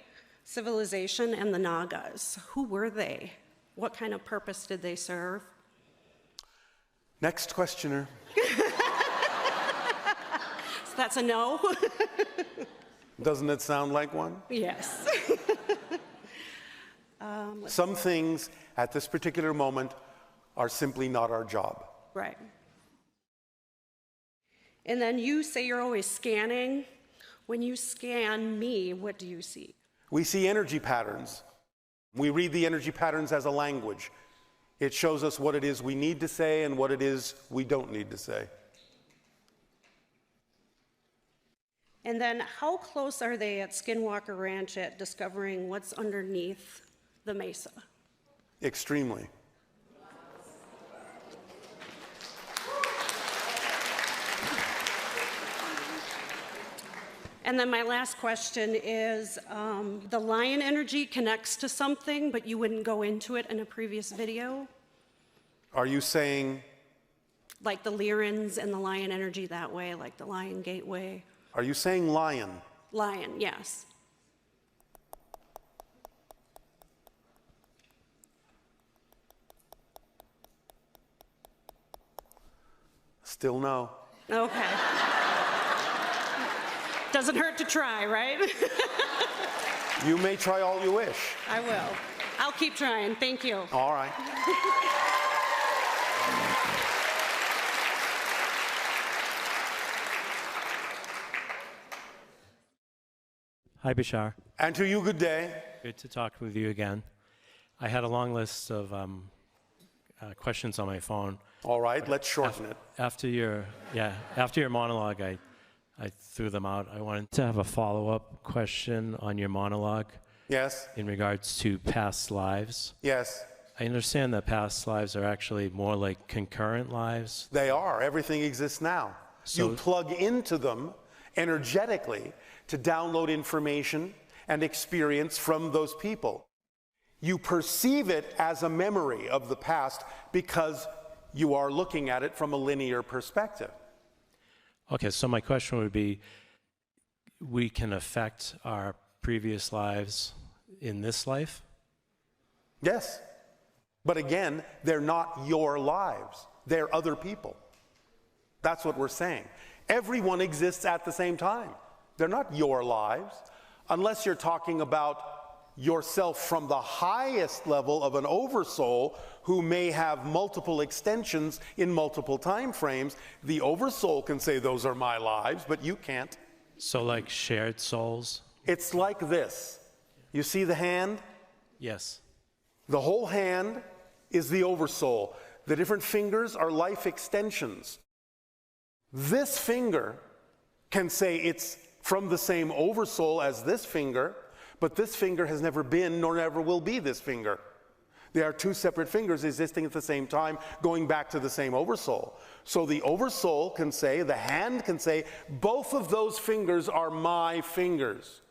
Speaker 12: civilization and the Nagas. Who were they? What kind of purpose did they serve?
Speaker 10: Next questioner.
Speaker 12: So that's a no?
Speaker 10: Doesn't it sound like one?
Speaker 12: Yes.
Speaker 10: Some things at this particular moment are simply not our job.
Speaker 12: Right. And then you say you're always scanning. When you scan me, what do you see?
Speaker 10: We see energy patterns. We read the energy patterns as a language. It shows us what it is we need to say and what it is we don't need to say.
Speaker 12: And then how close are they at Skinwalker Ranch at discovering what's underneath the mesa?
Speaker 10: Extremely.
Speaker 12: And then my last question is, the lion energy connects to something, but you wouldn't go into it in a previous video?
Speaker 10: Are you saying?
Speaker 12: Like the Lyrans and the lion energy that way, like the lion gateway?
Speaker 10: Are you saying lion?
Speaker 12: Lion, yes.
Speaker 10: Still no.
Speaker 12: Okay. Doesn't hurt to try, right?
Speaker 10: You may try all you wish.
Speaker 12: I will. I'll keep trying. Thank you.
Speaker 10: All right.
Speaker 13: Hi, Bashar.
Speaker 10: And to you, good day.
Speaker 13: Good to talk with you again. I had a long list of questions on my phone.
Speaker 10: All right, let's shorten it.
Speaker 13: After your monologue, I threw them out. I wanted to have a follow-up question on your monologue.
Speaker 10: Yes.
Speaker 13: In regards to past lives.
Speaker 10: Yes.
Speaker 13: I understand that past lives are actually more like concurrent lives.
Speaker 10: They are. Everything exists now. So you plug into them energetically to download information and experience from those people. You perceive it as a memory of the past because you are looking at it from a linear perspective.
Speaker 13: Okay, so my question would be, we can affect our previous lives in this life?
Speaker 10: Yes. But again, they're not your lives. They're other people. That's what we're saying. Everyone exists at the same time. They're not your lives, unless you're talking about yourself from the highest level of an oversoul who may have multiple extensions in multiple time frames. The oversoul can say those are my lives, but you can't.
Speaker 13: So like shared souls?
Speaker 10: It's like this. You see the hand?
Speaker 13: Yes.
Speaker 10: The whole hand is the oversoul. The different fingers are life extensions. This finger can say it's from the same oversoul as this finger, but this finger has never been nor ever will be this finger. They are two separate fingers existing at the same time, going back to the same oversoul. So the oversoul can say, the hand can say, both of those fingers are my fingers.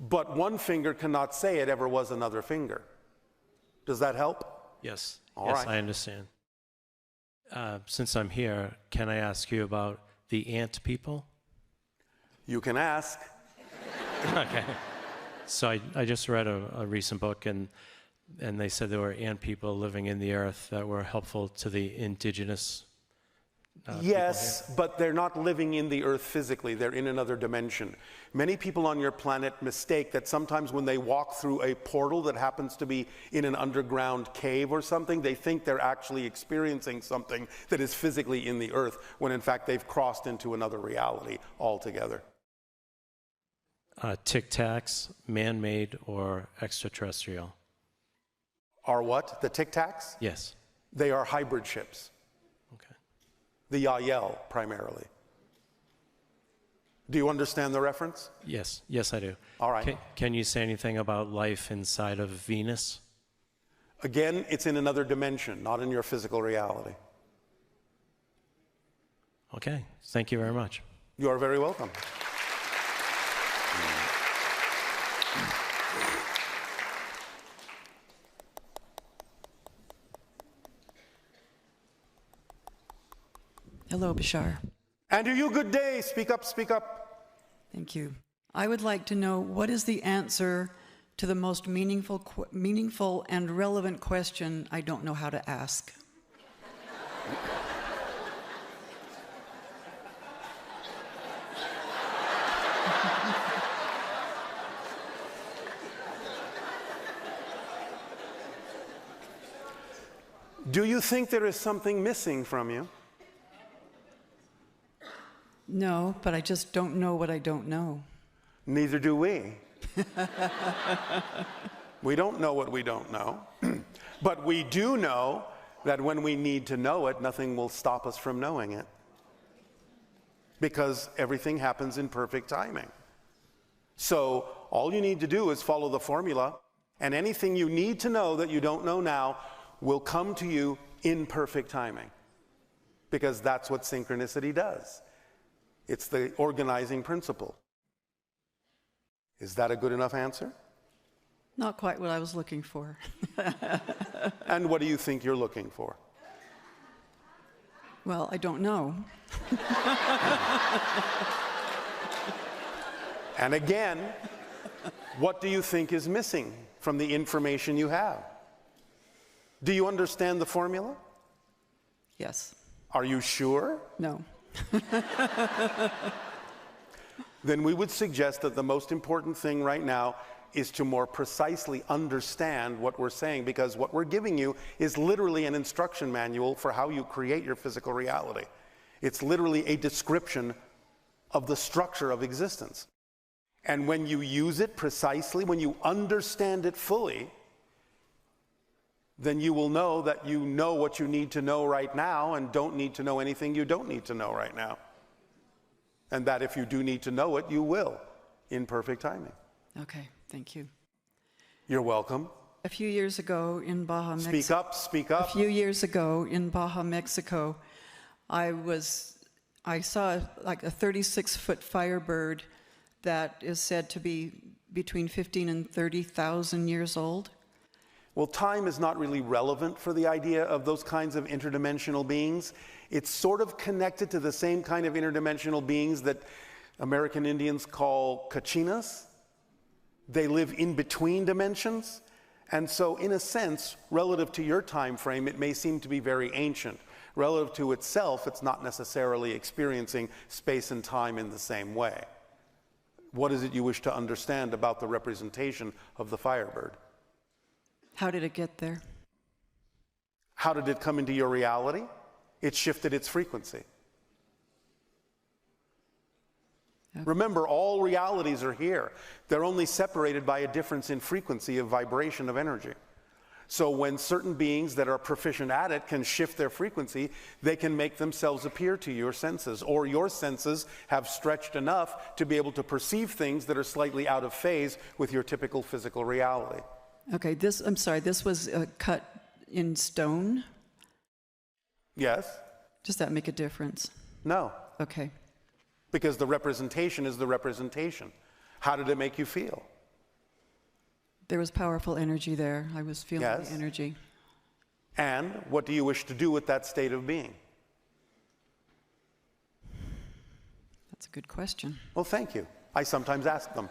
Speaker 10: But one finger cannot say it ever was another finger. Does that help?
Speaker 13: Yes.
Speaker 10: All
Speaker 13: yes,
Speaker 10: right.
Speaker 13: I understand. Since I'm here, can I ask you about the ant people?
Speaker 10: You can ask.
Speaker 13: Okay. So I just read a recent book, and they said there were ant people living in the earth that were helpful to the indigenous
Speaker 10: yes, but they're not living in the earth physically. They're in another dimension. Many people on your planet mistake that sometimes when they walk through a portal that happens to be in an underground cave or something, they think they're actually experiencing something that is physically in the earth, when in fact they've crossed into another reality altogether.
Speaker 13: Tic Tacs, man-made or extraterrestrial?
Speaker 10: Are what? The Tic Tacs?
Speaker 13: Yes.
Speaker 10: They are hybrid ships.
Speaker 13: Okay.
Speaker 10: The Yael, primarily. Do you understand the reference?
Speaker 13: Yes. Yes, I do.
Speaker 10: All right.
Speaker 13: Can you say anything about life inside of Venus?
Speaker 10: Again, it's in another dimension, not in your physical reality.
Speaker 13: Okay. Thank you very much.
Speaker 10: You are very welcome.
Speaker 14: Hello, Bashar.
Speaker 10: And to you, good day. Speak up, speak up.
Speaker 14: Thank you. I would like to know, what is the answer to the most meaningful and relevant question I don't know how to ask?
Speaker 10: Do you think there is something missing from you?
Speaker 14: No, but I just don't know what I don't know.
Speaker 10: Neither do we. We don't know what we don't know. But we do know that when we need to know it, nothing will stop us from knowing it. Because everything happens in perfect timing. So all you need to do is follow the formula, and anything you need to know that you don't know now will come to you in perfect timing. Because that's what synchronicity does. It's the organizing principle. Is that a good enough answer?
Speaker 14: Not quite what I was looking for.
Speaker 10: And what do you think you're looking for?
Speaker 14: Well, I don't know.
Speaker 10: And again, what do you think is missing from the information you have? Do you understand the formula?
Speaker 14: Yes.
Speaker 10: Are you sure?
Speaker 14: No.
Speaker 10: Then we would suggest that the most important thing right now is to more precisely understand what we're saying, because what we're giving you is literally an instruction manual for how you create your physical reality. It's literally a description of the structure of existence. And when you use it precisely, when you understand it fully, then you will know that you know what you need to know right now and don't need to know anything you don't need to know right now. And that if you do need to know it, you will, in perfect timing.
Speaker 14: Okay, thank you.
Speaker 10: You're welcome.
Speaker 14: A few years ago in Baja, Mexico.
Speaker 10: Speak up, speak up.
Speaker 14: A few years ago in Baja, Mexico, I saw like a 36-foot firebird that is said to be between 15 and 30,000 years old.
Speaker 10: Well, time is not really relevant for the idea of those kinds of interdimensional beings. It's sort of connected to the same kind of interdimensional beings that American Indians call kachinas. They live in between dimensions. And so, in a sense, relative to your time frame, it may seem to be very ancient. Relative to itself, it's not necessarily experiencing space and time in the same way. What is it you wish to understand about the representation of the Firebird?
Speaker 14: How did it get there?
Speaker 10: How did it come into your reality? It shifted its frequency.
Speaker 14: Okay.
Speaker 10: Remember, all realities are here. They're only separated by a difference in frequency of vibration of energy. So when certain beings that are proficient at it can shift their frequency, they can make themselves appear to your senses, or your senses have stretched enough to be able to perceive things that are slightly out of phase with your typical physical reality.
Speaker 14: Okay, I'm sorry, this was cut in stone?
Speaker 10: Yes?
Speaker 14: Does that make a difference?
Speaker 10: No.
Speaker 14: Okay.
Speaker 10: Because the representation is the representation. How did it make you feel?
Speaker 14: There was powerful energy there. I was feeling the energy.
Speaker 10: And what do you wish to do with that state of being?
Speaker 14: That's a good question.
Speaker 10: Well, thank you. I sometimes ask them.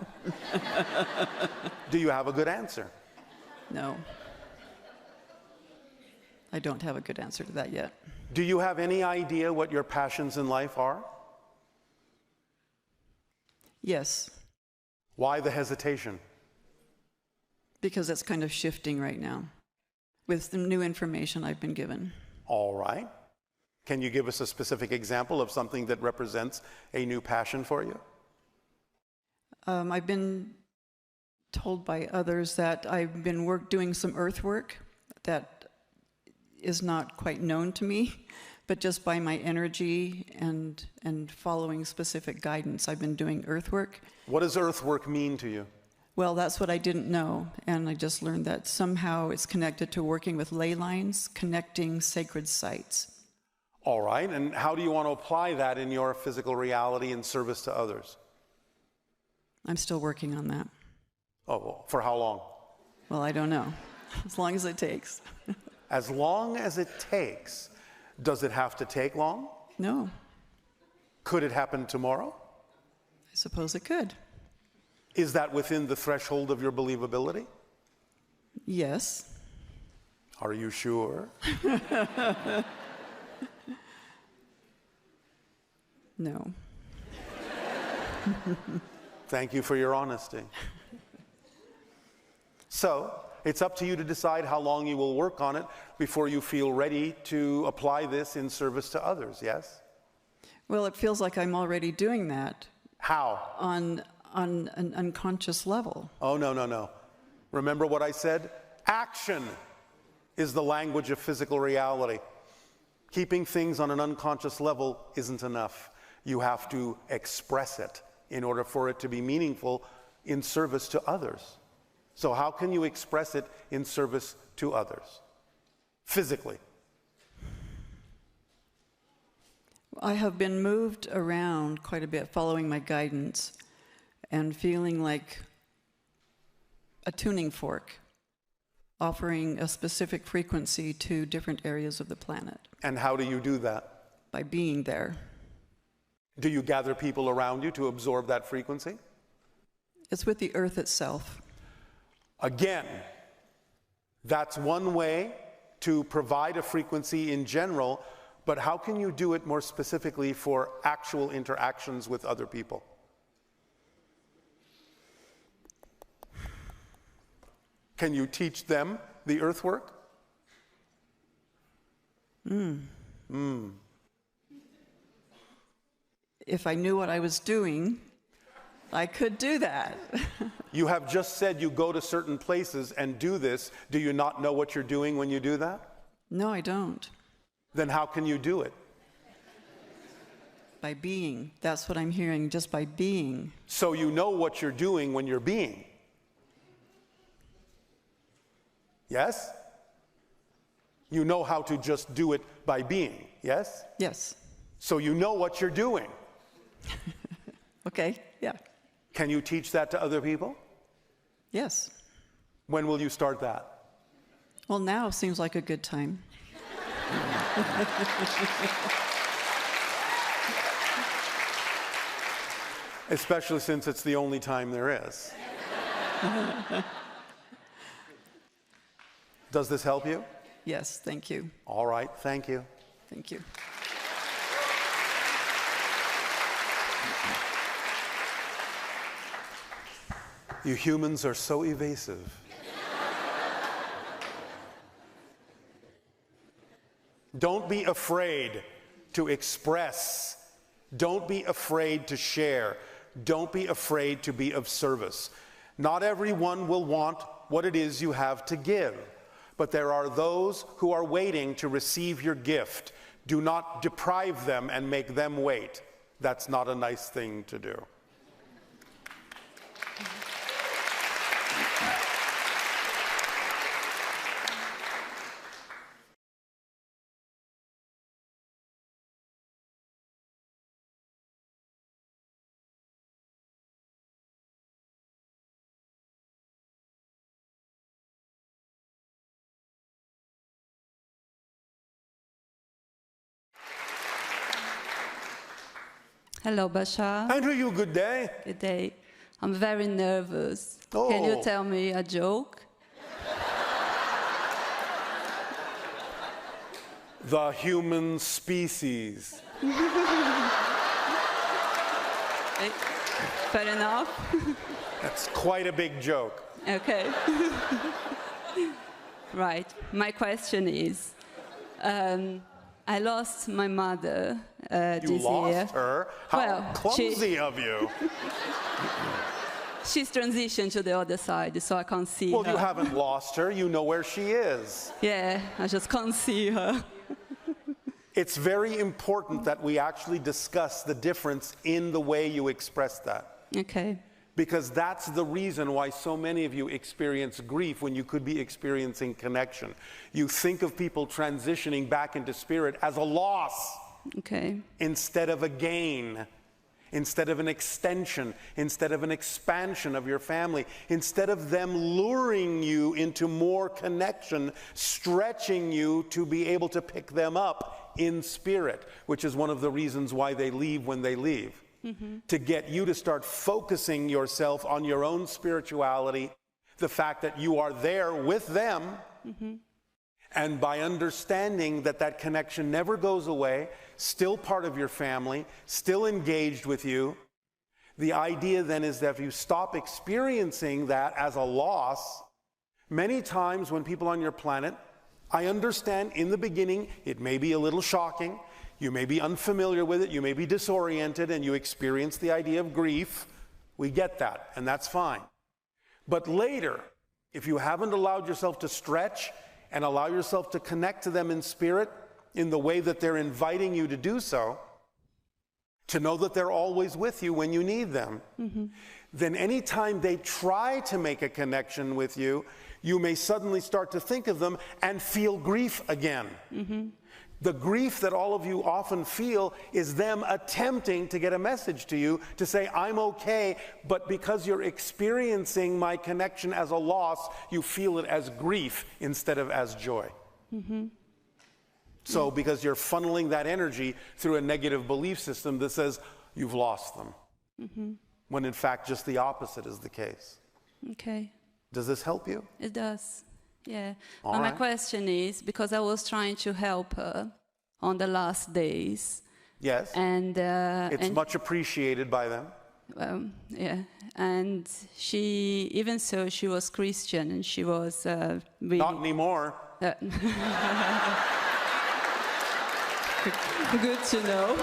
Speaker 10: Do you have a good answer?
Speaker 14: No. I don't have a good answer to that yet.
Speaker 10: Do you have any idea what your passions in life are?
Speaker 14: Yes.
Speaker 10: Why the hesitation?
Speaker 14: Because it's kind of shifting right now with the new information I've been given.
Speaker 10: All right. Can you give us a specific example of something that represents a new passion for you?
Speaker 14: I've been told by others that I've been doing some earth work that is not quite known to me, but just by my energy and following specific guidance, I've been doing earth work.
Speaker 10: What does earth work mean to you?
Speaker 14: Well, that's what I didn't know, and I just learned that somehow it's connected to working with ley lines, connecting sacred sites.
Speaker 10: All right, and how do you want to apply that in your physical reality in service to others?
Speaker 14: I'm still working on that.
Speaker 10: Oh, for how long?
Speaker 14: Well, I don't know. As long as it takes.
Speaker 10: As long as it takes. Does it have to take long?
Speaker 14: No.
Speaker 10: Could it happen tomorrow?
Speaker 14: I suppose it could.
Speaker 10: Is that within the threshold of your believability?
Speaker 14: Yes.
Speaker 10: Are you sure?
Speaker 14: No.
Speaker 10: Thank you for your honesty. So, it's up to you to decide how long you will work on it before you feel ready to apply this in service to others, yes?
Speaker 14: Well, it feels like I'm already doing that.
Speaker 10: How?
Speaker 14: On an unconscious level.
Speaker 10: Oh, no, no, no. Remember what I said? Action is the language of physical reality. Keeping things on an unconscious level isn't enough. You have to express it in order for it to be meaningful in service to others. So how can you express it in service to others? Physically.
Speaker 14: I have been moved around quite a bit following my guidance and feeling like a tuning fork, offering a specific frequency to different areas of the planet.
Speaker 10: And how do you do that?
Speaker 14: By being there.
Speaker 10: Do you gather people around you to absorb that frequency?
Speaker 14: It's with the earth itself.
Speaker 10: Again, that's one way to provide a frequency in general, but how can you do it more specifically for actual interactions with other people? Can you teach them the earthwork?
Speaker 14: If I knew what I was doing, I could do that.
Speaker 10: You have just said you go to certain places and do this. Do you not know what you're doing when you do that?
Speaker 14: No, I don't.
Speaker 10: Then how can you do it?
Speaker 14: By being. That's what I'm hearing, just by being.
Speaker 10: So you know what you're doing when you're being. Yes? You know how to just do it by being, yes?
Speaker 14: Yes.
Speaker 10: So you know what you're doing.
Speaker 14: Okay, yeah.
Speaker 10: Can you teach that to other people?
Speaker 14: Yes.
Speaker 10: When will you start that?
Speaker 14: Well, now seems like a good time.
Speaker 10: Especially since it's the only time there is. Does this help you?
Speaker 14: Yes, thank you.
Speaker 10: All right, thank you.
Speaker 14: Thank you.
Speaker 10: You humans are so evasive. Don't be afraid to express. Don't be afraid to share. Don't be afraid to be of service. Not everyone will want what it is you have to give, but there are those who are waiting to receive your gift. Do not deprive them and make them wait. That's not a nice thing to do.
Speaker 15: Hello, Bashar.
Speaker 10: Andrew, you good day?
Speaker 15: Good day. I'm very nervous.
Speaker 10: Oh.
Speaker 15: Can you tell me a joke?
Speaker 10: The human species.
Speaker 15: Fair enough.
Speaker 10: That's quite a big joke.
Speaker 15: Okay. Right. My question is, I lost my mother this year.
Speaker 10: You lost her? How
Speaker 15: Well,
Speaker 10: clumsy of you.
Speaker 15: She's transitioned to the other side, so I can't see
Speaker 10: Well,
Speaker 15: her.
Speaker 10: you haven't lost her. You know where she is.
Speaker 15: Yeah, I just can't see her.
Speaker 10: It's very important that we actually discuss the difference in the way you express that.
Speaker 15: Okay.
Speaker 10: Because that's the reason why so many of you experience grief when you could be experiencing connection. You think of people transitioning back into spirit as a loss.
Speaker 15: Okay.
Speaker 10: Instead of a gain, instead of an extension, instead of an expansion of your family, instead of them luring you into more connection, stretching you to be able to pick them up in spirit, which is one of the reasons why they leave when they leave. Mm-hmm. To get you to start focusing yourself on your own spirituality, the fact that you are there with them, mm-hmm. and by understanding that that connection never goes away, still part of your family, still engaged with you, the idea then is that if you stop experiencing that as a loss, many times when people on your planet, I understand in the beginning it may be a little shocking, you may be unfamiliar with it, you may be disoriented, and you experience the idea of grief. We get that, and that's fine. But later, if you haven't allowed yourself to stretch and allow yourself to connect to them in spirit in the way that they're inviting you to do so, to know that they're always with you when you need them, mm-hmm. then anytime they try to make a connection with you, you may suddenly start to think of them and feel grief again. Mm-hmm. The grief that all of you often feel is them attempting to get a message to you to say, I'm okay, but because you're experiencing my connection as a loss, you feel it as grief instead of as joy. Mm-hmm. So because you're funneling that energy through a negative belief system that says, you've lost them. Mm-hmm. When in fact, just the opposite is the case.
Speaker 15: Okay.
Speaker 10: Does this help you?
Speaker 15: It does. Yeah.
Speaker 10: All
Speaker 15: But
Speaker 10: right.
Speaker 15: my question is, because I was trying to help her on the last days.
Speaker 10: Yes.
Speaker 15: And
Speaker 10: it's much appreciated by them.
Speaker 15: Yeah, and even so, she was Christian, and she was really...
Speaker 10: Not anymore.
Speaker 15: Good to know.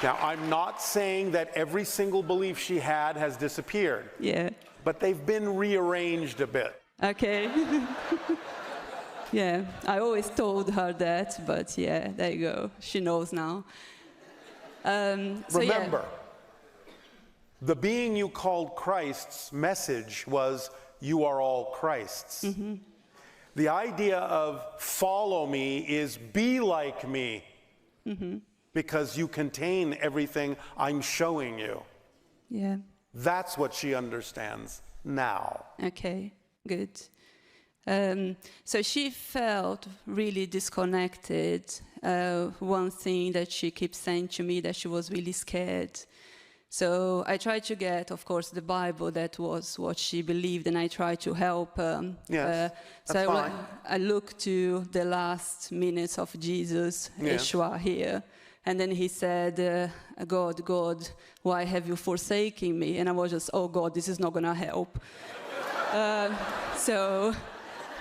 Speaker 10: Now, I'm not saying that every single belief she had has disappeared.
Speaker 15: Yeah.
Speaker 10: But they've been rearranged a bit.
Speaker 15: Okay. Yeah, I always told her that, but yeah, there you go. She knows now.
Speaker 10: Remember, the being you called Christ's message was, you are all Christ's.
Speaker 15: Mm-hmm.
Speaker 10: The idea of follow me is be like me,
Speaker 15: mm-hmm.
Speaker 10: because you contain everything I'm showing you.
Speaker 15: Yeah.
Speaker 10: That's what she understands now.
Speaker 15: Okay, good. So she felt really disconnected. One thing that she keeps saying to me, that she was really scared. So I tried to get, of course, the Bible. That was what she believed, and I tried to help.
Speaker 10: Yes,
Speaker 15: so
Speaker 10: fine.
Speaker 15: I looked to the last minutes of Jesus, Yeshua here. And then he said, God, God, why have you forsaken me? And I was just, oh God, this is not going to help. So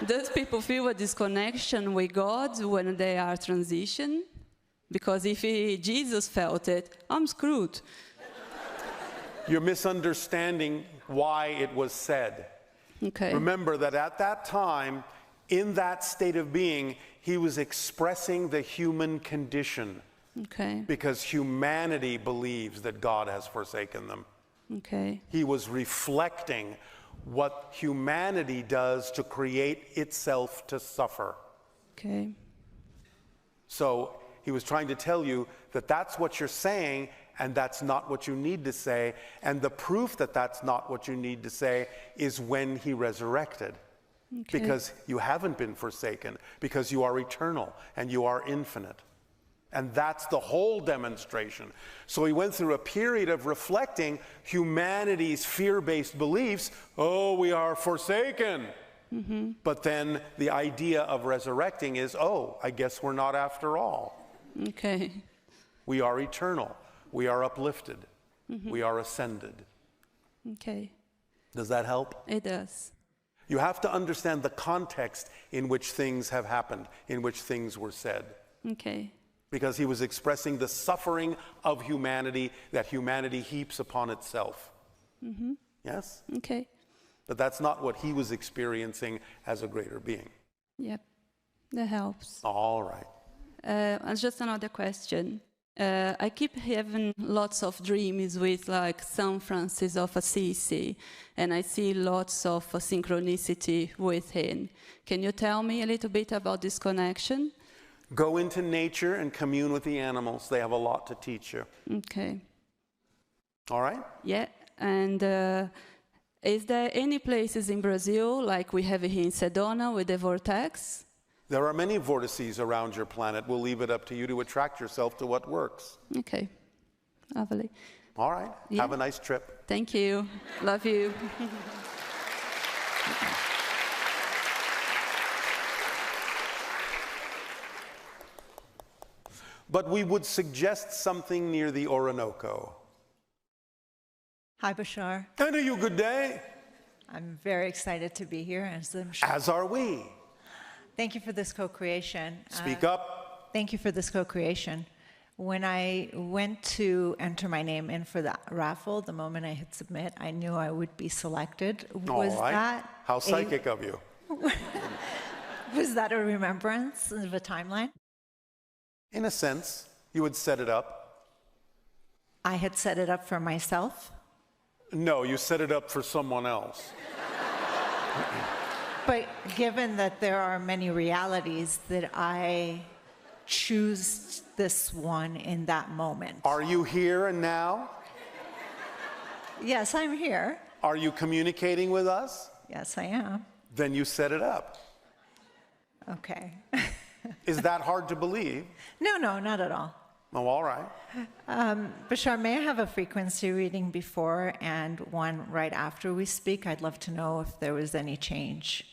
Speaker 15: those people feel a disconnection with God when they are transition. Because if Jesus felt it, I'm screwed.
Speaker 10: You're misunderstanding why it was said.
Speaker 15: Okay.
Speaker 10: Remember that at that time, in that state of being, he was expressing the human condition.
Speaker 15: Okay.
Speaker 10: Because humanity believes that God has forsaken them.
Speaker 15: Okay.
Speaker 10: He was reflecting what humanity does to create itself to suffer.
Speaker 15: Okay.
Speaker 10: So he was trying to tell you that that's what you're saying, and that's not what you need to say. And the proof that that's not what you need to say is when he resurrected.
Speaker 15: Okay.
Speaker 10: Because you haven't been forsaken, because you are eternal and you are infinite. And that's the whole demonstration. So he went through a period of reflecting humanity's fear-based beliefs. Oh, we are forsaken.
Speaker 15: Mm-hmm.
Speaker 10: But then the idea of resurrecting is, oh, I guess we're not after all.
Speaker 15: Okay.
Speaker 10: We are eternal. We are uplifted.
Speaker 15: Mm-hmm.
Speaker 10: We are ascended.
Speaker 15: Okay.
Speaker 10: Does that help?
Speaker 15: It does.
Speaker 10: You have to understand the context in which things have happened, in which things were said.
Speaker 15: Okay.
Speaker 10: Because he was expressing the suffering of humanity that humanity heaps upon itself.
Speaker 15: Mm-hmm.
Speaker 10: Yes?
Speaker 15: Okay.
Speaker 10: But that's not what he was experiencing as a greater being.
Speaker 15: Yep. That helps.
Speaker 10: All right.
Speaker 15: And just another question. I keep having lots of dreams with like Saint Francis of Assisi, and I see lots of synchronicity with him. Can you tell me a little bit about this connection?
Speaker 10: Go into nature and commune with the animals. They have a lot to teach you.
Speaker 15: Okay.
Speaker 10: All right?
Speaker 15: Yeah. And is there any places in Brazil, like we have here in Sedona with the vortex?
Speaker 10: There are many vortices around your planet. We'll leave it up to you to attract yourself to what works.
Speaker 15: Okay. Lovely.
Speaker 10: All right.
Speaker 15: Yeah.
Speaker 10: Have a nice trip.
Speaker 15: Thank you. Love you.
Speaker 10: But we would suggest something near the Orinoco.
Speaker 16: Hi, Bashar.
Speaker 10: And you, good day.
Speaker 16: I'm very excited to be here.
Speaker 10: As are we.
Speaker 16: Thank you for this co-creation.
Speaker 10: Speak up.
Speaker 16: Thank you for this co-creation. When I went to enter my name in for the raffle, the moment I hit submit, I knew I would be selected. Was
Speaker 10: All right.
Speaker 16: that
Speaker 10: How psychic of you.
Speaker 16: Was that a remembrance of a timeline?
Speaker 10: In a sense, you would set it up.
Speaker 16: I had set it up for myself?
Speaker 10: No, you set it up for someone else.
Speaker 16: But given that there are many realities, that I choose this one in that moment.
Speaker 10: Are you here and now?
Speaker 16: Yes, I'm here.
Speaker 10: Are you communicating with us?
Speaker 16: Yes, I am.
Speaker 10: Then you set it up.
Speaker 16: Okay.
Speaker 10: Is that hard to believe?
Speaker 16: No, not at all.
Speaker 10: Oh, all right.
Speaker 16: Bashar, may I have a frequency reading before and one right after we speak? I'd love to know if there was any change.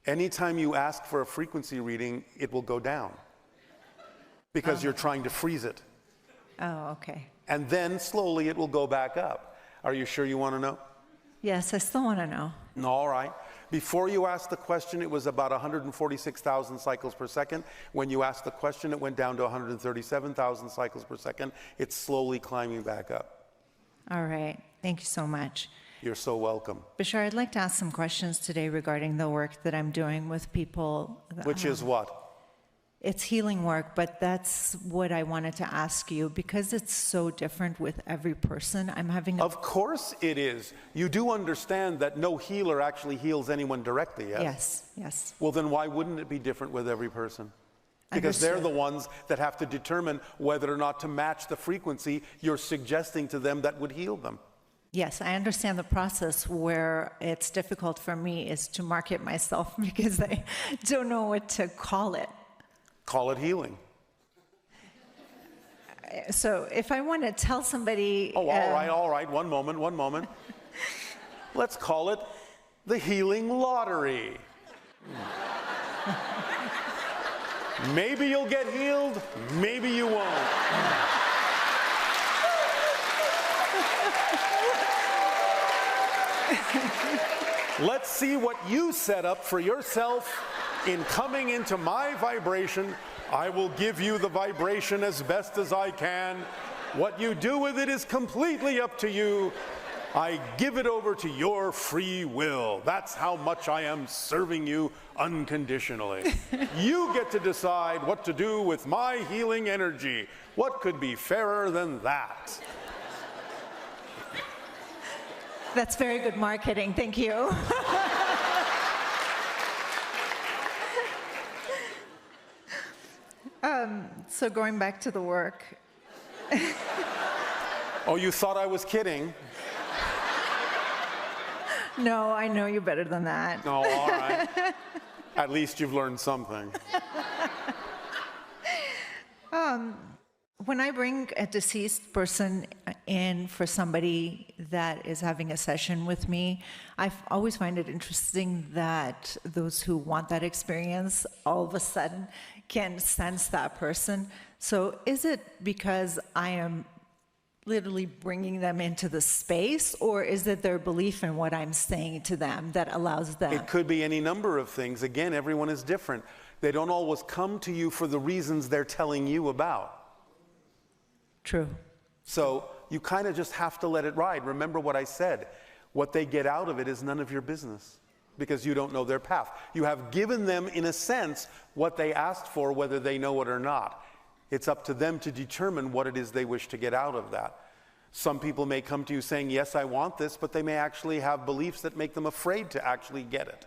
Speaker 10: Anytime you ask for a frequency reading, it will go down because you're trying to freeze it.
Speaker 16: Oh, okay.
Speaker 10: And then slowly it will go back up. Are you sure you want to know?
Speaker 16: Yes, I still want to know.
Speaker 10: All right. Before you asked the question, it was about 146,000 cycles per second. When you asked the question, it went down to 137,000 cycles per second. It's slowly climbing back up.
Speaker 16: All right. Thank you so much.
Speaker 10: You're so welcome.
Speaker 16: Bashar, I'd like to ask some questions today regarding the work that I'm doing with people.
Speaker 10: Which is what?
Speaker 16: It's healing work, but that's what I wanted to ask you because it's so different with every person. I'm having
Speaker 10: Of course it is. You do understand that no healer actually heals anyone directly, yes?
Speaker 16: Yes, yes.
Speaker 10: Well, then why wouldn't it be different with every person? Because they're the ones that have to determine whether or not to match the frequency you're suggesting to them that would heal them.
Speaker 16: Yes, I understand the process. Where it's difficult for me is to market myself because I don't know what to call it.
Speaker 10: Call it healing.
Speaker 16: So if I want to tell somebody...
Speaker 10: Oh, all right. One moment. Let's call it the healing lottery. Maybe you'll get healed, maybe you won't. Let's see what you set up for yourself in coming into my vibration. I will give you the vibration as best as I can. What you do with it is completely up to you. I give it over to your free will. That's how much I am serving you unconditionally. You get to decide what to do with my healing energy. What could be fairer than that?
Speaker 16: That's very good marketing. Thank you. So going back to the work.
Speaker 10: Oh, you thought I was kidding?
Speaker 16: No, I know you better than that.
Speaker 10: No, all right. At least you've learned something.
Speaker 16: When I bring a deceased person in for somebody that is having a session with me, I always find it interesting that those who want that experience all of a sudden can sense that person. So is it because I am literally bringing them into the space, or is it their belief in what I'm saying to them that allows them?
Speaker 10: It could be any number of things. Again, everyone is different. They don't always come to you for the reasons they're telling you about.
Speaker 16: True.
Speaker 10: So you kind of just have to let it ride. Remember what I said. What they get out of it is none of your business because you don't know their path. You have given them, in a sense, what they asked for, whether they know it or not. It's up to them to determine what it is they wish to get out of that. Some people may come to you saying, yes, I want this, but they may actually have beliefs that make them afraid to actually get it.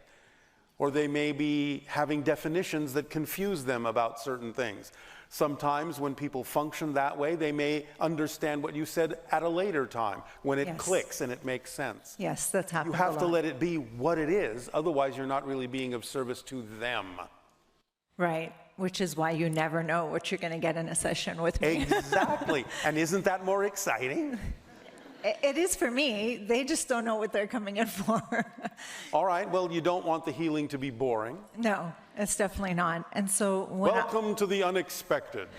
Speaker 10: Or they may be having definitions that confuse them about certain things. Sometimes when people function that way, they may understand what you said at a later time, when it clicks and it makes sense.
Speaker 16: Yes, that's happened.
Speaker 10: You have to let it be what it is, otherwise you're not really being of service to them.
Speaker 16: Right, which is why you never know what you're going to get in a session with me.
Speaker 10: Exactly, and isn't that more exciting?
Speaker 16: It is for me. They just don't know what they're coming in for.
Speaker 10: All right, well, you don't want the healing to be boring.
Speaker 16: No, it's definitely not. And so when
Speaker 10: welcome to the unexpected.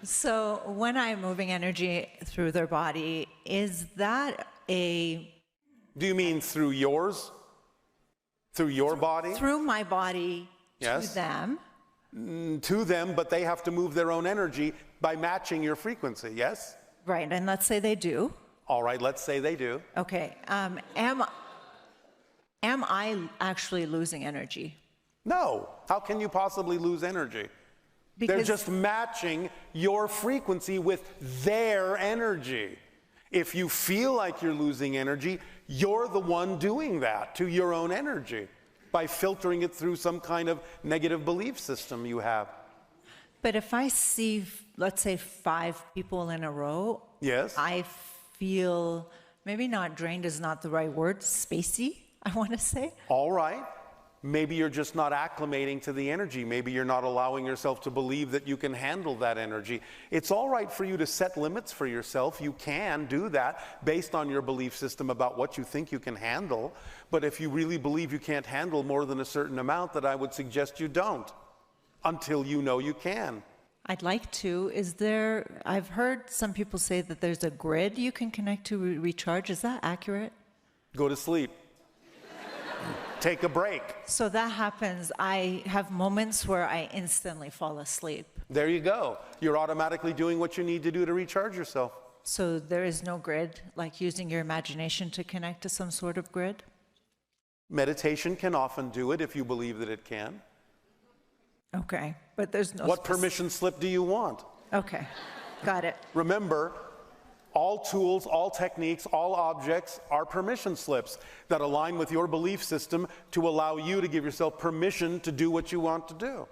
Speaker 16: So when I'm moving energy through their body, is that a...
Speaker 10: Do you mean through yours? Through your body?
Speaker 16: Through my body to them.
Speaker 10: To them, but they have to move their own energy by matching your frequency, yes?
Speaker 16: Right, and let's say they do.
Speaker 10: All right, let's say they do.
Speaker 16: Okay, am I actually losing energy?
Speaker 10: No. How can you possibly lose energy?
Speaker 16: Because
Speaker 10: they're just matching your frequency with their energy. If you feel like you're losing energy, you're the one doing that to your own energy by filtering it through some kind of negative belief system you have.
Speaker 16: But if I see, let's say, 5 people in a row,
Speaker 10: yes,
Speaker 16: I feel, maybe not drained is not the right word, spacey, I want to say.
Speaker 10: All right. Maybe you're just not acclimating to the energy. Maybe you're not allowing yourself to believe that you can handle that energy. It's all right for you to set limits for yourself. You can do that based on your belief system about what you think you can handle. But if you really believe you can't handle more than a certain amount, then I would suggest you don't until you know you can.
Speaker 16: I'd like to. I've heard some people say that there's a grid you can connect to recharge. Is that accurate?
Speaker 10: Go to sleep. Take a break.
Speaker 16: So that happens. I have moments where I instantly fall asleep.
Speaker 10: There you go. You're automatically doing what you need to do to recharge yourself.
Speaker 16: So there is no grid, like using your imagination to connect to some sort of grid?
Speaker 10: Meditation can often do it if you believe that it can.
Speaker 16: Okay, but there's no...
Speaker 10: What permission slip do you want?
Speaker 16: Okay, got it.
Speaker 10: Remember, all tools, all techniques, all objects are permission slips that align with your belief system to allow you to give yourself permission to do what you want to do.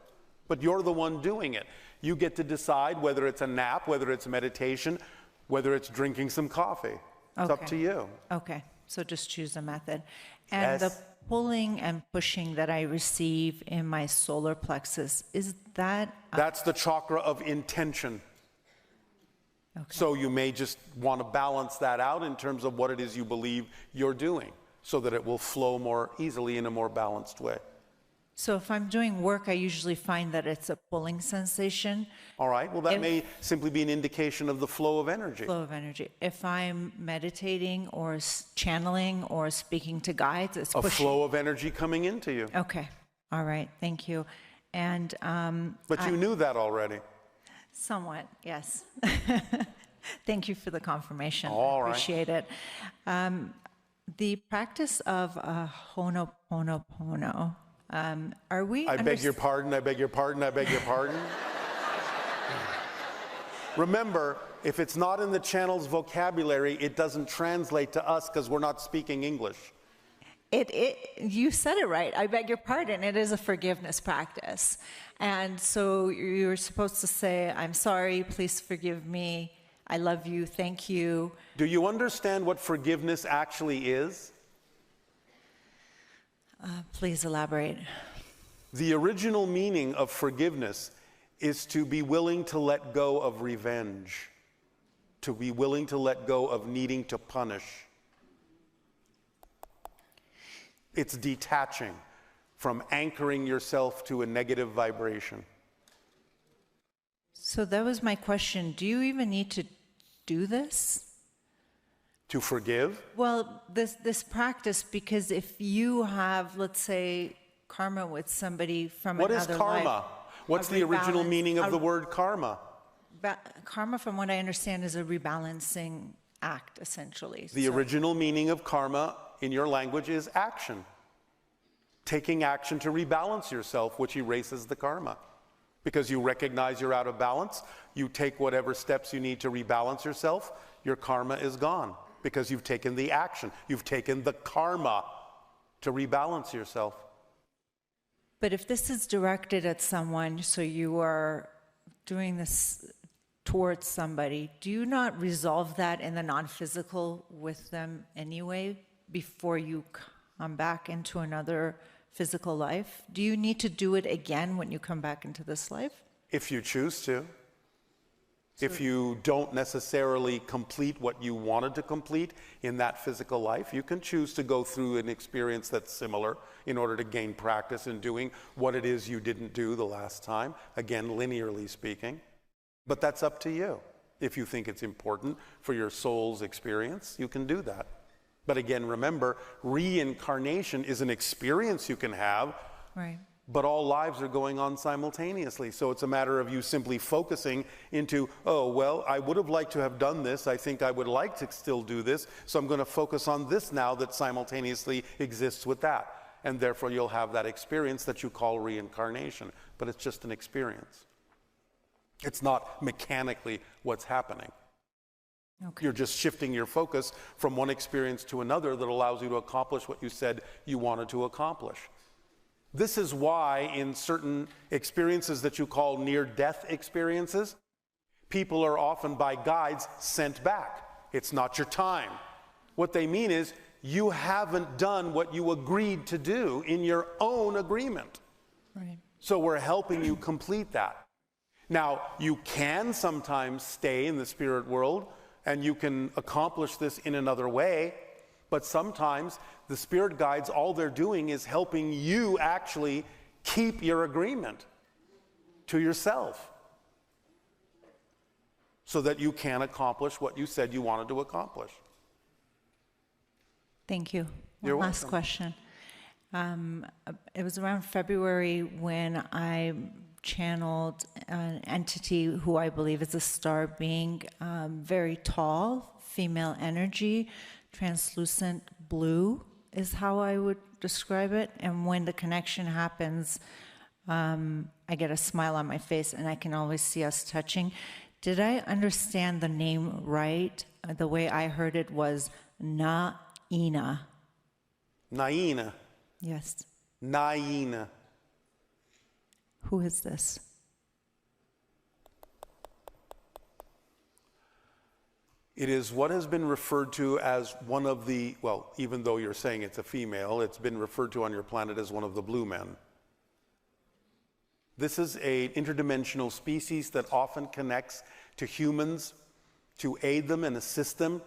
Speaker 10: But you're the one doing it. You get to decide whether it's a nap, whether it's meditation, whether it's drinking some coffee. It's up to you.
Speaker 16: Okay, so just choose a method. And
Speaker 10: Yes.
Speaker 16: the pulling and pushing that I receive in my solar plexus, is that...
Speaker 10: That's the chakra of intention. Okay. So you may just want to balance that out in terms of what it is you believe you're doing so that it will flow more easily in a more balanced way.
Speaker 16: So if I'm doing work, I usually find that it's a pulling sensation.
Speaker 10: All right, well that may simply be an indication of the flow of energy.
Speaker 16: Flow of energy. If I'm meditating or channeling or speaking to guides, it's
Speaker 10: a
Speaker 16: pushing.
Speaker 10: flow of energy coming into you.
Speaker 16: Okay, all right, thank you. And
Speaker 10: but you knew that already.
Speaker 16: Somewhat, yes. Thank you for the confirmation.
Speaker 10: All right.
Speaker 16: Appreciate it. The practice of Ho'oponopono. Are we?
Speaker 10: I beg your pardon, I beg your pardon, I beg your pardon. Remember, if it's not in the channel's vocabulary, it doesn't translate to us because we're not speaking English.
Speaker 16: You said it right. I beg your pardon. It is a forgiveness practice. And so you're supposed to say, I'm sorry, please forgive me. I love you, thank you.
Speaker 10: Do you understand what forgiveness actually is?
Speaker 16: Please elaborate.
Speaker 10: The original meaning of forgiveness is to be willing to let go of revenge, to be willing to let go of needing to punish. It's detaching from anchoring yourself to a negative vibration.
Speaker 16: So that was my question. Do you even need to do this?
Speaker 10: To forgive?
Speaker 16: Well, this practice, because if you have, let's say, karma with somebody from another life.
Speaker 10: What is karma? What's the original meaning of the word karma?
Speaker 16: Karma, from what I understand, is a rebalancing act, essentially.
Speaker 10: The original meaning of karma in your language is action. Taking action to rebalance yourself, which erases the karma. Because you recognize you're out of balance, you take whatever steps you need to rebalance yourself, your karma is gone. Because you've taken the action. You've taken the karma to rebalance yourself.
Speaker 16: But if this is directed at someone, so you are doing this towards somebody, do you not resolve that in the non-physical with them anyway before you come back into another physical life? Do you need to do it again when you come back into this life?
Speaker 10: If you choose to. If you don't necessarily complete what you wanted to complete in that physical life, you can choose to go through an experience that's similar in order to gain practice in doing what it is you didn't do the last time, again, linearly speaking. But that's up to you. If you think it's important for your soul's experience, you can do that. But again, remember, reincarnation is an experience you can have.
Speaker 16: Right.
Speaker 10: But all lives are going on simultaneously. So it's a matter of you simply focusing into, oh, well, I would have liked to have done this. I think I would like to still do this. So I'm going to focus on this now that simultaneously exists with that. And therefore you'll have that experience that you call reincarnation. But it's just an experience. It's not mechanically what's happening.
Speaker 16: Okay.
Speaker 10: You're just shifting your focus from one experience to another that allows you to accomplish what you said you wanted to accomplish. This is why in certain experiences that you call near-death experiences, people are often by guides sent back. It's not your time. What they mean is you haven't done what you agreed to do in your own agreement.
Speaker 16: Right.
Speaker 10: So we're helping you complete that. Now, you can sometimes stay in the spirit world and you can accomplish this in another way, but sometimes the spirit guides, all they're doing is helping you actually keep your agreement to yourself so that you can accomplish what you said you wanted to accomplish.
Speaker 16: Thank you.
Speaker 10: You're
Speaker 16: One last
Speaker 10: welcome.
Speaker 16: question. It was around February when I channeled an entity who I believe is a star being, very tall, female energy, translucent blue is how I would describe it. And when the connection happens, I get a smile on my face and I can always see us touching. Did I understand the name right? The way I heard it was Naina.
Speaker 10: Naina.
Speaker 16: Yes.
Speaker 10: Naina.
Speaker 16: Who is this?
Speaker 10: It is what has been referred to as one of the, well, even though you're saying it's a female, it's been referred to on your planet as one of the blue men. This is an interdimensional species that often connects to humans to aid them and assist them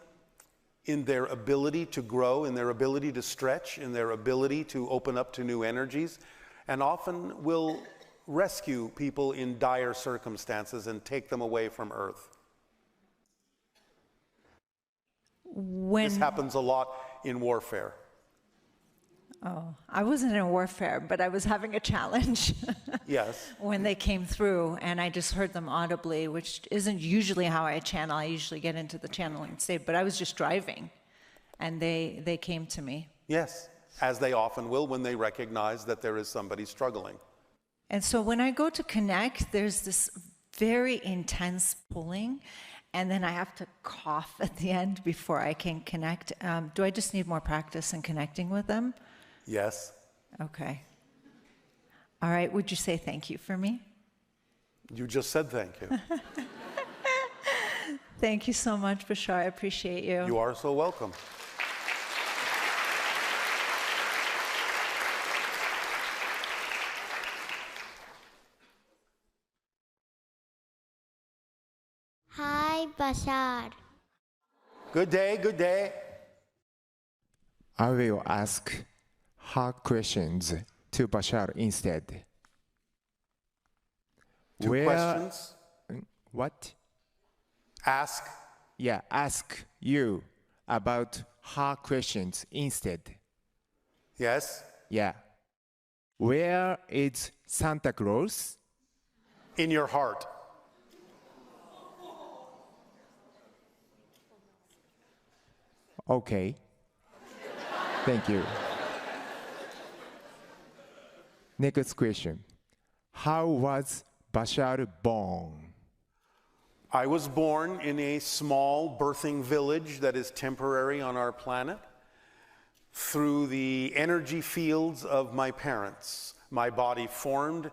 Speaker 10: in their ability to grow, in their ability to stretch, in their ability to open up to new energies, and often will rescue people in dire circumstances and take them away from Earth. This happens a lot in warfare.
Speaker 16: Oh, I wasn't in warfare, but I was having a challenge.
Speaker 10: Yes.
Speaker 16: When they came through, and I just heard them audibly, which isn't usually how I channel. I usually get into the channeling state, but I was just driving, and they came to me.
Speaker 10: Yes, as they often will when they recognize that there is somebody struggling.
Speaker 16: And so when I go to connect, there's this very intense pulling, and then I have to cough at the end before I can connect. Do I just need more practice in connecting with them?
Speaker 10: Yes.
Speaker 16: Okay. All right, would you say thank you for me?
Speaker 10: You just said thank you.
Speaker 16: Thank you so much, Bashar. I appreciate you.
Speaker 10: You are so welcome.
Speaker 17: Hi, Bashar.
Speaker 10: Good day, good day.
Speaker 18: I will ask her questions to Bashar instead.
Speaker 10: Two questions?
Speaker 18: What?
Speaker 10: Ask?
Speaker 18: Yeah, ask you about her questions instead.
Speaker 10: Yes?
Speaker 18: Yeah. Where is Santa Claus?
Speaker 10: In your heart.
Speaker 18: Okay. Thank you. Next question. How was Bashar born?
Speaker 10: I was born in a small birthing village that is temporary on our planet through the energy fields of my parents. My body formed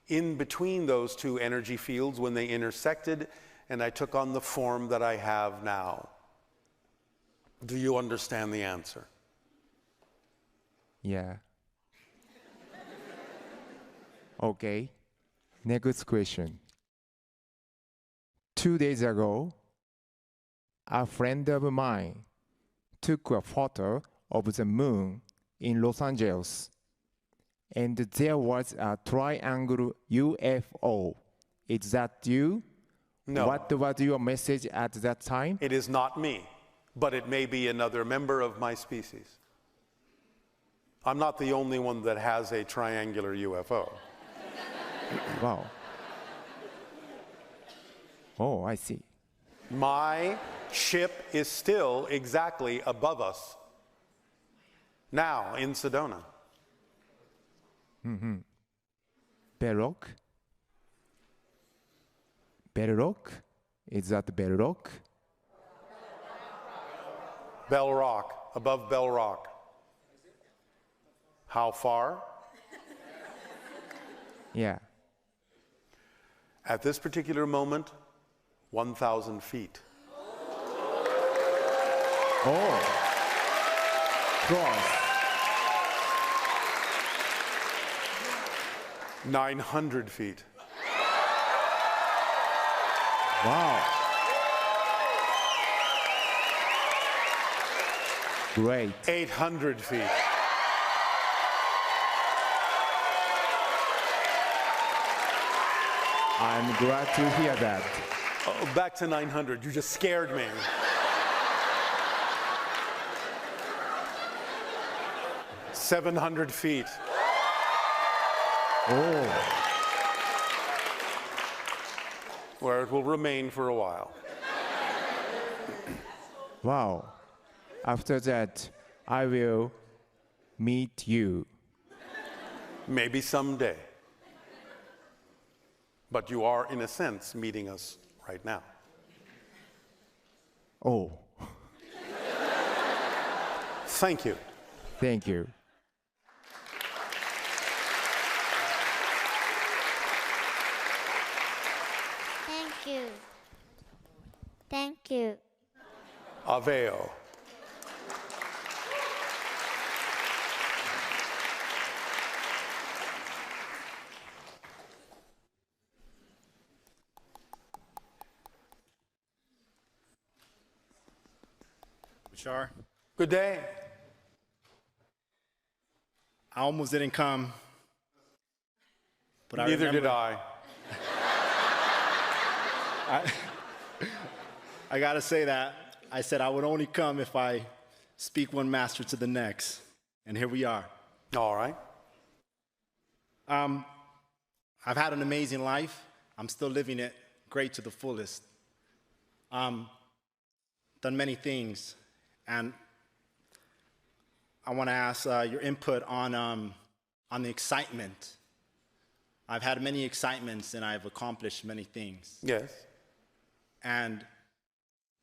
Speaker 10: in between those two energy fields when they intersected, and I took on the form that I have now. Do you understand the answer?
Speaker 18: Yeah. Okay. Next question. 2 days ago, a friend of mine took a photo of the moon in Los Angeles, and there was a triangle UFO. Is that you?
Speaker 10: No.
Speaker 18: What was your message at that time?
Speaker 10: It is not me, but it may be another member of my species. I'm not the only one that has a triangular UFO.
Speaker 18: Wow. Oh, I see.
Speaker 10: My ship is still exactly above us now in Sedona.
Speaker 18: Mm-hmm. Bell Rock? Bell Rock? Is that Bell Rock?
Speaker 10: Bell Rock, above Bell Rock. How far?
Speaker 18: Yeah.
Speaker 10: At this particular moment, 1,000 feet.
Speaker 18: Oh. applause.
Speaker 10: 900 feet.
Speaker 18: Wow. Great.
Speaker 10: 800 feet.
Speaker 18: I'm glad to hear that.
Speaker 10: Oh, back to 900. You just scared me. $700 feet.
Speaker 18: Oh.
Speaker 10: Where it will remain for a while.
Speaker 18: Wow. After that, I will meet you.
Speaker 10: Maybe someday. But you are, in a sense, meeting us right now.
Speaker 18: Oh.
Speaker 10: Thank you.
Speaker 18: Thank you.
Speaker 17: Thank you. Thank you.
Speaker 10: Aveo.
Speaker 19: Bashar.
Speaker 10: Good day.
Speaker 19: I almost didn't come. But
Speaker 10: Neither did I.
Speaker 19: I gotta say that. I said I would only come if I speak one master to the next. And here we are.
Speaker 10: All right.
Speaker 19: I've had an amazing life. I'm still living it great to the fullest. Done many things. And I want to ask your input on the excitement. I've had many excitements and I've accomplished many things.
Speaker 10: Yes.
Speaker 19: And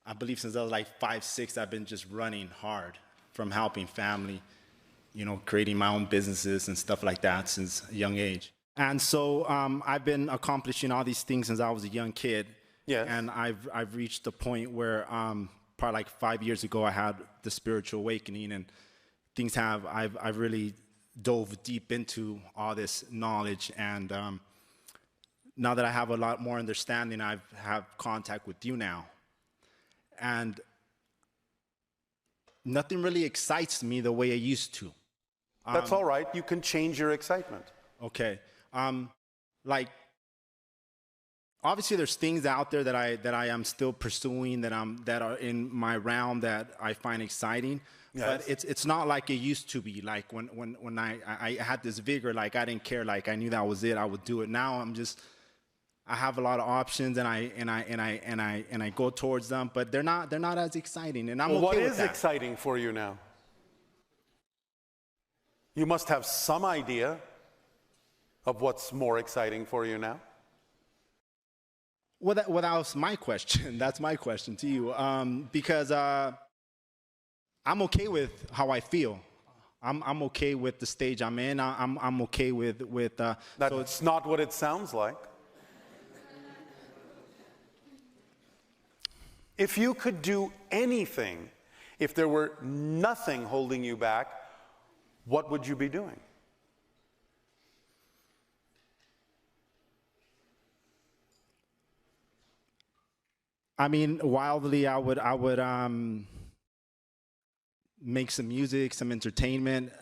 Speaker 19: I believe since I was like 5, 6, I've been just running hard from helping family, you know, creating my own businesses and stuff like that since a young age. And so I've been accomplishing all these things since I was a young kid.
Speaker 10: Yes.
Speaker 19: And I've reached a point where probably like 5 years ago, I had the spiritual awakening, and I've really dove deep into all this knowledge. And now that I have a lot more understanding, I have contact with you now. And nothing really excites me the way it used to.
Speaker 10: That's all right. You can change your excitement.
Speaker 19: Okay. Like, obviously, there's things out there that I am still pursuing that are in my realm that I find exciting. Yes. But it's not like it used to be. Like when I had this vigor, like I didn't care, like I knew that was it, I would do it. Now I have a lot of options and I go towards them, but they're not as exciting, and I'm okay with that.
Speaker 10: What is exciting for you now? You must have some idea of what's more exciting for you now.
Speaker 19: Well, that was my question. That's my question to you, because I'm okay with how I feel. I'm okay with the stage I'm in. I'm okay with.
Speaker 10: That's not what it sounds like. If you could do anything, if there were nothing holding you back, what would you be doing?
Speaker 19: I mean, wildly, I would make some music, some entertainment.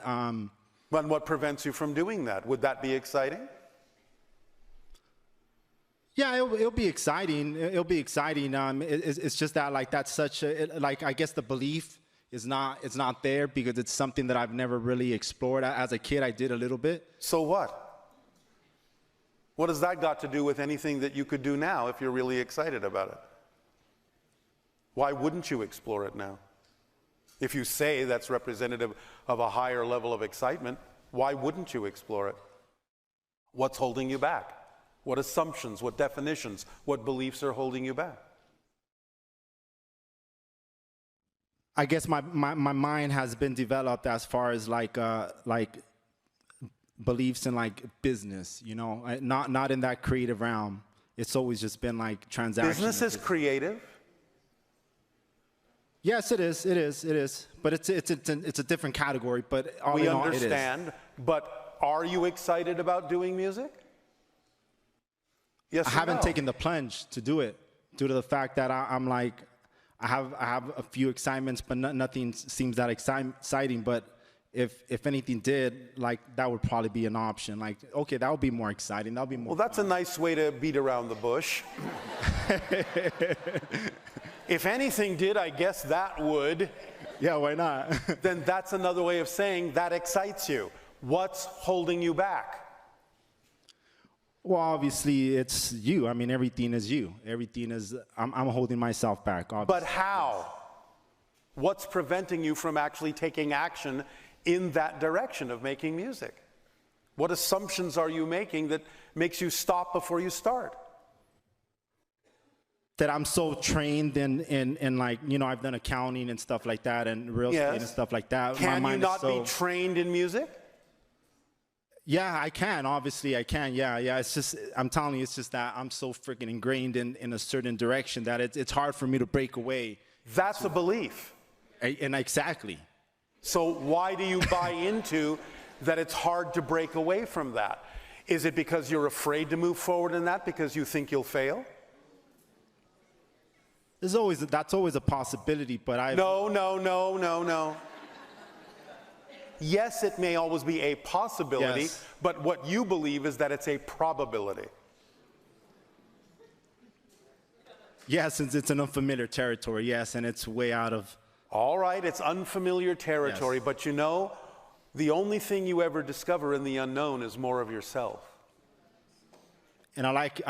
Speaker 10: But what prevents you from doing that? Would that be exciting?
Speaker 19: Yeah, it'll be exciting. It'll be exciting. It's just that, like, that's such a, like, I guess the belief is not there because it's something that I've never really explored. As a kid, I did a little bit.
Speaker 10: So what? What has that got to do with anything that you could do now if you're really excited about it? Why wouldn't you explore it now? If you say that's representative of a higher level of excitement, why wouldn't you explore it? What's holding you back? What assumptions, what definitions, what beliefs are holding you back?
Speaker 19: I guess my mind has been developed as far as like beliefs in like business, you know, not in that creative realm. It's always just been like transactional.
Speaker 10: Business is creative.
Speaker 19: Yes, it is. It is. It is. But it's a different category. But all
Speaker 10: We
Speaker 19: in all,
Speaker 10: understand.
Speaker 19: it is.
Speaker 10: But are you excited about doing music? Yes.
Speaker 19: I haven't taken the plunge to do it due to the fact that I'm like, I have a few excitements, but nothing seems that exciting. But if anything did, like, that would probably be an option. Like, okay, that would be more exciting. That would be more.
Speaker 10: Well, that's a nice way to beat around the bush. If anything did, I guess that would.
Speaker 19: Yeah, why not?
Speaker 10: Then that's another way of saying that excites you. What's holding you back?
Speaker 19: Well, obviously, it's you. I mean, everything is you. Everything is, I'm holding myself back, obviously.
Speaker 10: But how? What's preventing you from actually taking action in that direction of making music? What assumptions are you making that makes you stop before you start?
Speaker 19: That I'm so trained in like, you know, I've done accounting and stuff like that and real estate and stuff like that.
Speaker 10: Can you not be trained in music?
Speaker 19: Yeah, I can. Obviously, I can. Yeah. It's just, I'm telling you, it's just that I'm so freaking ingrained in a certain direction that it's hard for me to break away.
Speaker 10: That's a belief.
Speaker 19: And exactly.
Speaker 10: So why do you buy into that it's hard to break away from that? Is it because you're afraid to move forward in that because you think you'll fail?
Speaker 19: That's always a possibility, but
Speaker 10: No. Yes, it may always be a possibility, but what you believe is that it's a probability.
Speaker 19: Yeah, since it's an unfamiliar territory, yes, and it's way out of...
Speaker 10: All right, it's unfamiliar territory, but you know, the only thing you ever discover in the unknown is more of yourself.
Speaker 19: And I like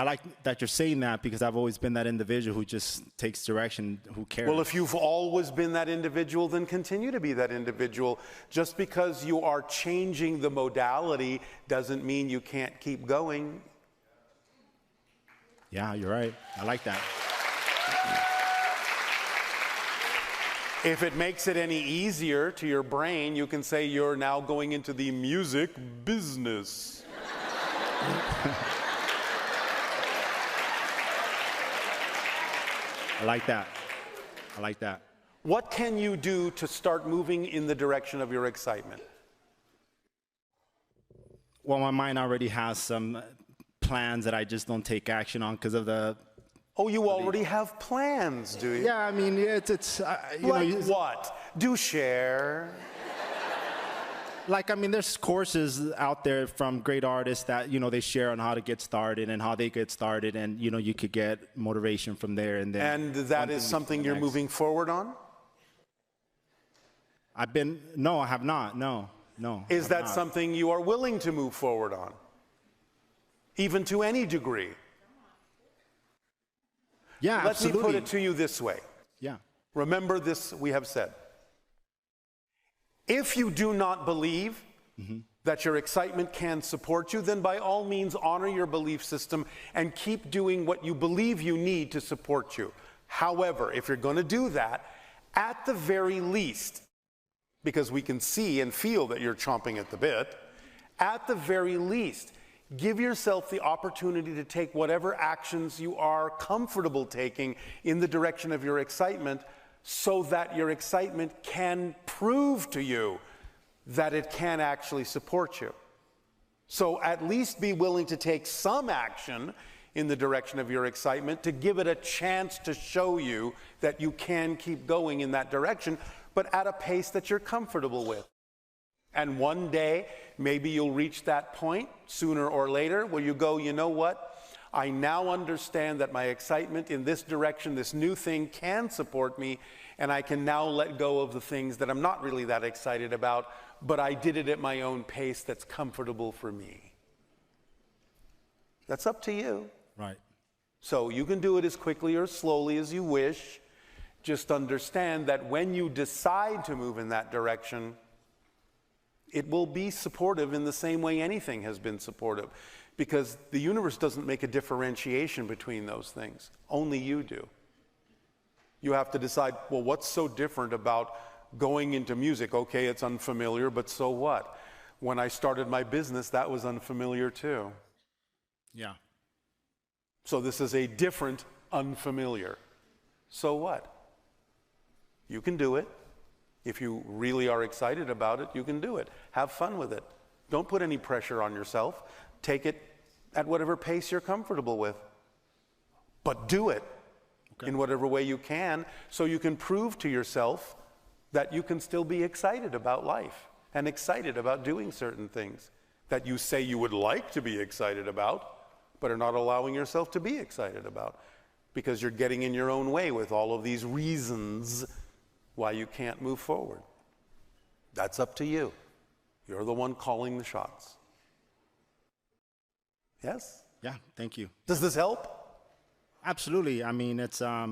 Speaker 19: that you're saying that because I've always been that individual who just takes direction, who cares.
Speaker 10: Well, if you've always been that individual, then continue to be that individual. Just because you are changing the modality doesn't mean you can't keep going.
Speaker 19: Yeah, you're right. I like that.
Speaker 10: If it makes it any easier to your brain, you can say you're now going into the music business.
Speaker 19: I like that. I like that.
Speaker 10: What can you do to start moving in the direction of your excitement?
Speaker 19: Well, my mind already has some plans that I just don't take action on because of the...
Speaker 10: Oh, you already have plans, do you?
Speaker 19: Yeah, I mean, it's you
Speaker 10: like
Speaker 19: know...
Speaker 10: what? Do share.
Speaker 19: Like, I mean, there's courses out there from great artists that, you know, they share on how to get started and how they get started, and, you know, you could get motivation from there. And then...
Speaker 10: And that is something you're moving forward on?
Speaker 19: No, I have not, no.
Speaker 10: Is that something you are willing to move forward on? Even to any degree?
Speaker 19: Yeah, absolutely.
Speaker 10: Let me put it to you this way.
Speaker 19: Yeah.
Speaker 10: Remember this we have said. If you do not believe that your excitement can support you, then by all means honor your belief system and keep doing what you believe you need to support you. However, if you're going to do that, at the very least, because we can see and feel that you're chomping at the bit, at the very least, give yourself the opportunity to take whatever actions you are comfortable taking in the direction of your excitement, so that your excitement can prove to you that it can actually support you. So at least be willing to take some action in the direction of your excitement to give it a chance to show you that you can keep going in that direction, but at a pace that you're comfortable with. And one day, maybe you'll reach that point sooner or later where you go, you know what? I now understand that my excitement in this direction, this new thing, can support me, and I can now let go of the things that I'm not really that excited about, but I did it at my own pace that's comfortable for me. That's up to you.
Speaker 19: Right.
Speaker 10: So you can do it as quickly or slowly as you wish. Just understand that when you decide to move in that direction, it will be supportive in the same way anything has been supportive. Because the universe doesn't make a differentiation between those things. Only you do. You have to decide, well, what's so different about going into music? Okay, it's unfamiliar, but so what? When I started my business, that was unfamiliar too.
Speaker 19: Yeah.
Speaker 10: So this is a different unfamiliar. So what? You can do it. If you really are excited about it, you can do it. Have fun with it. Don't put any pressure on yourself. Take it at whatever pace you're comfortable with. But do it in whatever way you can, so you can prove to yourself that you can still be excited about life and excited about doing certain things that you say you would like to be excited about, but are not allowing yourself to be excited about because you're getting in your own way with all of these reasons why you can't move forward. That's up to you. You're the one calling the shots. Yes?
Speaker 19: Yeah, thank you.
Speaker 10: Does this help?
Speaker 19: Absolutely. I mean, it's a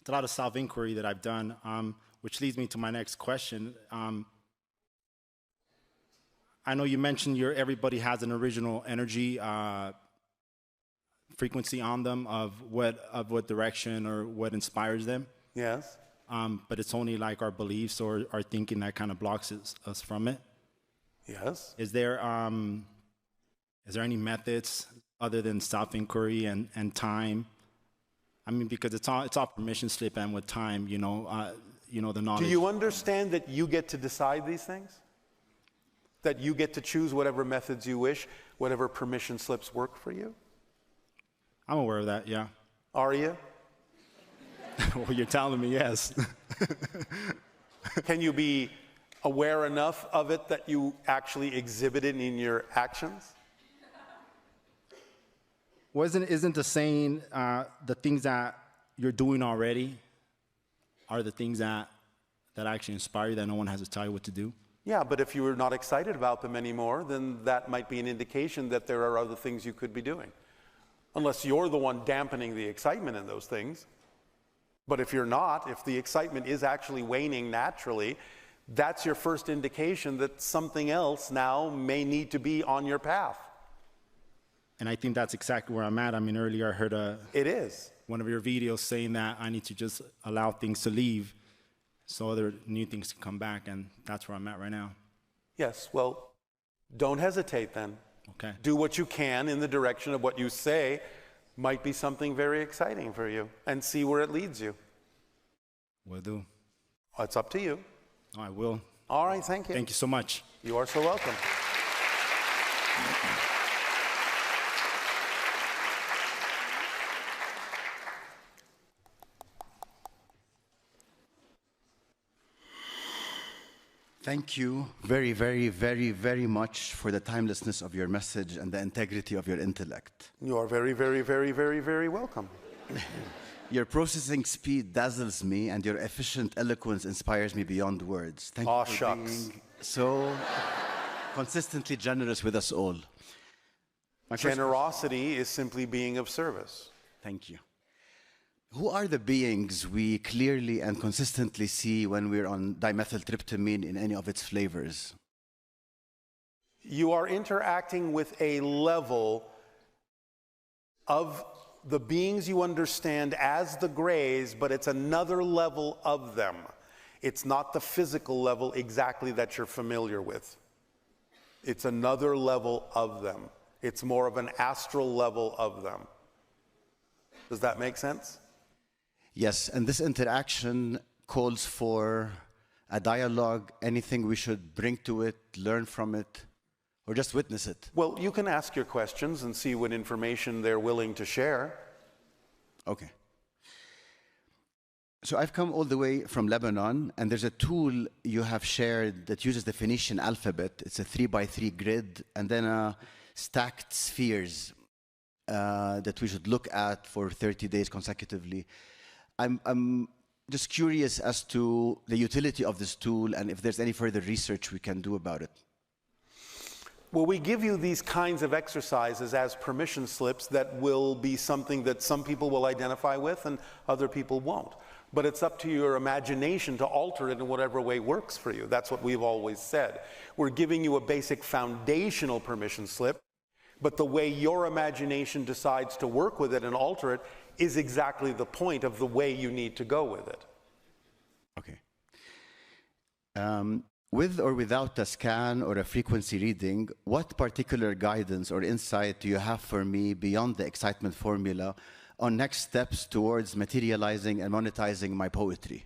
Speaker 19: lot of self-inquiry that I've done, which leads me to my next question. I know you mentioned everybody has an original energy frequency on them of what direction or what inspires them.
Speaker 10: Yes.
Speaker 19: But it's only like our beliefs or our thinking that kind of blocks us from it.
Speaker 10: Yes.
Speaker 19: Is there any methods other than self-inquiry and time? I mean, because it's all permission slip, and with time, the knowledge.
Speaker 10: Do you understand that you get to decide these things? That you get to choose whatever methods you wish, whatever permission slips work for you?
Speaker 19: I'm aware of that, yeah.
Speaker 10: Are you?
Speaker 19: Well, you're telling me yes.
Speaker 10: Can you be aware enough of it that you actually exhibit it in your actions?
Speaker 19: Well, isn't the saying the things that you're doing already are the things that actually inspire you, that no one has to tell you what to do?
Speaker 10: Yeah, but if you were not excited about them anymore, then that might be an indication that there are other things you could be doing. Unless you're the one dampening the excitement in those things. But if you're not, if the excitement is actually waning naturally, that's your first indication that something else now may need to be on your path.
Speaker 19: And I think that's exactly where I'm at. I mean, earlier I heard one of your videos saying that I need to just allow things to leave so other new things can come back, and that's where I'm at right now.
Speaker 10: Yes, well, don't hesitate then.
Speaker 19: Okay.
Speaker 10: Do what you can in the direction of what you say might be something very exciting for you, and see where it leads you.
Speaker 19: Will do.
Speaker 10: It's up to you.
Speaker 19: Oh, I will.
Speaker 10: All right, thank you.
Speaker 19: Thank you so much.
Speaker 10: You are so welcome.
Speaker 20: Thank you very, very, very, very much for the timelessness of your message and the integrity of your intellect.
Speaker 10: You are very, very, very, very, very welcome.
Speaker 20: Your processing speed dazzles me, and your efficient eloquence inspires me beyond words. Thank you for being so consistently generous with us all.
Speaker 10: Generosity is simply being of service.
Speaker 20: Thank you. Who are the beings we clearly and consistently see when we're on dimethyltryptamine in any of its flavors?
Speaker 10: You are interacting with a level of the beings you understand as the grays, but it's another level of them. It's not the physical level exactly that you're familiar with. It's another level of them. It's more of an astral level of them. Does that make sense?
Speaker 20: Yes, and this interaction calls for a dialogue, anything we should bring to it, learn from it, or just witness it?
Speaker 10: Well, you can ask your questions and see what information they're willing to share.
Speaker 20: Okay. So I've come all the way from Lebanon, and there's a tool you have shared that uses the Phoenician alphabet. It's a 3x3 grid, and then stacked spheres that we should look at for 30 days consecutively. I'm just curious as to the utility of this tool and if there's any further research we can do about it.
Speaker 10: Well, we give you these kinds of exercises as permission slips that will be something that some people will identify with and other people won't. But it's up to your imagination to alter it in whatever way works for you. That's what we've always said. We're giving you a basic foundational permission slip, but the way your imagination decides to work with it and alter it is exactly the point of the way you need to go with it.
Speaker 20: Okay. With or without a scan or a frequency reading, what particular guidance or insight do you have for me beyond the excitement formula on next steps towards materializing and monetizing my poetry?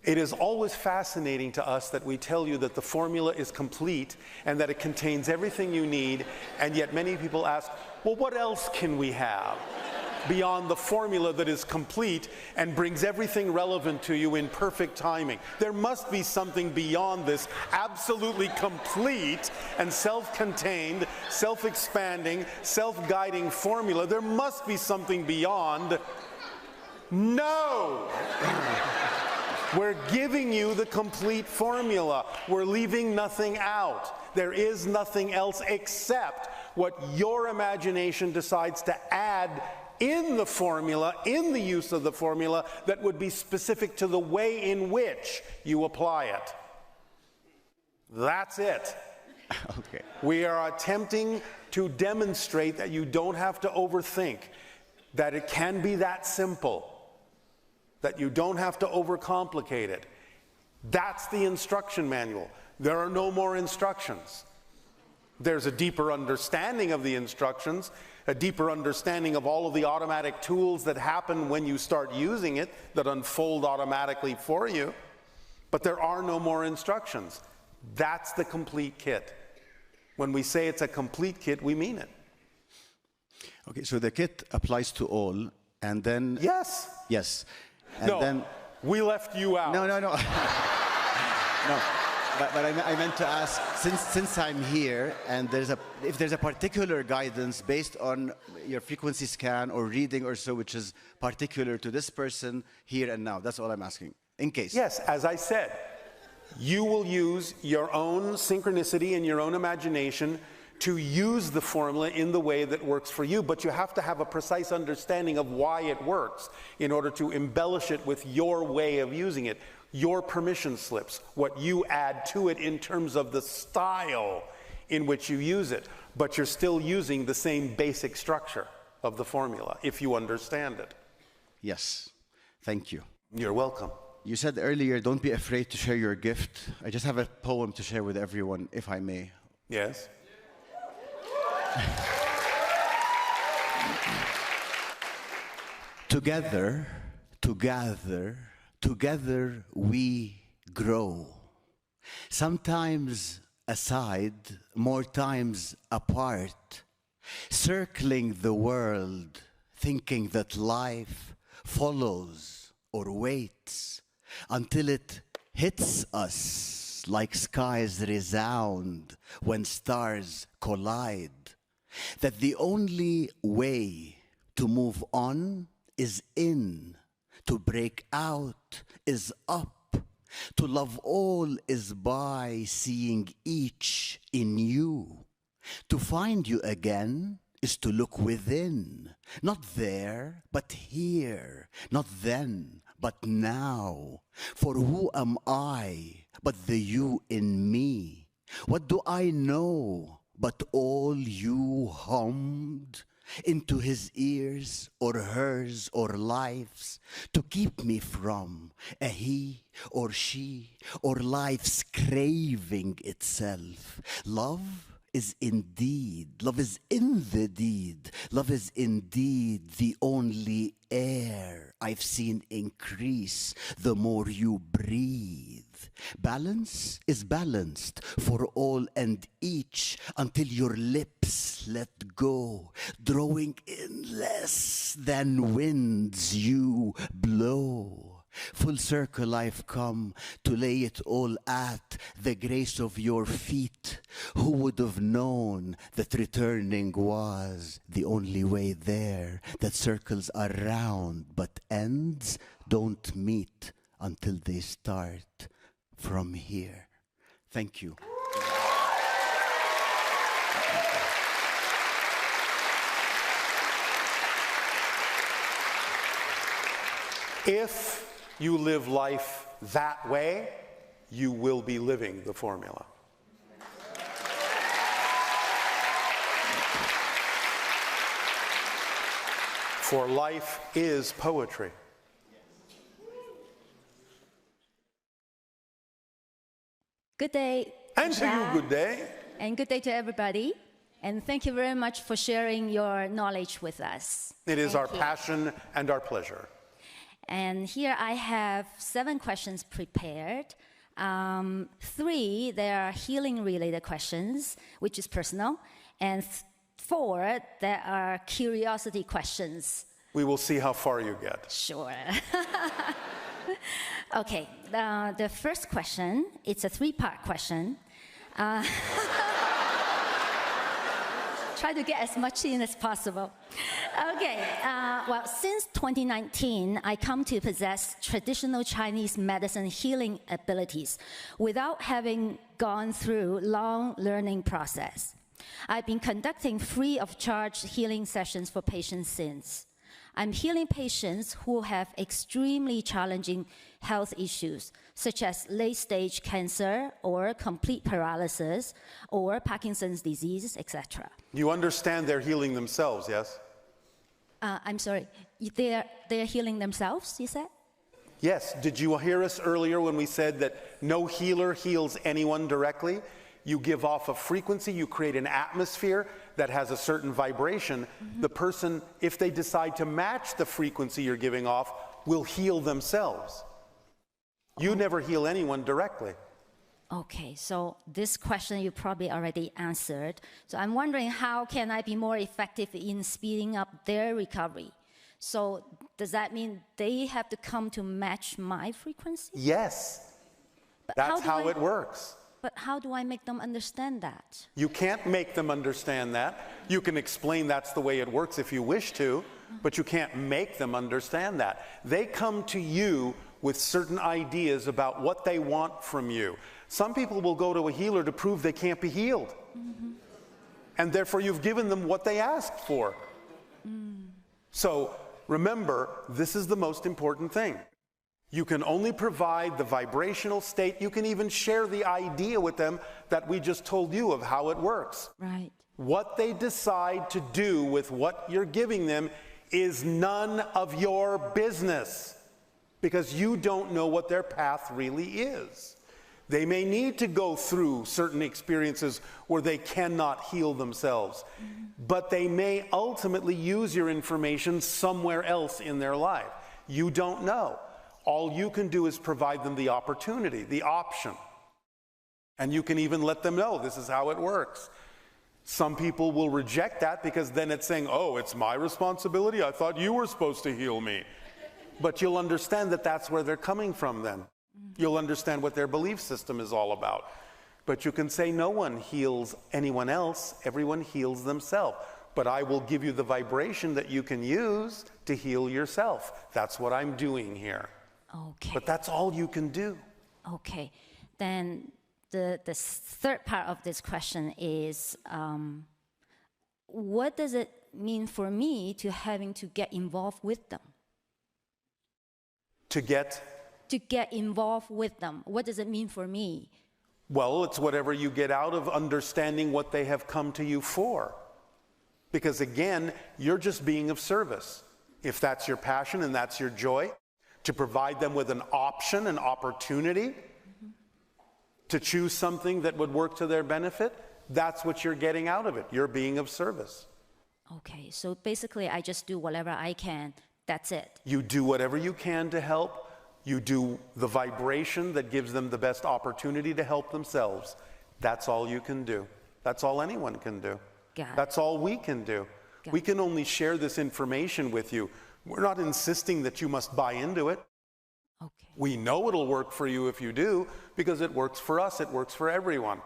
Speaker 10: It is always fascinating to us that we tell you that the formula is complete and that it contains everything you need, and yet many people ask, well, what else can we have beyond the formula that is complete and brings everything relevant to you in perfect timing? There must be something beyond this absolutely complete and self-contained, self-expanding, self-guiding formula. There must be something beyond. No! We're giving you the complete formula. We're leaving nothing out. There is nothing else except what your imagination decides to add in the formula, in the use of the formula, that would be specific to the way in which you apply it. That's it.
Speaker 20: Okay.
Speaker 10: We are attempting to demonstrate that you don't have to overthink, that it can be that simple, that you don't have to overcomplicate it. That's the instruction manual. There are no more instructions. There's a deeper understanding of the instructions, a deeper understanding of all of the automatic tools that happen when you start using it, that unfold automatically for you, but there are no more instructions. That's the complete kit. When we say it's a complete kit, we mean it.
Speaker 20: Okay, so the kit applies to all, and then...
Speaker 10: Yes.
Speaker 20: Yes. And
Speaker 10: no,
Speaker 20: then,
Speaker 10: we left you out.
Speaker 20: No. No, but I meant to ask, since I'm here, and if there's a particular guidance based on your frequency scan or reading or so, which is particular to this person here and now. That's all I'm asking, in case.
Speaker 10: Yes, as I said, you will use your own synchronicity and your own imagination to use the formula in the way that works for you, but you have to have a precise understanding of why it works in order to embellish it with your way of using it, your permission slips, what you add to it in terms of the style in which you use it, but you're still using the same basic structure of the formula, if you understand it.
Speaker 20: Yes, thank you.
Speaker 10: You're welcome.
Speaker 20: You said earlier, don't be afraid to share your gift. I just have a poem to share with everyone, if I may.
Speaker 10: Yes.
Speaker 20: Together we grow. Sometimes aside, more times apart, circling the world, thinking that life follows or waits until it hits us like skies resound when stars collide. That the only way to move on is in, to break out is up, to love all is by seeing each in you. To find you again is to look within, not there, but here, not then, but now. For who am I but the you in me? What do I know but all you hummed into his ears or hers or life's to keep me from a he or she or life's craving itself? Love is indeed, love is in the deed, love is indeed the only air I've seen increase the more you breathe. Balance is balanced for all and each until your lips let go, drawing in less than winds you blow. Full circle I've come to lay it all at the grace of your feet. Who would have known that returning was the only way there, that circles are round but ends don't meet until they start from here. Thank you.
Speaker 10: If you live life that way, you will be living the formula. For life is poetry.
Speaker 21: Good day.
Speaker 10: And to you, good day.
Speaker 21: And good day to everybody. And thank you very much for sharing your knowledge with us.
Speaker 10: It is our passion and our pleasure.
Speaker 21: And here I have 7 questions prepared. 3, they are healing-related questions, which is personal, and 4, there are curiosity questions.
Speaker 10: We will see how far you get.
Speaker 21: Sure. Okay, the first question, it's a 3-part question. Try to get as much in as possible. Okay, well, since 2019, I come to possess traditional Chinese medicine healing abilities without having gone through long learning process. I've been conducting free of charge healing sessions for patients since. I'm healing patients who have extremely challenging health issues, such as late-stage cancer or complete paralysis or Parkinson's disease, etc.
Speaker 10: You understand they're healing themselves, yes?
Speaker 21: I'm sorry, they're healing themselves, you said?
Speaker 10: Yes. Did you hear us earlier when we said that no healer heals anyone directly? You give off a frequency, you create an atmosphere that has a certain vibration. The person, if they decide to match the frequency you're giving off, will heal themselves. You never heal anyone directly.
Speaker 21: Okay, so this question you probably already answered. So I'm wondering, how can I be more effective in speeding up their recovery? So does that mean they have to come to match my frequency?
Speaker 10: Yes.
Speaker 21: But
Speaker 10: that's how it works.
Speaker 21: But how do I make them understand that?
Speaker 10: You can't make them understand that. You can explain that's the way it works if you wish to, but you can't make them understand that. They come to you with certain ideas about what they want from you. Some people will go to a healer to prove they can't be healed. And therefore you've given them what they asked for. So remember, this is the most important thing. You can only provide the vibrational state. You can even share the idea with them that we just told you of how it works.
Speaker 21: Right.
Speaker 10: What they decide to do with what you're giving them is none of your business, because you don't know what their path really is. They may need to go through certain experiences where they cannot heal themselves, but they may ultimately use your information somewhere else in their life. You don't know. All you can do is provide them the opportunity, the option. And you can even let them know this is how it works. Some people will reject that because then it's saying, oh, it's my responsibility. I thought you were supposed to heal me. But you'll understand that that's where they're coming from then. You'll understand what their belief system is all about. But you can say no one heals anyone else. Everyone heals themselves. But I will give you the vibration that you can use to heal yourself. That's what I'm doing here.
Speaker 21: Okay.
Speaker 10: But that's all you can do.
Speaker 21: Okay. Then the third part of this question is, what does it mean for me to having to get involved with them?
Speaker 10: To get
Speaker 21: involved with them. What does it mean for me?
Speaker 10: Well, it's whatever you get out of understanding what they have come to you for. Because again, you're just being of service. If that's your passion and that's your joy, to provide them with an option, an opportunity to choose something that would work to their benefit, that's what you're getting out of it. You're being of service.
Speaker 21: Okay, so basically I just do whatever I can. That's it.
Speaker 10: You do whatever you can to help. You do the vibration that gives them the best opportunity to help themselves. That's all you can do. That's all anyone can do. That's all we can do. We can only share this information with you. We're not insisting that you must buy into it.
Speaker 21: Okay.
Speaker 10: We know it'll work for you if you do, because it works for us, it works for everyone.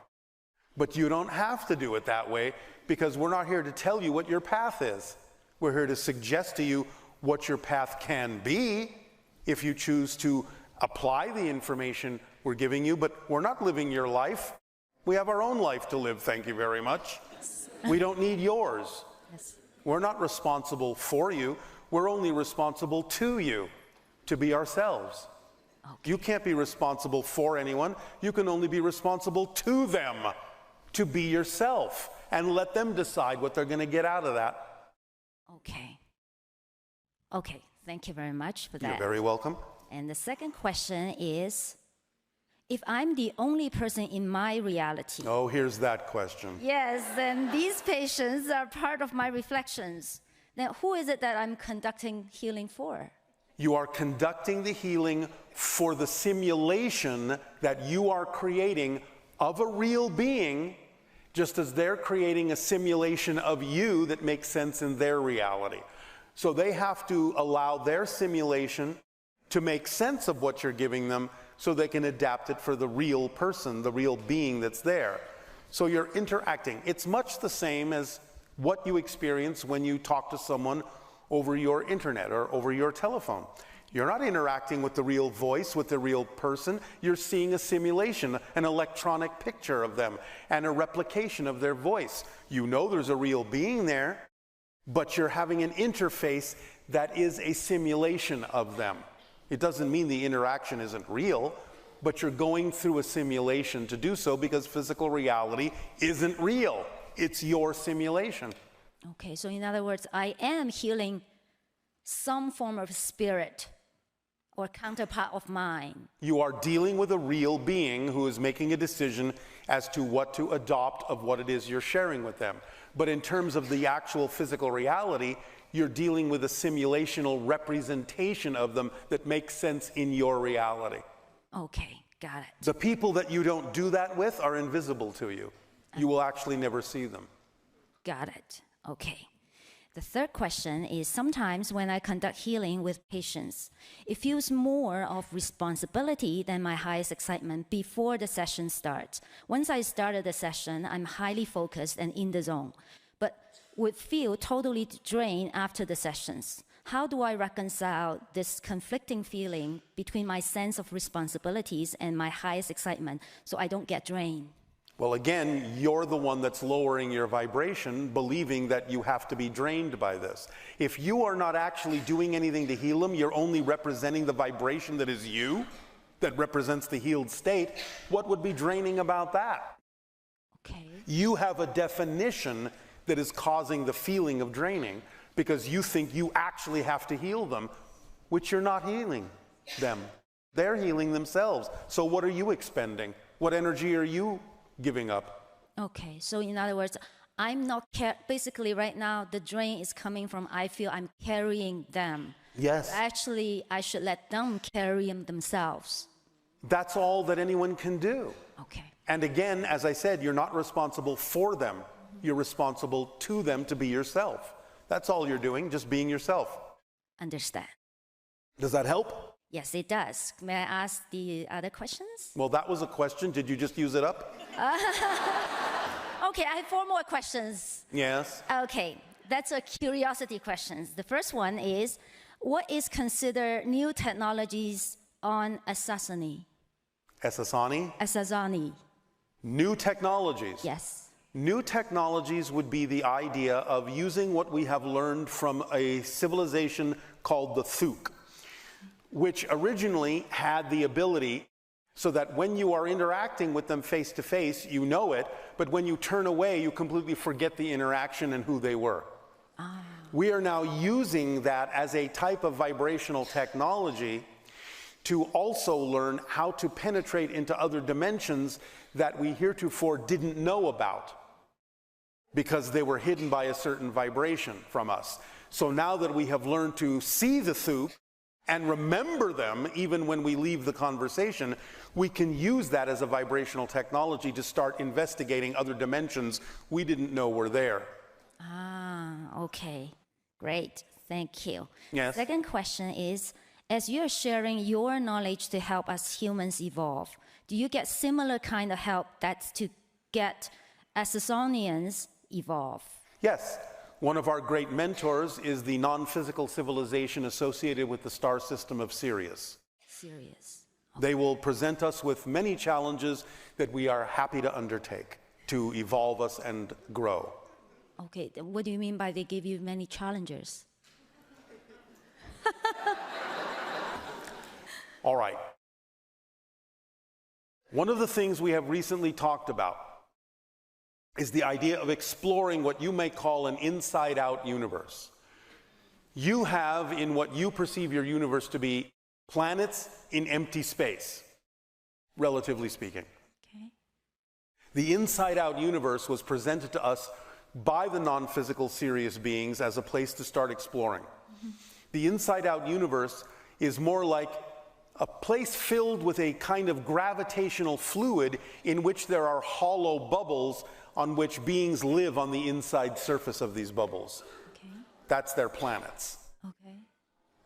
Speaker 10: But you don't have to do it that way, because we're not here to tell you what your path is. We're here to suggest to you what your path can be if you choose to apply the information we're giving you, but we're not living your life. We have our own life to live, thank you very much. We don't need yours. We're not responsible for you. We're only responsible to you, to be ourselves. You can't be responsible for anyone. You can only be responsible to them, to be yourself, and let them decide what they're going to get out of that.
Speaker 21: Okay. Okay, thank you very much for that.
Speaker 10: You're very welcome.
Speaker 21: And the second question is, if I'm the only person in my reality.
Speaker 10: Oh, here's that question.
Speaker 21: Yes, then these patients are part of my reflections. Now, who is it that I'm conducting healing for?
Speaker 10: You are conducting the healing for the simulation that you are creating of a real being, just as they're creating a simulation of you that makes sense in their reality. So they have to allow their simulation to make sense of what you're giving them so they can adapt it for the real person, the real being that's there. So you're interacting. It's much the same as what you experience when you talk to someone over your internet or over your telephone. You're not interacting with the real voice, with the real person. You're seeing a simulation, an electronic picture of them, and a replication of their voice. You know there's a real being there, but you're having an interface that is a simulation of them. It doesn't mean the interaction isn't real, but you're going through a simulation to do so because physical reality isn't real. It's your simulation.
Speaker 21: Okay, so in other words, I am healing some form of spirit or counterpart of mine.
Speaker 10: You are dealing with a real being who is making a decision as to what to adopt of what it is you're sharing with them. But in terms of the actual physical reality, you're dealing with a simulational representation of them that makes sense in your reality.
Speaker 21: Okay, got it.
Speaker 10: The people that you don't do that with are invisible to you. You will actually never see them.
Speaker 21: Got it. Okay. The third question is sometimes when I conduct healing with patients, it feels more of responsibility than my highest excitement before the session starts. Once I started the session, I'm highly focused and in the zone, but would feel totally drained after the sessions. How do I reconcile this conflicting feeling between my sense of responsibilities and my highest excitement so I don't get drained?
Speaker 10: Well, again, you're the one that's lowering your vibration, believing that you have to be drained by this. If you are not actually doing anything to heal them, you're only representing the vibration that is you, that represents the healed state, what would be draining about that?
Speaker 21: Okay.
Speaker 10: You have a definition that is causing the feeling of draining because you think you actually have to heal them, which you're not healing them. They're healing themselves. So what are you expending? What energy are you giving up?
Speaker 21: Okay, so in other words, I'm not basically right now the drain is coming from I feel I'm carrying them.
Speaker 10: Yes.
Speaker 21: But actually, I should let them carry them themselves.
Speaker 10: That's all that anyone can do.
Speaker 21: Okay.
Speaker 10: And again, as I said, you're not responsible for them. You're responsible to them to be yourself. That's all you're doing, just being yourself.
Speaker 21: Understand.
Speaker 10: Does that help?
Speaker 21: Yes, it does. May I ask the other questions?
Speaker 10: Well, that was a question. Did you just use it up?
Speaker 21: Okay, I have 4 more questions.
Speaker 10: Yes.
Speaker 21: Okay, that's a curiosity questions. The first one is, what is considered new technologies on Asasani?
Speaker 10: Asasani?
Speaker 21: Asasani.
Speaker 10: New technologies.
Speaker 21: Yes.
Speaker 10: New technologies would be the idea of using what we have learned from a civilization called the Thuk, which originally had the ability so that when you are interacting with them face to face, you know it, but when you turn away, you completely forget the interaction and who they were. We are now using that as a type of vibrational technology to also learn how to penetrate into other dimensions that we heretofore didn't know about because they were hidden by a certain vibration from us. So now that we have learned to see the Thuk and remember them even when we leave the conversation, we can use that as a vibrational technology to start investigating other dimensions we didn't know were there.
Speaker 21: Okay, great, thank you.
Speaker 10: Yes.
Speaker 21: Second question is, as you're sharing your knowledge to help us humans evolve, do you get similar kind of help that's to get Asasonians evolve?
Speaker 10: Yes. One of our great mentors is the non-physical civilization associated with the star system of Sirius.
Speaker 21: Sirius.
Speaker 10: They will present us with many challenges that we are happy to undertake to evolve us and grow.
Speaker 21: Okay, what do you mean by they give you many challenges?
Speaker 10: All right. One of the things we have recently talked about is the idea of exploring what you may call an inside-out universe. You have, in what you perceive your universe to be, planets in empty space, relatively speaking.
Speaker 21: Okay.
Speaker 10: The inside-out universe was presented to us by the non-physical Sirius beings as a place to start exploring. The inside-out universe is more like a place filled with a kind of gravitational fluid in which there are hollow bubbles on which beings live on the inside surface of these bubbles.
Speaker 21: Okay.
Speaker 10: That's their planets.
Speaker 21: Okay.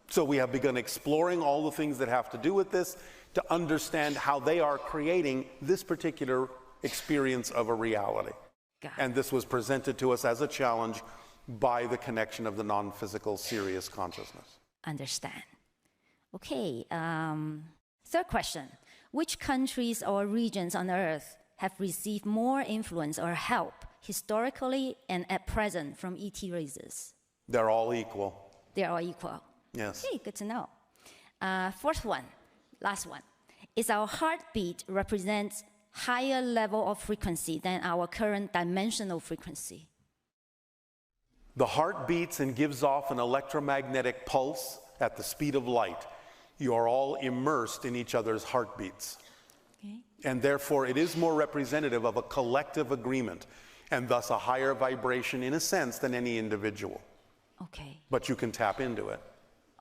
Speaker 10: So we have begun exploring all the things that have to do with this to understand how they are creating this particular experience of a reality. And this was presented to us as a challenge by the connection of the non-physical serious consciousness.
Speaker 21: Understand. Okay, third question. Which countries or regions on Earth have received more influence or help historically and at present from ET races?
Speaker 10: They're all equal.
Speaker 21: They're all equal.
Speaker 10: Yes.
Speaker 21: Okay, good to know. Fourth one, last one. Is our heartbeat represents higher level of frequency than our current dimensional frequency?
Speaker 10: The heart beats and gives off an electromagnetic pulse at the speed of light. You are all immersed in each other's heartbeats.
Speaker 21: Okay.
Speaker 10: And therefore, it is more representative of a collective agreement, and thus a higher vibration in a sense than any individual.
Speaker 21: Okay.
Speaker 10: But you can tap into it.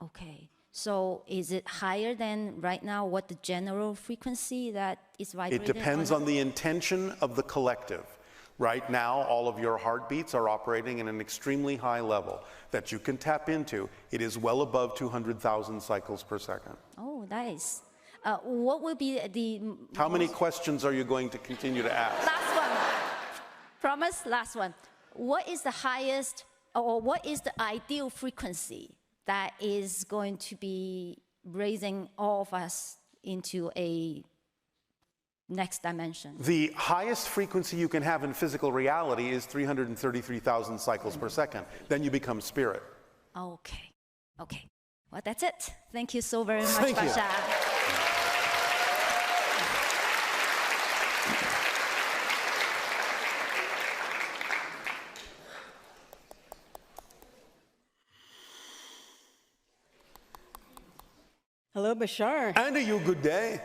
Speaker 21: Okay. So is it higher than right now what the general frequency that is vibrating?
Speaker 10: It depends on the intention of the collective. Right now, all of your heartbeats are operating in an extremely high level that you can tap into. It is well above 200,000 cycles per second.
Speaker 21: Oh, nice. What will be the...
Speaker 10: How many questions are you going to continue to ask?
Speaker 21: Last one. Promise, last one. What is the highest, or what is the ideal frequency that is going to be raising all of us into a next dimension?
Speaker 10: The highest frequency you can have in physical reality is 333,000 cycles per second. Then you become spirit.
Speaker 21: Okay. Okay. Well, that's it. Thank you so very much,
Speaker 10: Thank you.
Speaker 21: Bashar.
Speaker 2: Hello, Bashar.
Speaker 10: And a you good day.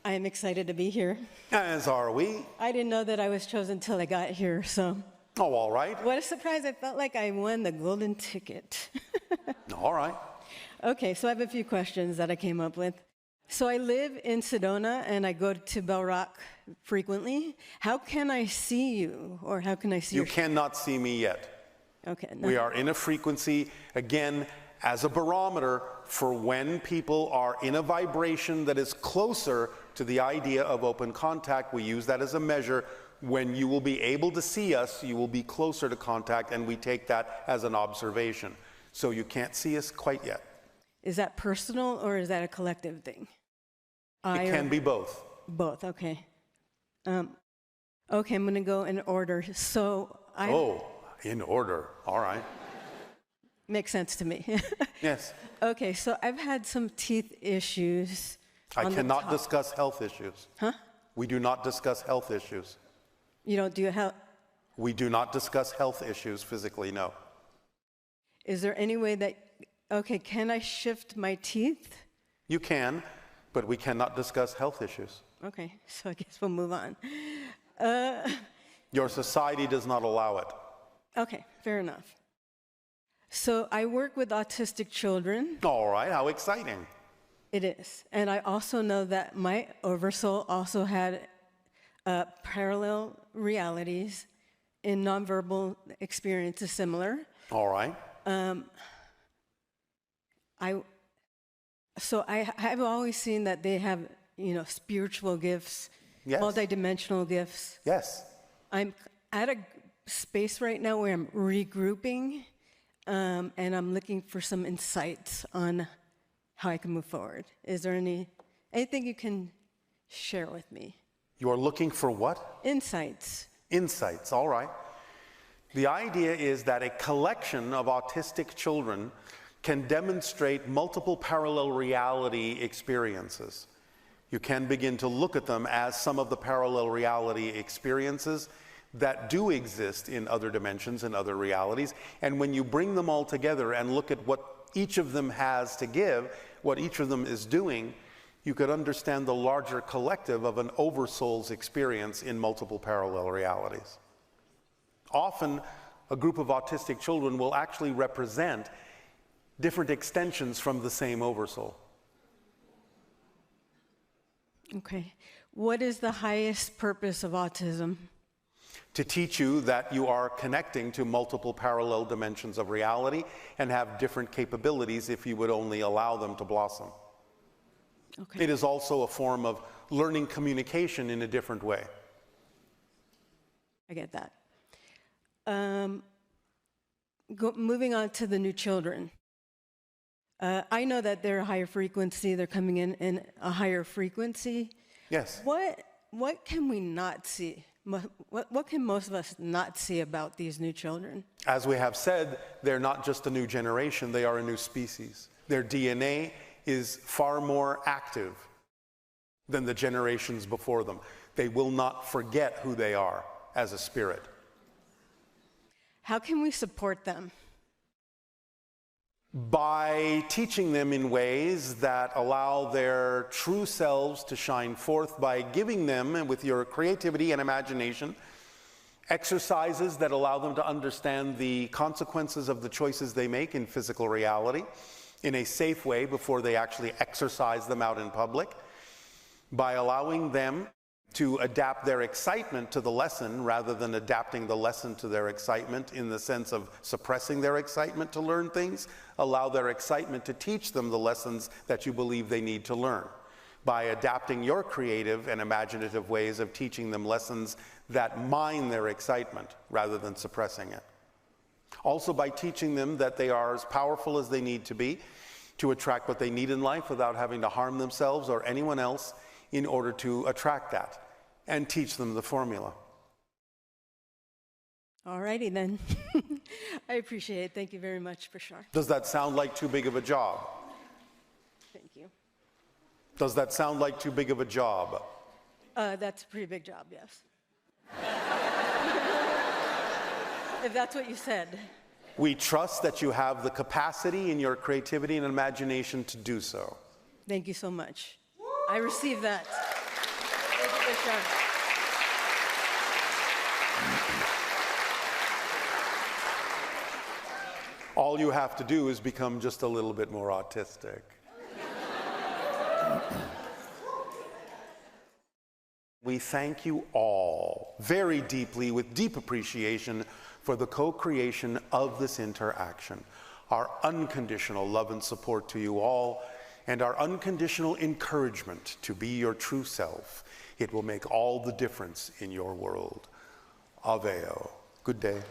Speaker 2: I am excited to be here.
Speaker 10: As are we.
Speaker 2: I didn't know that I was chosen till I got here, so.
Speaker 10: Oh, all right.
Speaker 2: What a surprise. I felt like I won the golden ticket.
Speaker 10: All right.
Speaker 2: Okay, so I have a few questions that I came up with. So I live in Sedona and I go to Bell Rock frequently. How can I see you, or how can I see
Speaker 10: You
Speaker 2: your...
Speaker 10: cannot see me yet.
Speaker 2: Okay.
Speaker 10: We are in a frequency, again, as a barometer for when people are in a vibration that is closer to the idea of open contact. We use that as a measure. When you will be able to see us, you will be closer to contact, and we take that as an observation. So you can't see us quite yet.
Speaker 2: Is that personal or is that a collective thing?
Speaker 10: It can be both.
Speaker 2: Both, okay. Okay, I'm going to go in order. So I...
Speaker 10: Oh, in order. All right.
Speaker 2: Makes sense to me.
Speaker 10: Yes.
Speaker 2: Okay, so I've had some teeth issues.
Speaker 10: I cannot discuss health issues.
Speaker 2: Huh?
Speaker 10: We do not discuss health issues.
Speaker 2: You don't do health?
Speaker 10: We do not discuss health issues physically, no.
Speaker 2: Is there any way that, okay, can I shift my teeth?
Speaker 10: You can, but we cannot discuss health issues.
Speaker 2: Okay, so I guess we'll move on.
Speaker 10: Your society does not allow it.
Speaker 2: Okay, fair enough. So I work with autistic children.
Speaker 10: All right, how exciting.
Speaker 2: It is. And I also know that my oversoul also had parallel realities in nonverbal experiences similar.
Speaker 10: All right.
Speaker 2: I've always seen that they have, spiritual gifts,
Speaker 10: yes.
Speaker 2: multidimensional gifts.
Speaker 10: Yes.
Speaker 2: I'm at a space right now where I'm regrouping, and I'm looking for some insights on how I can move forward. Is there anything you can share with me?
Speaker 10: You are looking for what?
Speaker 2: Insights.
Speaker 10: Insights, all right. The idea is that a collection of autistic children can demonstrate multiple parallel reality experiences. You can begin to look at them as some of the parallel reality experiences that do exist in other dimensions and other realities. And when you bring them all together and look at what each of them has to give, what each of them is doing, you could understand the larger collective of an oversoul's experience in multiple parallel realities. Often, a group of autistic children will actually represent different extensions from the same oversoul.
Speaker 2: Okay. What is the highest purpose of autism?
Speaker 10: To teach you that you are connecting to multiple parallel dimensions of reality and have different capabilities if you would only allow them to blossom.
Speaker 2: Okay.
Speaker 10: It is also a form of learning communication in a different way.
Speaker 2: I get that. Moving on to the new children. I know that they're a higher frequency. They're coming in a higher frequency.
Speaker 10: Yes.
Speaker 2: What can we not see? What can most of us not see about these new children?
Speaker 10: As we have said, they're not just a new generation, they are a new species. Their DNA is far more active than the generations before them. They will not forget who they are as a spirit.
Speaker 2: How can we support them?
Speaker 10: By teaching them in ways that allow their true selves to shine forth, by giving them, with your creativity and imagination, exercises that allow them to understand the consequences of the choices they make in physical reality in a safe way before they actually exercise them out in public, by allowing them to adapt their excitement to the lesson rather than adapting the lesson to their excitement in the sense of suppressing their excitement to learn things. Allow their excitement to teach them the lessons that you believe they need to learn, by adapting your creative and imaginative ways of teaching them lessons that mine their excitement rather than suppressing it. Also by teaching them that they are as powerful as they need to be to attract what they need in life without having to harm themselves or anyone else in order to attract that, and teach them the formula.
Speaker 2: All righty then. I appreciate it. Thank you very much, Bashar.
Speaker 10: Does that sound like too big of a job?
Speaker 2: Thank you.
Speaker 10: Does that sound like too big of a job?
Speaker 2: That's a pretty big job, yes. If that's what you said.
Speaker 10: We trust that you have the capacity in your creativity and imagination to do so.
Speaker 2: Thank you so much. I receive that. Thank you, Bashar.
Speaker 10: All you have to do is become just a little bit more autistic. We thank you all very deeply, with deep appreciation, for the co-creation of this interaction. Our unconditional love and support to you all, and our unconditional encouragement to be your true self. It will make all the difference in your world. Aveo. Good day.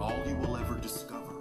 Speaker 3: All you will ever discover